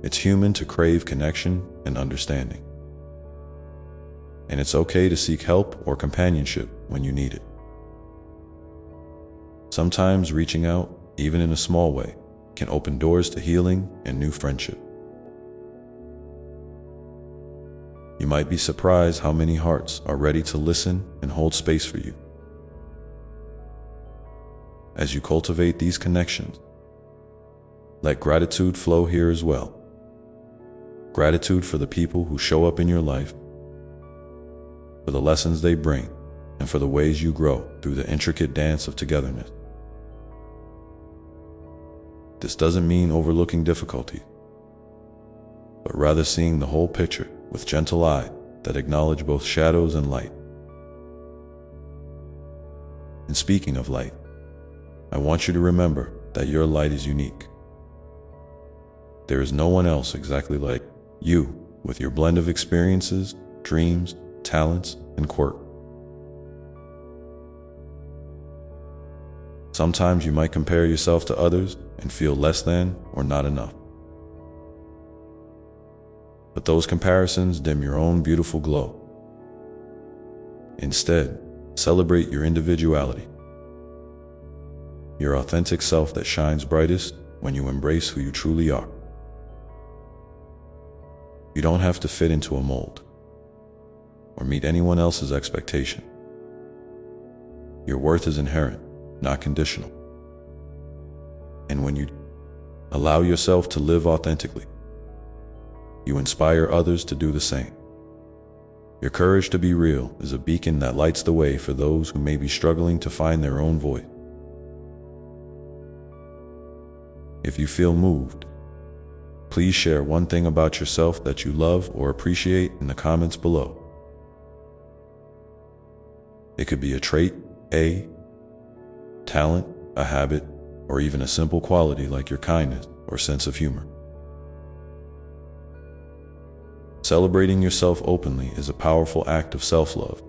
It's human to crave connection and understanding, and it's okay to seek help or companionship when you need it. Sometimes reaching out, even in a small way, can open doors to healing and new friendship. You might be surprised how many hearts are ready to listen and hold space for you. As you cultivate these connections, let gratitude flow here as well. Gratitude for the people who show up in your life, for the lessons they bring, and for the ways you grow through the intricate dance of togetherness. This doesn't mean overlooking difficulties, but rather seeing the whole picture with gentle eyes that acknowledge both shadows and light. And speaking of light, I want you to remember that your light is unique. There is no one else exactly like you, with your blend of experiences, dreams, talents, and quirks. Sometimes you might compare yourself to others and feel less than or not enough. But those comparisons dim your own beautiful glow. Instead, celebrate your individuality, your authentic self that shines brightest when you embrace who you truly are. You don't have to fit into a mold or meet anyone else's expectation. Your worth is inherent, not conditional. And when you allow yourself to live authentically, you inspire others to do the same. Your courage to be real is a beacon that lights the way for those who may be struggling to find their own voice. If you feel moved, please share one thing about yourself that you love or appreciate in the comments below. It could be a trait, a talent, a habit, or even a simple quality like your kindness or sense of humor. Celebrating yourself openly is a powerful act of self-love.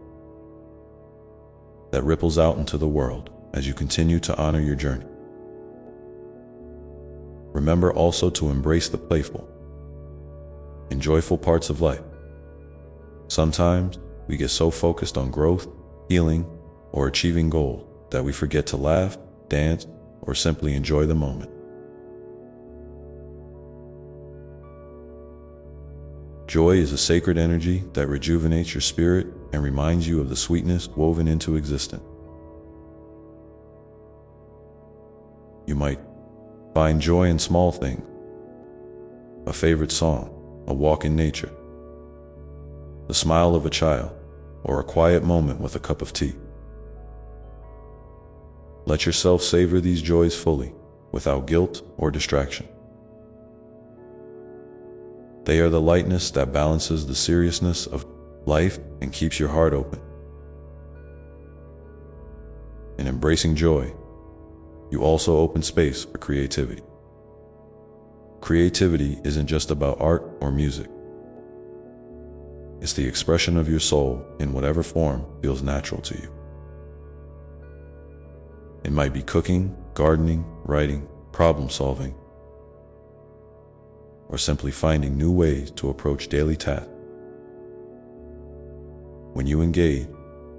that ripples out into the world as you continue to honor your journey. Remember also to embrace the playful and joyful parts of life. Sometimes we get so focused on growth, healing, or achieving goals that we forget to laugh, dance, or simply enjoy the moment. Joy is a sacred energy that rejuvenates your spirit and reminds you of the sweetness woven into existence. You might find joy in small things: a favorite song, a walk in nature, the smile of a child, or a quiet moment with a cup of tea. Let yourself savor these joys fully, without guilt or distraction. They are the lightness that balances the seriousness of life and keeps your heart open. In embracing joy, you also open space for creativity. Creativity isn't just about art or music. It's the expression of your soul in whatever form feels natural to you. It might be cooking, gardening, writing, problem solving, or simply finding new ways to approach daily tasks. When you engage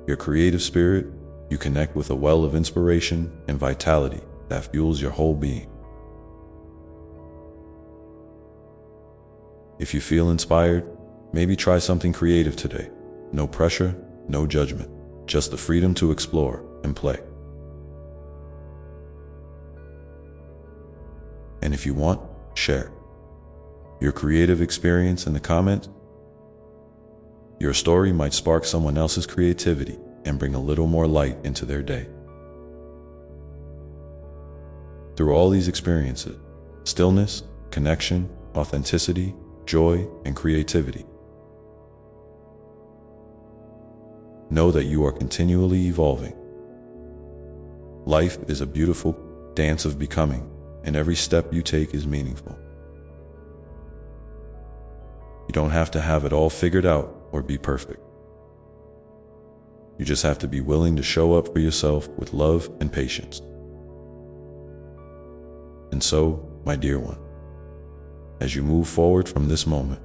your creative spirit, you connect with a well of inspiration and vitality that fuels your whole being. If you feel inspired, maybe try something creative today. No pressure, no judgment, just the freedom to explore and play. And if you want, share your creative experience in the comments. Your story might spark someone else's creativity and bring a little more light into their day. Through all these experiences, stillness, connection, authenticity, joy, and creativity, know that you are continually evolving. Life is a beautiful dance of becoming, and every step you take is meaningful. You don't have to have it all figured out or be perfect. You just have to be willing to show up for yourself with love and patience. And so, my dear one, as you move forward from this moment,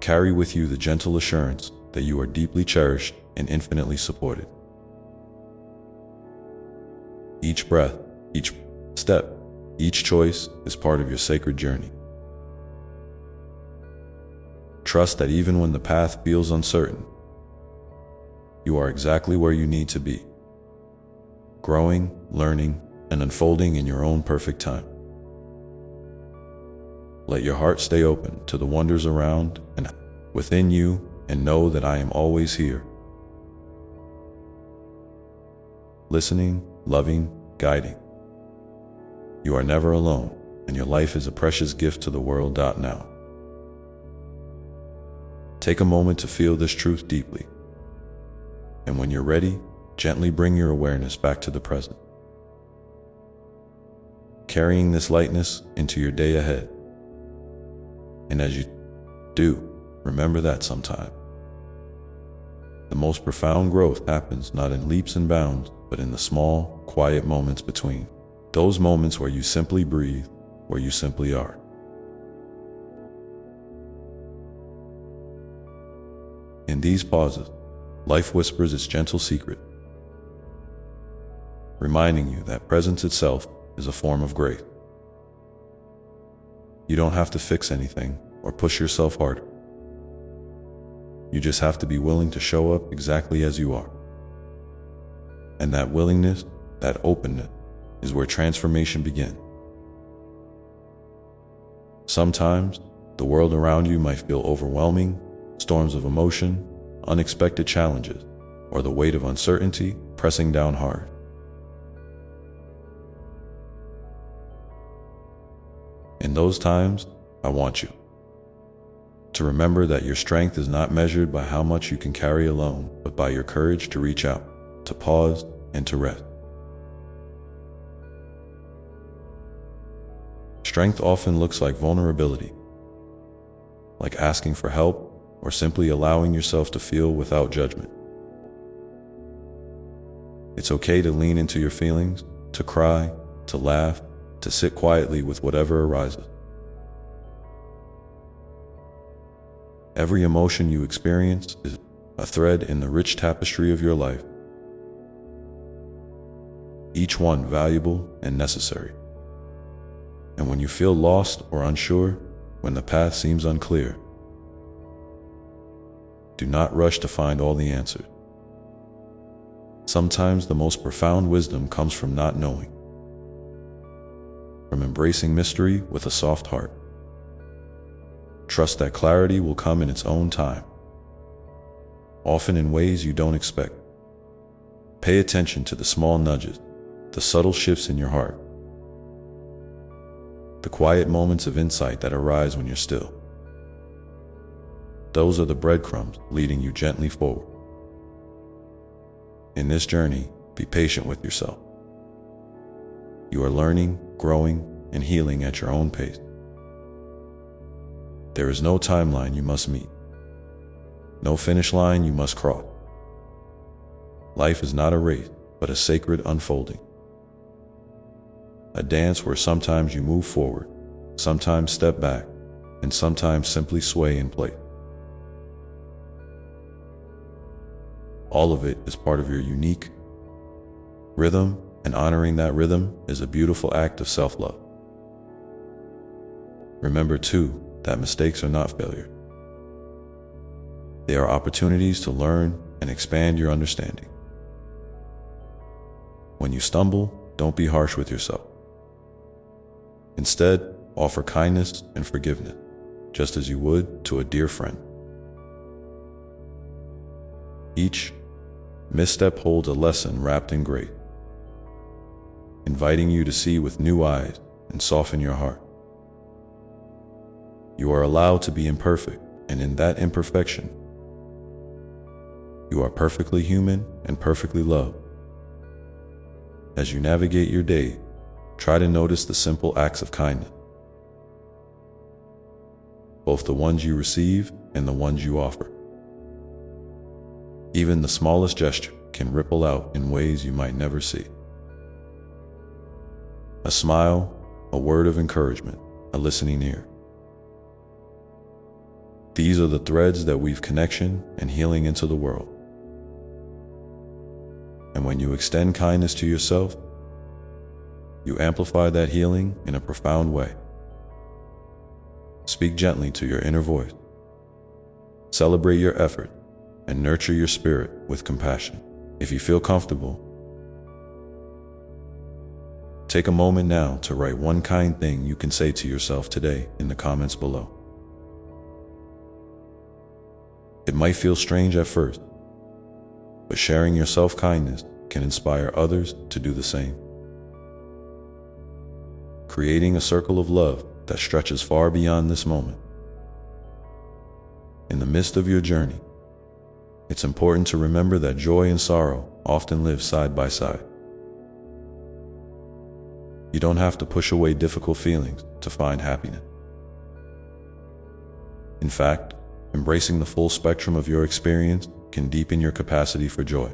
carry with you the gentle assurance that you are deeply cherished and infinitely supported. Each breath, each step, each choice is part of your sacred journey. Trust that even when the path feels uncertain, you are exactly where you need to be, growing, learning, and unfolding in your own perfect time. Let your heart stay open to the wonders around and within you, and know that I am always here, listening, loving, guiding. You are never alone, and your life is a precious gift to the world. Now, take a moment to feel this truth deeply, and when you're ready, gently bring your awareness back to the present, carrying this lightness into your day ahead. And as you do, remember that sometimes the most profound growth happens not in leaps and bounds, but in the small, quiet moments between. Those moments where you simply breathe, where you simply are. In these pauses, life whispers its gentle secret, reminding you that presence itself is a form of grace. You don't have to fix anything or push yourself harder. You just have to be willing to show up exactly as you are. And that willingness, that openness, is where transformation begins. Sometimes, the world around you might feel overwhelming, storms of emotion, unexpected challenges, or the weight of uncertainty pressing down hard. In those times, I want you to remember that your strength is not measured by how much you can carry alone, but by your courage to reach out, to pause, and to rest. Strength often looks like vulnerability, like asking for help or simply allowing yourself to feel without judgment. It's okay to lean into your feelings, to cry, to laugh, to sit quietly with whatever arises. Every emotion you experience is a thread in the rich tapestry of your life, each one valuable and necessary. And when you feel lost or unsure, when the path seems unclear, do not rush to find all the answers. Sometimes the most profound wisdom comes from not knowing, from embracing mystery with a soft heart. Trust that clarity will come in its own time, often in ways you don't expect. Pay attention to the small nudges, the subtle shifts in your heart, the quiet moments of insight that arise when you're still. Those are the breadcrumbs leading you gently forward. In this journey, be patient with yourself. You are learning, growing, and healing at your own pace. There is no timeline you must meet, no finish line you must cross. Life is not a race, but a sacred unfolding. A dance where sometimes you move forward, sometimes step back, and sometimes simply sway in place. All of it is part of your unique rhythm, and honoring that rhythm is a beautiful act of self-love. Remember, too, that mistakes are not failure. They are opportunities to learn and expand your understanding. When you stumble, don't be harsh with yourself. Instead, offer kindness and forgiveness, just as you would to a dear friend. Each misstep holds a lesson wrapped in grace, inviting you to see with new eyes and soften your heart. You are allowed to be imperfect, and in that imperfection, you are perfectly human and perfectly loved. As you navigate your day, try to notice the simple acts of kindness, both the ones you receive and the ones you offer. Even the smallest gesture can ripple out in ways you might never see. A smile, a word of encouragement, a listening ear. These are the threads that weave connection and healing into the world. And when you extend kindness to yourself, you amplify that healing in a profound way. Speak gently to your inner voice. Celebrate your effort and nurture your spirit with compassion. If you feel comfortable, take a moment now to write one kind thing you can say to yourself today in the comments below. It might feel strange at first, but sharing your self-kindness can inspire others to do the same, creating a circle of love that stretches far beyond this moment. In the midst of your journey, it's important to remember that joy and sorrow often live side by side. You don't have to push away difficult feelings to find happiness. In fact, embracing the full spectrum of your experience can deepen your capacity for joy.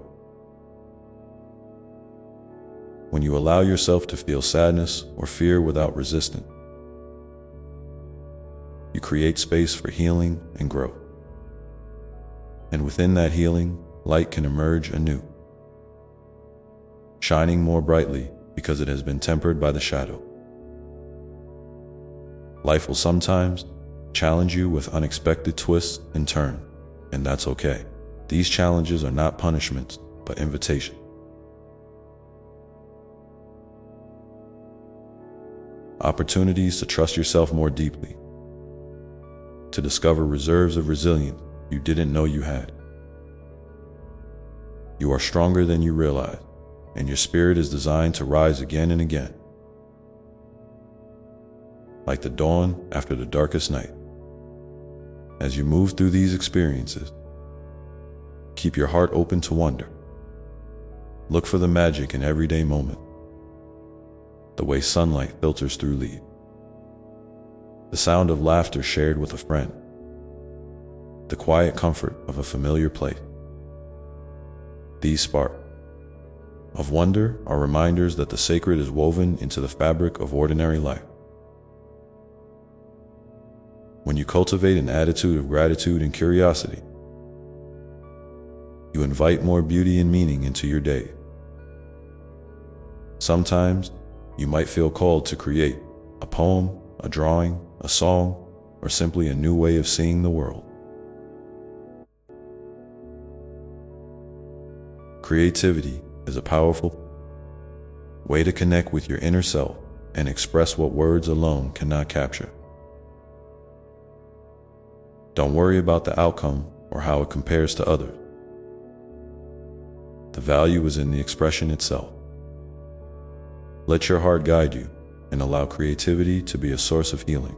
When you allow yourself to feel sadness or fear without resistance, you create space for healing and growth. And within that healing, light can emerge anew, shining more brightly because it has been tempered by the shadow. Life will sometimes challenge you with unexpected twists and turns, and that's okay. These challenges are not punishments, but invitations. Opportunities to trust yourself more deeply, to discover reserves of resilience you didn't know you had. You are stronger than you realize, and your spirit is designed to rise again and again. Like the dawn after the darkest night. As you move through these experiences, keep your heart open to wonder. Look for the magic in everyday moments, the way sunlight filters through leaves, the sound of laughter shared with a friend, the quiet comfort of a familiar place. These sparks of wonder are reminders that the sacred is woven into the fabric of ordinary life. When you cultivate an attitude of gratitude and curiosity, you invite more beauty and meaning into your day. Sometimes, you might feel called to create a poem, a drawing, a song, or simply a new way of seeing the world. Creativity is a powerful way to connect with your inner self and express what words alone cannot capture. Don't worry about the outcome or how it compares to others. The value is in the expression itself. Let your heart guide you and allow creativity to be a source of healing,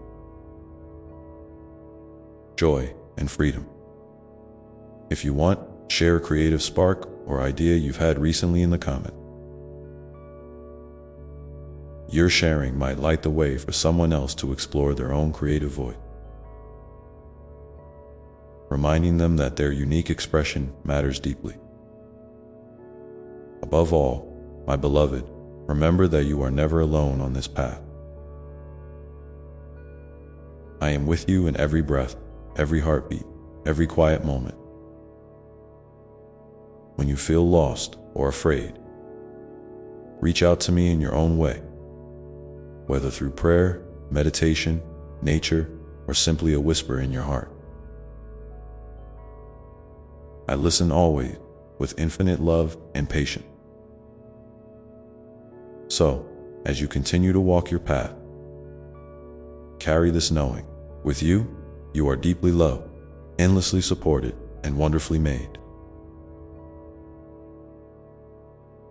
joy, and freedom. If you want, share a creative spark or idea you've had recently in the comments. Your sharing might light the way for someone else to explore their own creative voice, reminding them that their unique expression matters deeply. Above all, my beloved, remember that you are never alone on this path. I am with you in every breath, every heartbeat, every quiet moment. When you feel lost or afraid, reach out to me in your own way, whether through prayer, meditation, nature, or simply a whisper in your heart. I listen always with infinite love and patience. So, as you continue to walk your path, carry this knowing. With you, you are deeply loved, endlessly supported, and wonderfully made.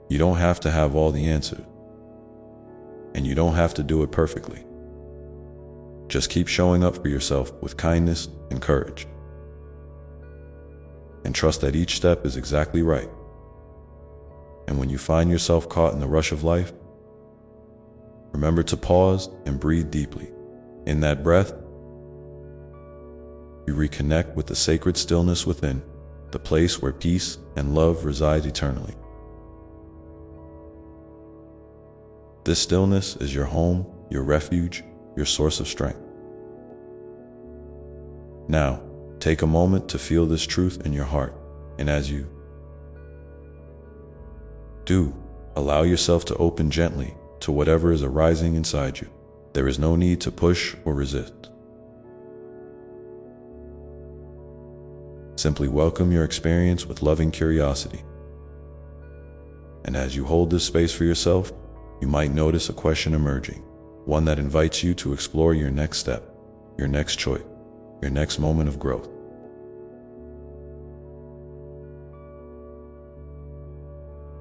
You don't have to have all the answers, and you don't have to do it perfectly. Just keep showing up for yourself with kindness and courage. And trust that each step is exactly right. And when you find yourself caught in the rush of life, remember to pause and breathe deeply. In that breath, you reconnect with the sacred stillness within, the place where peace and love reside eternally. This stillness is your home, your refuge, your source of strength. Now, take a moment to feel this truth in your heart, and as you do, allow yourself to open gently to whatever is arising inside you. There is no need to push or resist. Simply welcome your experience with loving curiosity. And as you hold this space for yourself, you might notice a question emerging, one that invites you to explore your next step, your next choice, your next moment of growth.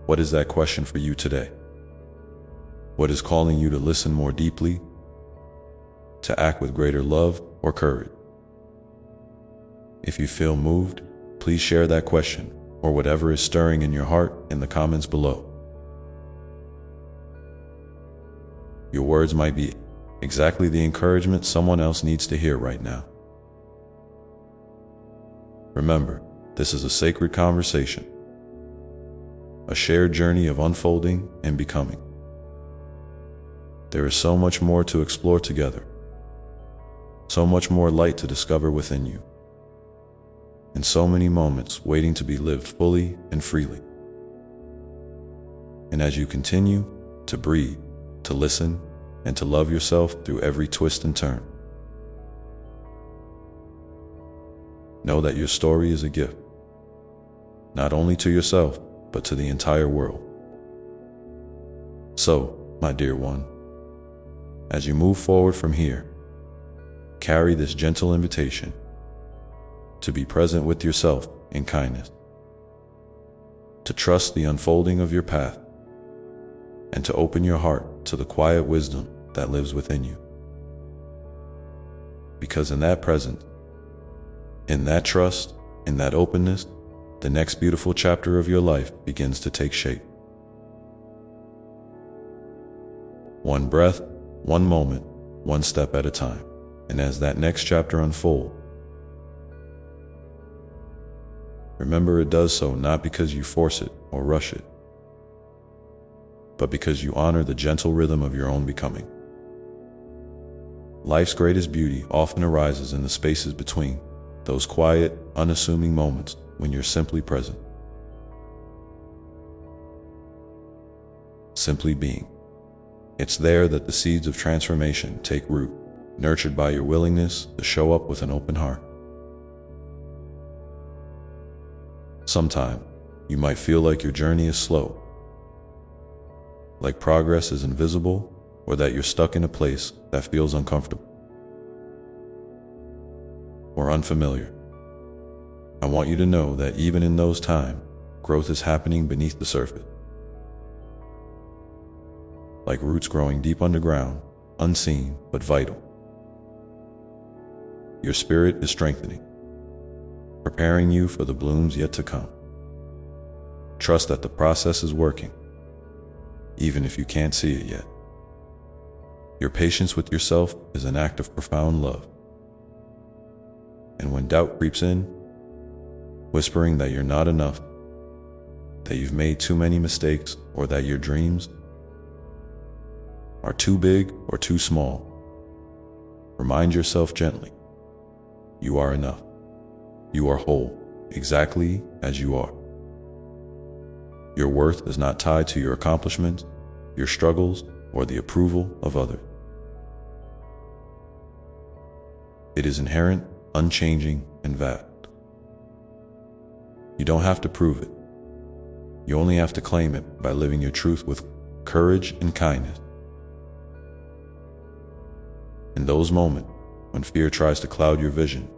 What is that question for you today? What is calling you to listen more deeply, to act with greater love or courage? If you feel moved, please share that question or whatever is stirring in your heart in the comments below. Your words might be exactly the encouragement someone else needs to hear right now. Remember, this is a sacred conversation, a shared journey of unfolding and becoming. There is so much more to explore together, so much more light to discover within you, and so many moments waiting to be lived fully and freely. And as you continue to breathe, to listen, and to love yourself through every twist and turn, know that your story is a gift, not only to yourself, but to the entire world. So, my dear one, as you move forward from here, carry this gentle invitation to be present with yourself in kindness, to trust the unfolding of your path, and to open your heart to the quiet wisdom that lives within you. Because in that presence, in that trust, in that openness, the next beautiful chapter of your life begins to take shape. One breath, one moment, one step at a time. And as that next chapter unfolds, remember it does so not because you force it or rush it, but because you honor the gentle rhythm of your own becoming. Life's greatest beauty often arises in the spaces between, those quiet, unassuming moments when you're simply present. Simply being. It's there that the seeds of transformation take root, nurtured by your willingness to show up with an open heart. Sometimes, you might feel like your journey is slow, like progress is invisible, or that you're stuck in a place that feels uncomfortable or unfamiliar. I want you to know that even in those times, growth is happening beneath the surface. Like roots growing deep underground, unseen but vital. Your spirit is strengthening, preparing you for the blooms yet to come. Trust that the process is working, even if you can't see it yet. Your patience with yourself is an act of profound love. And when doubt creeps in, whispering that you're not enough, that you've made too many mistakes, or that your dreams are too big or too small, remind yourself gently, you are enough. You are whole, exactly as you are. Your worth is not tied to your accomplishments, your struggles, or the approval of others. It is inherent, unchanging, and vast. You don't have to prove it. You only have to claim it by living your truth with courage and kindness. In those moments when fear tries to cloud your vision,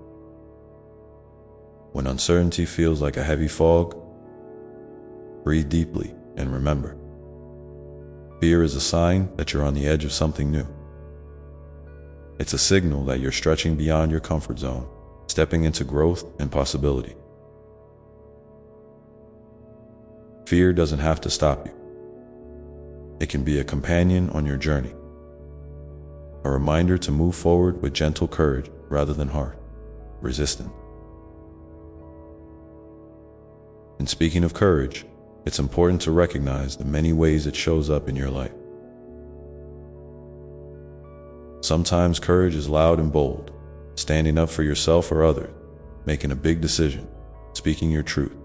when uncertainty feels like a heavy fog, breathe deeply and remember, fear is a sign that you're on the edge of something new. It's a signal that you're stretching beyond your comfort zone, stepping into growth and possibility. Fear doesn't have to stop you. It can be a companion on your journey, a reminder to move forward with gentle courage rather than harsh resistance. And speaking of courage, it's important to recognize the many ways it shows up in your life. Sometimes courage is loud and bold, standing up for yourself or others, making a big decision, speaking your truth.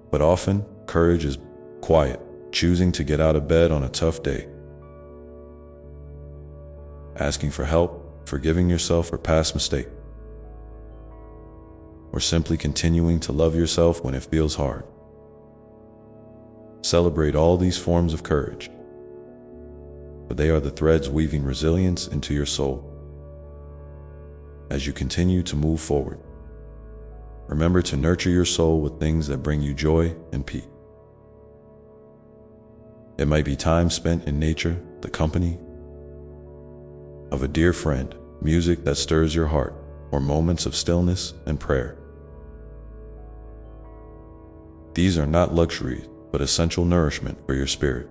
But often, courage is quiet, choosing to get out of bed on a tough day, asking for help, forgiving yourself for past mistakes, or simply continuing to love yourself when it feels hard. Celebrate all these forms of courage, for they are the threads weaving resilience into your soul. As you continue to move forward, remember to nurture your soul with things that bring you joy and peace. It might be time spent in nature, the company of a dear friend, music that stirs your heart, or moments of stillness and prayer. These are not luxuries, but essential nourishment for your spirit.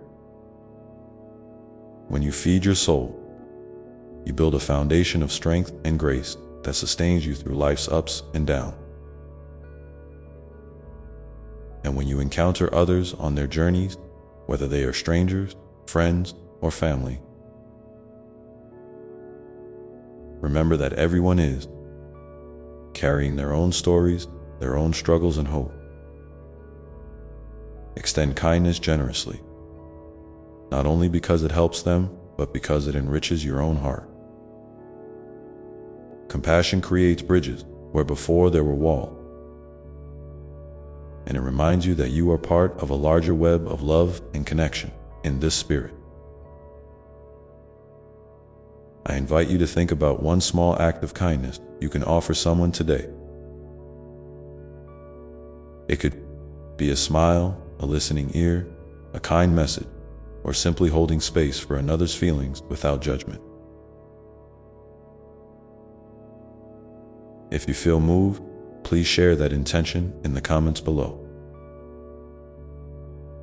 When you feed your soul, you build a foundation of strength and grace that sustains you through life's ups and downs. And when you encounter others on their journeys, whether they are strangers, friends, or family, remember that everyone is carrying their own stories, their own struggles and hope. Extend kindness generously, not only because it helps them, but because it enriches your own heart. Compassion creates bridges where before there were walls, and it reminds you that you are part of a larger web of love and connection in this spirit. I invite you to think about one small act of kindness you can offer someone today. It could be a smile, a listening ear, a kind message, or simply holding space for another's feelings without judgment. If you feel moved, please share that intention in the comments below.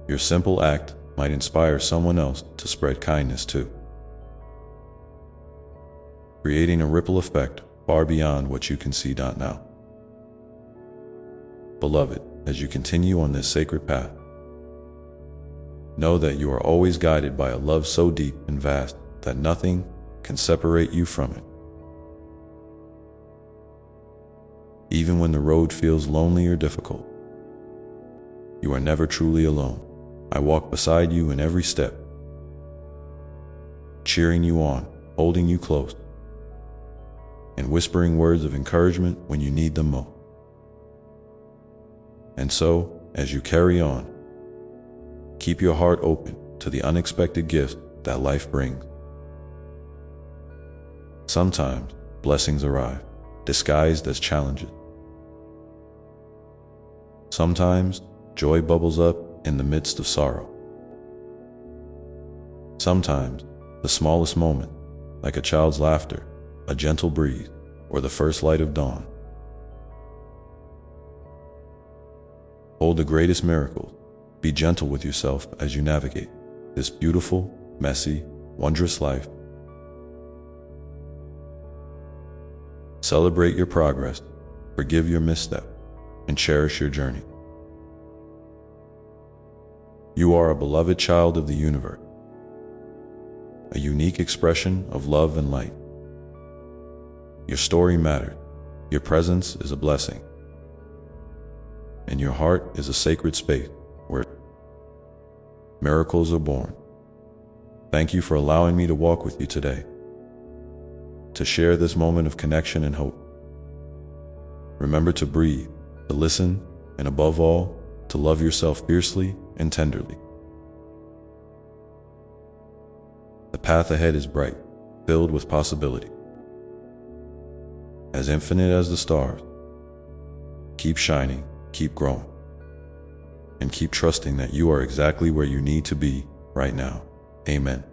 Your simple act might inspire someone else to spread kindness too, creating a ripple effect far beyond what you can see now. Beloved, as you continue on this sacred path. Know that you are always guided by a love so deep and vast that nothing can separate you from it. Even when the road feels lonely or difficult, you are never truly alone. I walk beside you in every step, cheering you on, holding you close, and whispering words of encouragement when you need them most. And so, as you carry on, keep your heart open to the unexpected gifts that life brings. Sometimes blessings arrive, disguised as challenges. Sometimes joy bubbles up in the midst of sorrow. Sometimes the smallest moment, like a child's laughter, a gentle breeze, or the first light of dawn, hold the greatest miracles. Be gentle with yourself as you navigate this beautiful, messy, wondrous life. Celebrate your progress, forgive your misstep, and cherish your journey. You are a beloved child of the universe, a unique expression of love and light. Your story matters, your presence is a blessing, and your heart is a sacred space where miracles are born. Thank you for allowing me to walk with you today, to share this moment of connection and hope. Remember to breathe, to listen, and above all, to love yourself fiercely and tenderly. The path ahead is bright, filled with possibility, as infinite as the stars. Keep shining, keep growing, and keep trusting that you are exactly where you need to be right now. Amen.